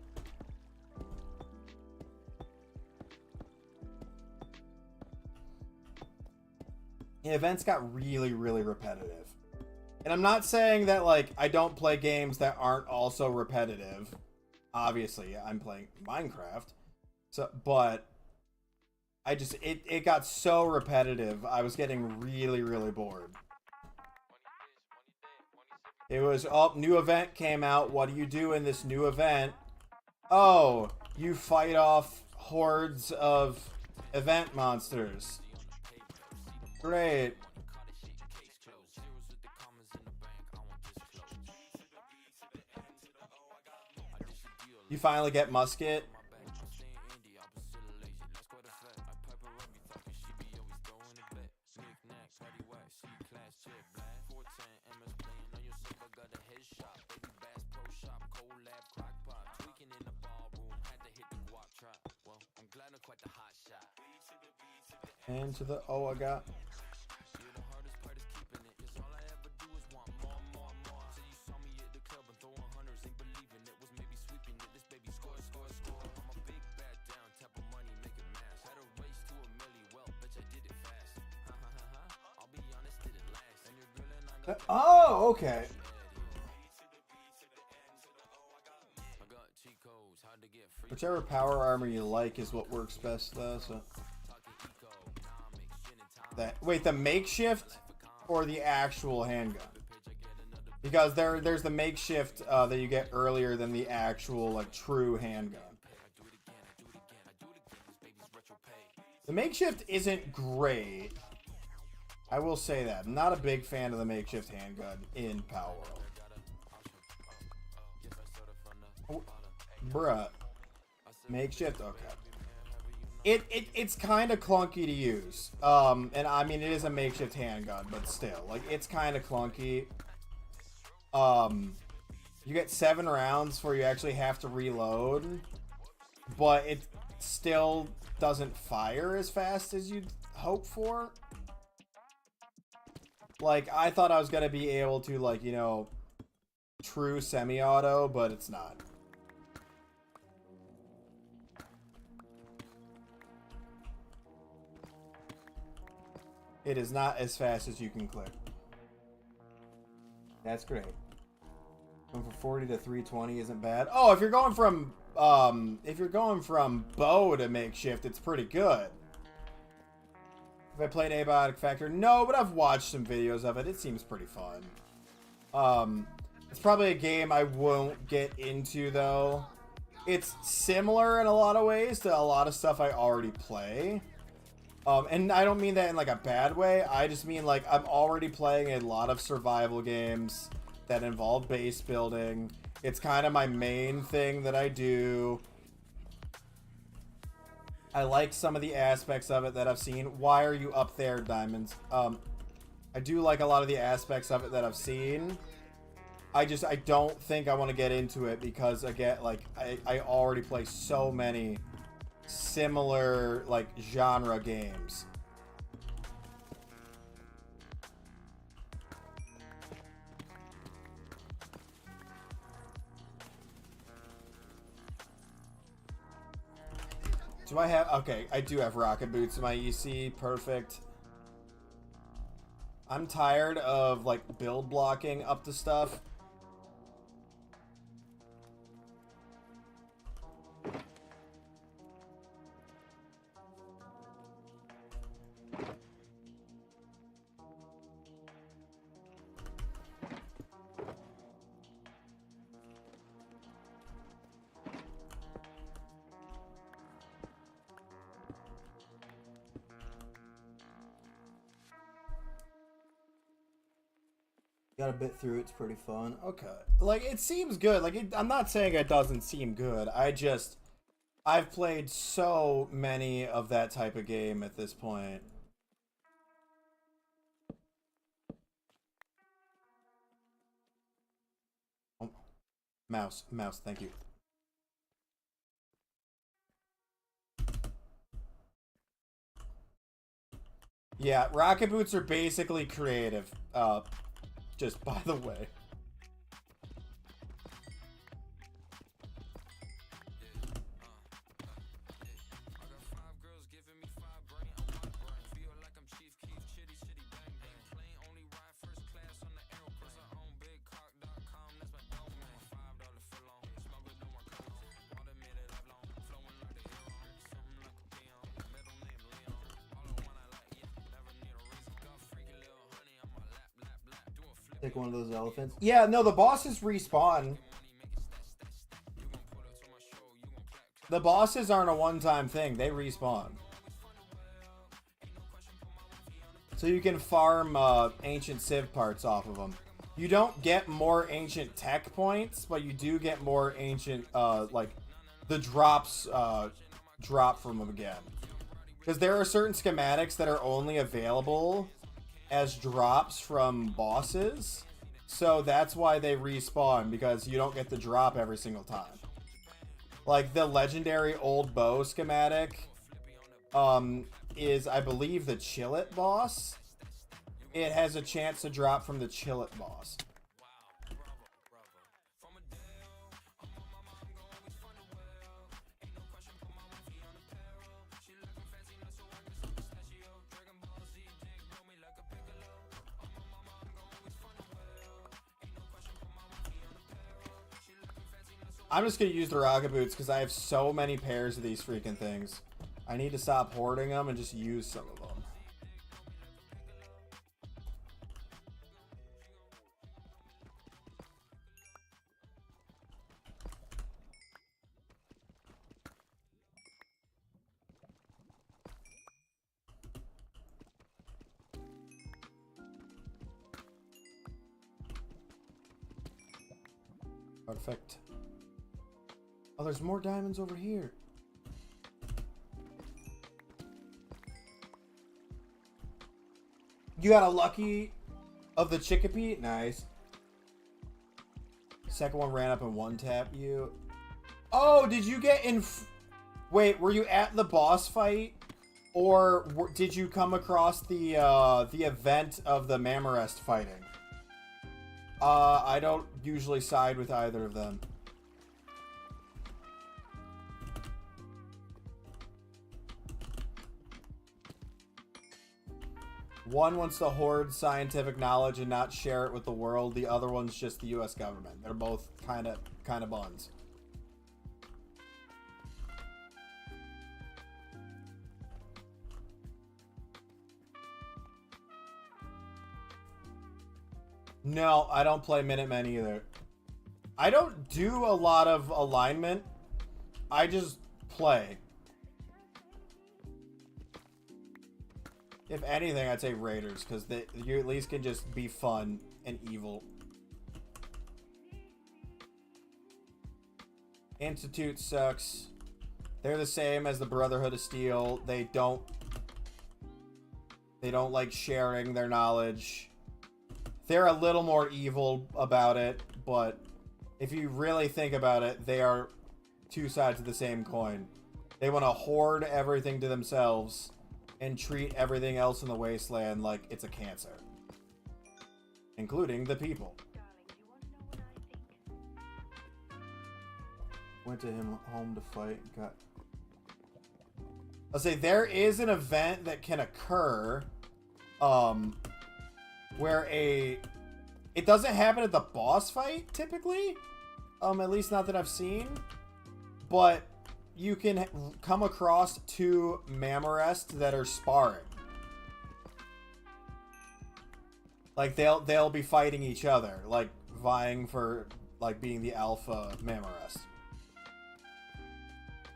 The events got really, really repetitive. And I'm not saying that, like, I don't play games that aren't also repetitive. Obviously, I'm playing Minecraft. So, but I just, it got so repetitive. I was getting really, really bored. It was, oh, new event came out. What do you do in this new event? Oh, you fight off hordes of event monsters. Great. You finally get musket. Into the, oh, I got. Oh, okay. Whichever power armor you like is what works best, though. So that, wait, the makeshift or the actual handgun? Because there's the makeshift that you get earlier than the actual, like, true handgun. The makeshift isn't great. I will say that. I'm not a big fan of the makeshift handgun in Power World. Oh, bruh. Makeshift? Okay. It's kind of clunky to use. And I mean, it is a makeshift handgun, but still, like, it's kind of clunky. You get 7 rounds where you actually have to reload, but it still doesn't fire as fast as you'd hope for. Like, I thought I was gonna be able to, like, you know, true semi-auto, but it's not. It is not as fast as you can click. That's great. Going from 40 to 320 isn't bad. Oh, if you're going from bow to makeshift, it's pretty good. Have I played Abiotic Factor? No, but I've watched some videos of it. It seems pretty fun. It's probably a game I won't get into, though. It's similar in a lot of ways to a lot of stuff I already play. And I don't mean that in, like, a bad way. I just mean, like, I'm already playing a lot of survival games that involve base building. It's kind of my main thing that I do. I like some of the aspects of it that I've seen. Why are you up there, Diamonds? I do like a lot of the aspects of it that I've seen. I don't think I want to get into it because, again, like, I already play so many similar, like, genre games. Do I have... Okay, I do have rocket boots in my EC. Perfect. I'm tired of, like, build blocking up to stuff. Got a bit through. It's pretty fun. Okay. Like, it seems good. Like, I'm not saying it doesn't seem good. I've played so many of that type of game at this point. Oh, mouse, thank you. Yeah, rocket boots are basically creative. Just by the way. Take one of those elephants. Yeah, no, the bosses respawn. The bosses aren't a one-time thing. They respawn. So you can farm ancient civ parts off of them. You don't get more ancient tech points, but you do get more ancient, like, the drops drop from them again. Because there are certain schematics that are only available as drops from bosses, so that's why they respawn, because you don't get the drop every single time. Like the legendary old bow schematic is, I believe, the Chillet boss. It has a chance to drop from the Chillet boss. I'm just going to use the rocket boots because I have so many pairs of these freaking things. I need to stop hoarding them and just use some of them. Perfect. Oh, there's more diamonds over here. You got a lucky of the Chickapee? Nice. Second one ran up and one tap you. Oh, did you get in... Wait, were you at the boss fight? Or did you come across the event of the Mammorest fighting? I don't usually side with either of them. One wants to hoard scientific knowledge and not share it with the world. The other one's just the U.S. government. They're both kind of buns. No, I don't play Minutemen either. I don't do a lot of alignment. I just play. If anything, I'd say Raiders, because you at least can just be fun and evil. Institute sucks. They're the same as the Brotherhood of Steel. They don't like sharing their knowledge. They're a little more evil about it, but if you really think about it, they are two sides of the same coin. They want to hoard everything to themselves and treat everything else in the wasteland like it's a cancer. Including the people. Went to him home to fight. Got... I'll say there is an event that can occur where it doesn't happen at the boss fight typically, at least not that I've seen, but you can come across two Mammorest that are sparring. Like they'll be fighting each other, like vying for like being the alpha Mammorest.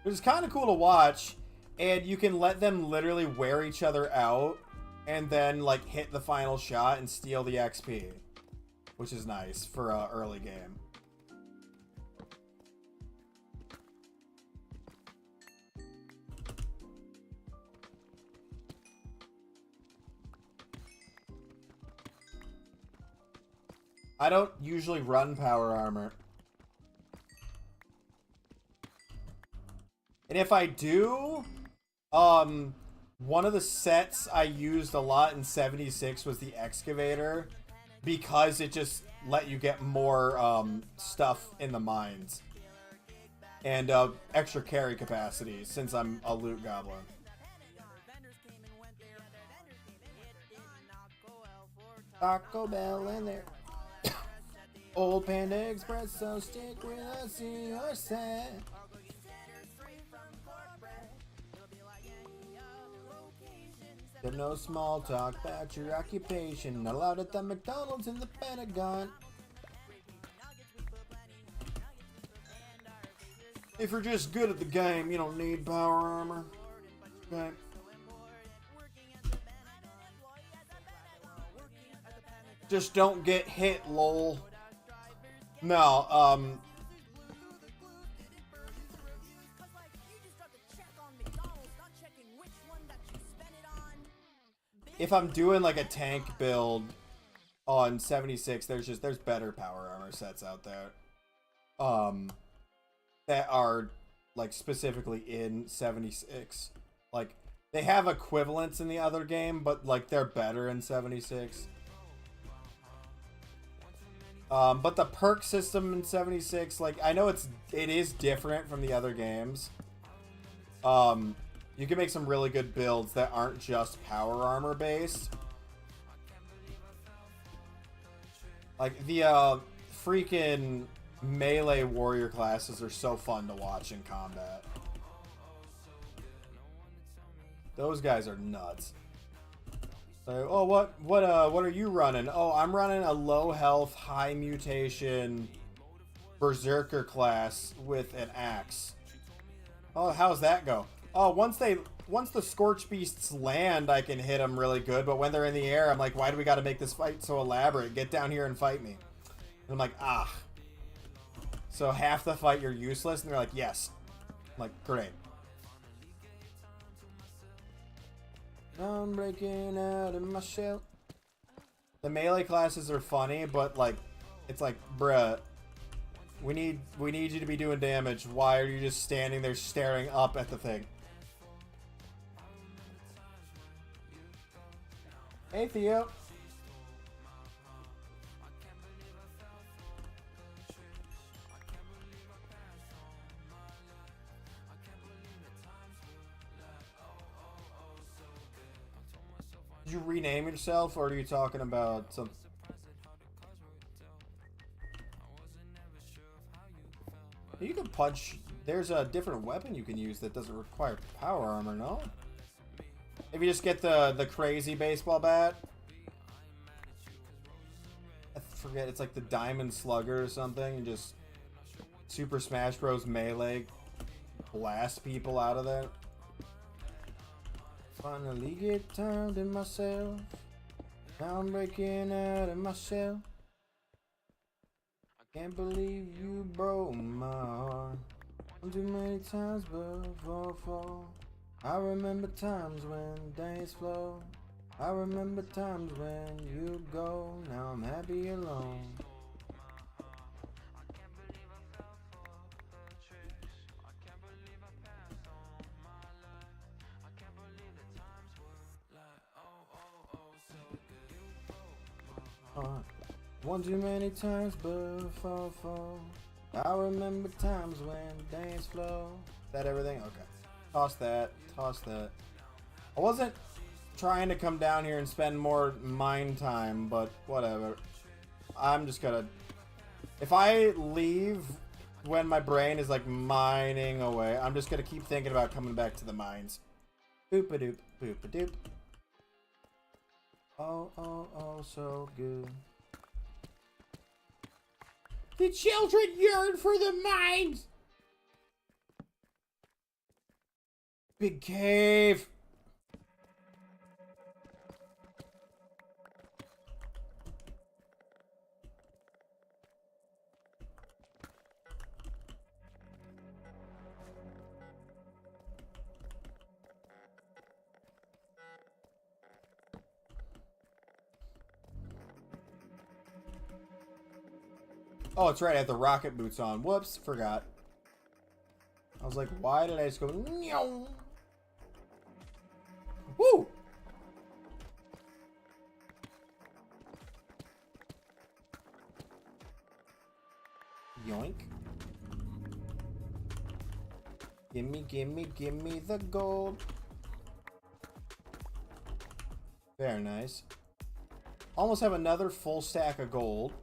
Which is kind of cool to watch, and you can let them literally wear each other out and then like hit the final shot and steal the XP, which is nice for an early game. I don't usually run power armor. And if I do, one of the sets I used a lot in 76 was the excavator, because it just let you get more stuff in the mines. And extra carry capacity, since I'm a loot goblin. Taco Bell in there. Old Panda Express, so stick with us in your set. No small talk about your occupation. Not allowed at the McDonald's in the Pentagon. If you're just good at the game, you don't need power armor. Okay. Just don't get hit, lol. No, if I'm doing like a tank build on 76, there's better power armor sets out there. That are like specifically in 76. Like they have equivalents in the other game, but like they're better in 76. But the perk system in 76, like I know it is different from the other games. You can make some really good builds that aren't just power armor based. Like the freaking melee warrior classes are so fun to watch in combat. Those guys are nuts. So, oh, what are you running? Oh, I'm running a low health, high mutation berserker class with an axe. Oh, how's that go? Oh, once the Scorch Beasts land, I can hit them really good. But when they're in the air, I'm like, why do we got to make this fight so elaborate? Get down here and fight me. And I'm like, ah. So half the fight you're useless, and they're like, yes. I'm like, great. I'm breaking out of my shell. The melee classes are funny, but like, it's like, bruh, we need you to be doing damage. Why are you just standing there staring up at the thing? Hey, Theo. Did you rename yourself, or are you talking about some? You can punch. There's a different weapon you can use that doesn't require power armor, no? If you just get the crazy baseball bat. I forget, it's like the Diamond Slugger or something, and just Super Smash Bros. Melee blast people out of there. Finally get turned in myself. Now I'm breaking out of myself. I can't believe you broke my heart. Too many times before. I remember times when days flow. I remember times when you go. Now I'm happy alone. One too many times before. I remember times when days flow. Is that everything? Okay. Toss that. Toss that. I wasn't trying to come down here and spend more mine time, but whatever. I'm just gonna... If I leave when my brain is like mining away, I'm just gonna keep thinking about coming back to the mines. Boop-a-doop, boop-a-doop. Oh, oh, oh, so good. The children yearn for the mines! Big cave! Oh, it's right, I have the rocket boots on. Whoops, forgot. I was like, why did I just go... Meow? Woo! Yoink. Gimme the gold. Very nice. Almost have another full stack of gold.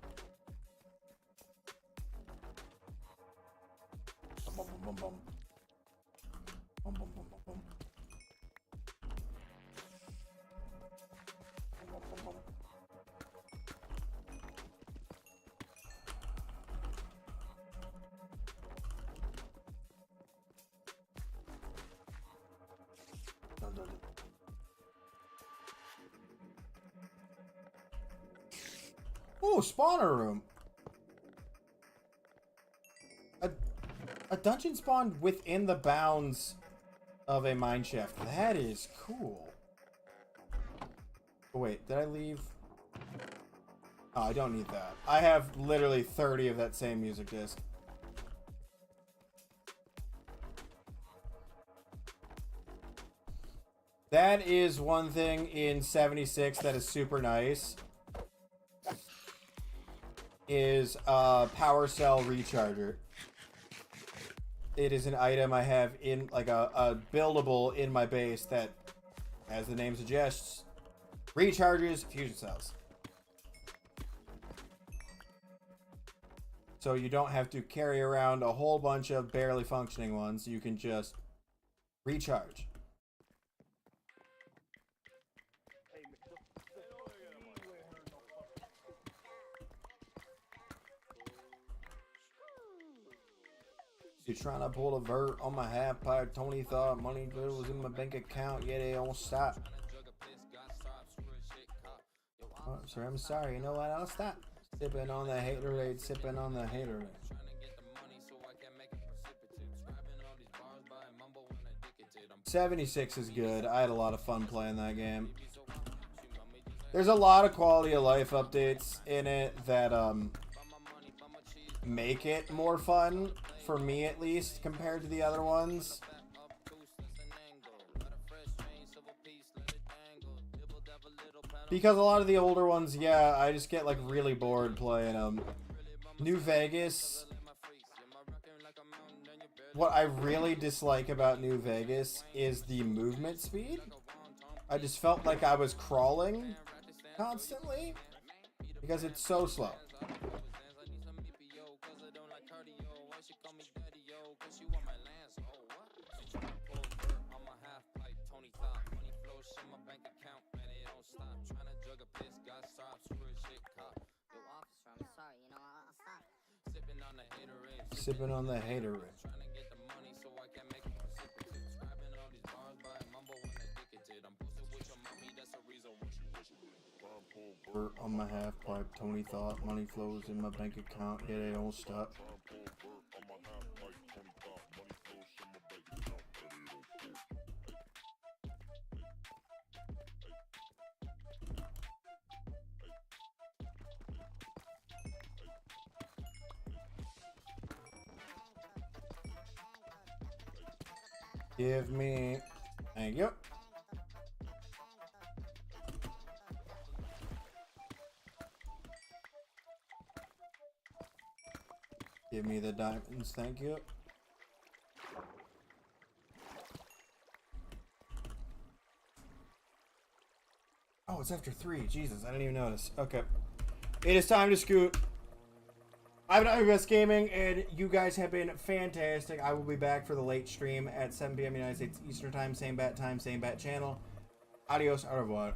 Bum, bum, bum, bum. Bum, bum, bum, bum, bum. Bum, bum, bum, bum. Dun, dun, dun. Oh, spawner room. A dungeon spawned within the bounds of a mine shaft. That is cool. Oh, wait, did I leave? Oh, I don't need that. I have literally 30 of that same music disc. That is one thing in 76 that is super nice. Is a power cell recharger. It is an item I have in, like, a buildable in my base that, as the name suggests, recharges fusion cells. So you don't have to carry around a whole bunch of barely functioning ones. You can just recharge. You're trying to pull a vert on my half pipe. Tony thought money was in my bank account. Yeah, they don't stop. Oh, sir, I'm sorry. You know what? I'll stop. Sipping on the haterade. Sipping on the haterade. '76 is good. I had a lot of fun playing that game. There's a lot of quality of life updates in it that make it more fun, for me at least, compared to the other ones. Because a lot of the older ones, yeah, I just get like really bored playing them. New Vegas. What I really dislike about New Vegas is the movement speed. I just felt like I was crawling constantly because it's so slow. Sipping on the hater. On my half pipe, Tony thought money flows in my bank account, yeah, they don't stop. Give me, thank you. Give me the diamonds, thank you. Oh, it's after 3. Jesus, I didn't even notice. Okay. It is time to scoot. I've been best gaming, and you guys have been fantastic. I will be back for the late stream at 7 p.m. United States Eastern Time. Same bat time, same bat channel. Adios, au revoir.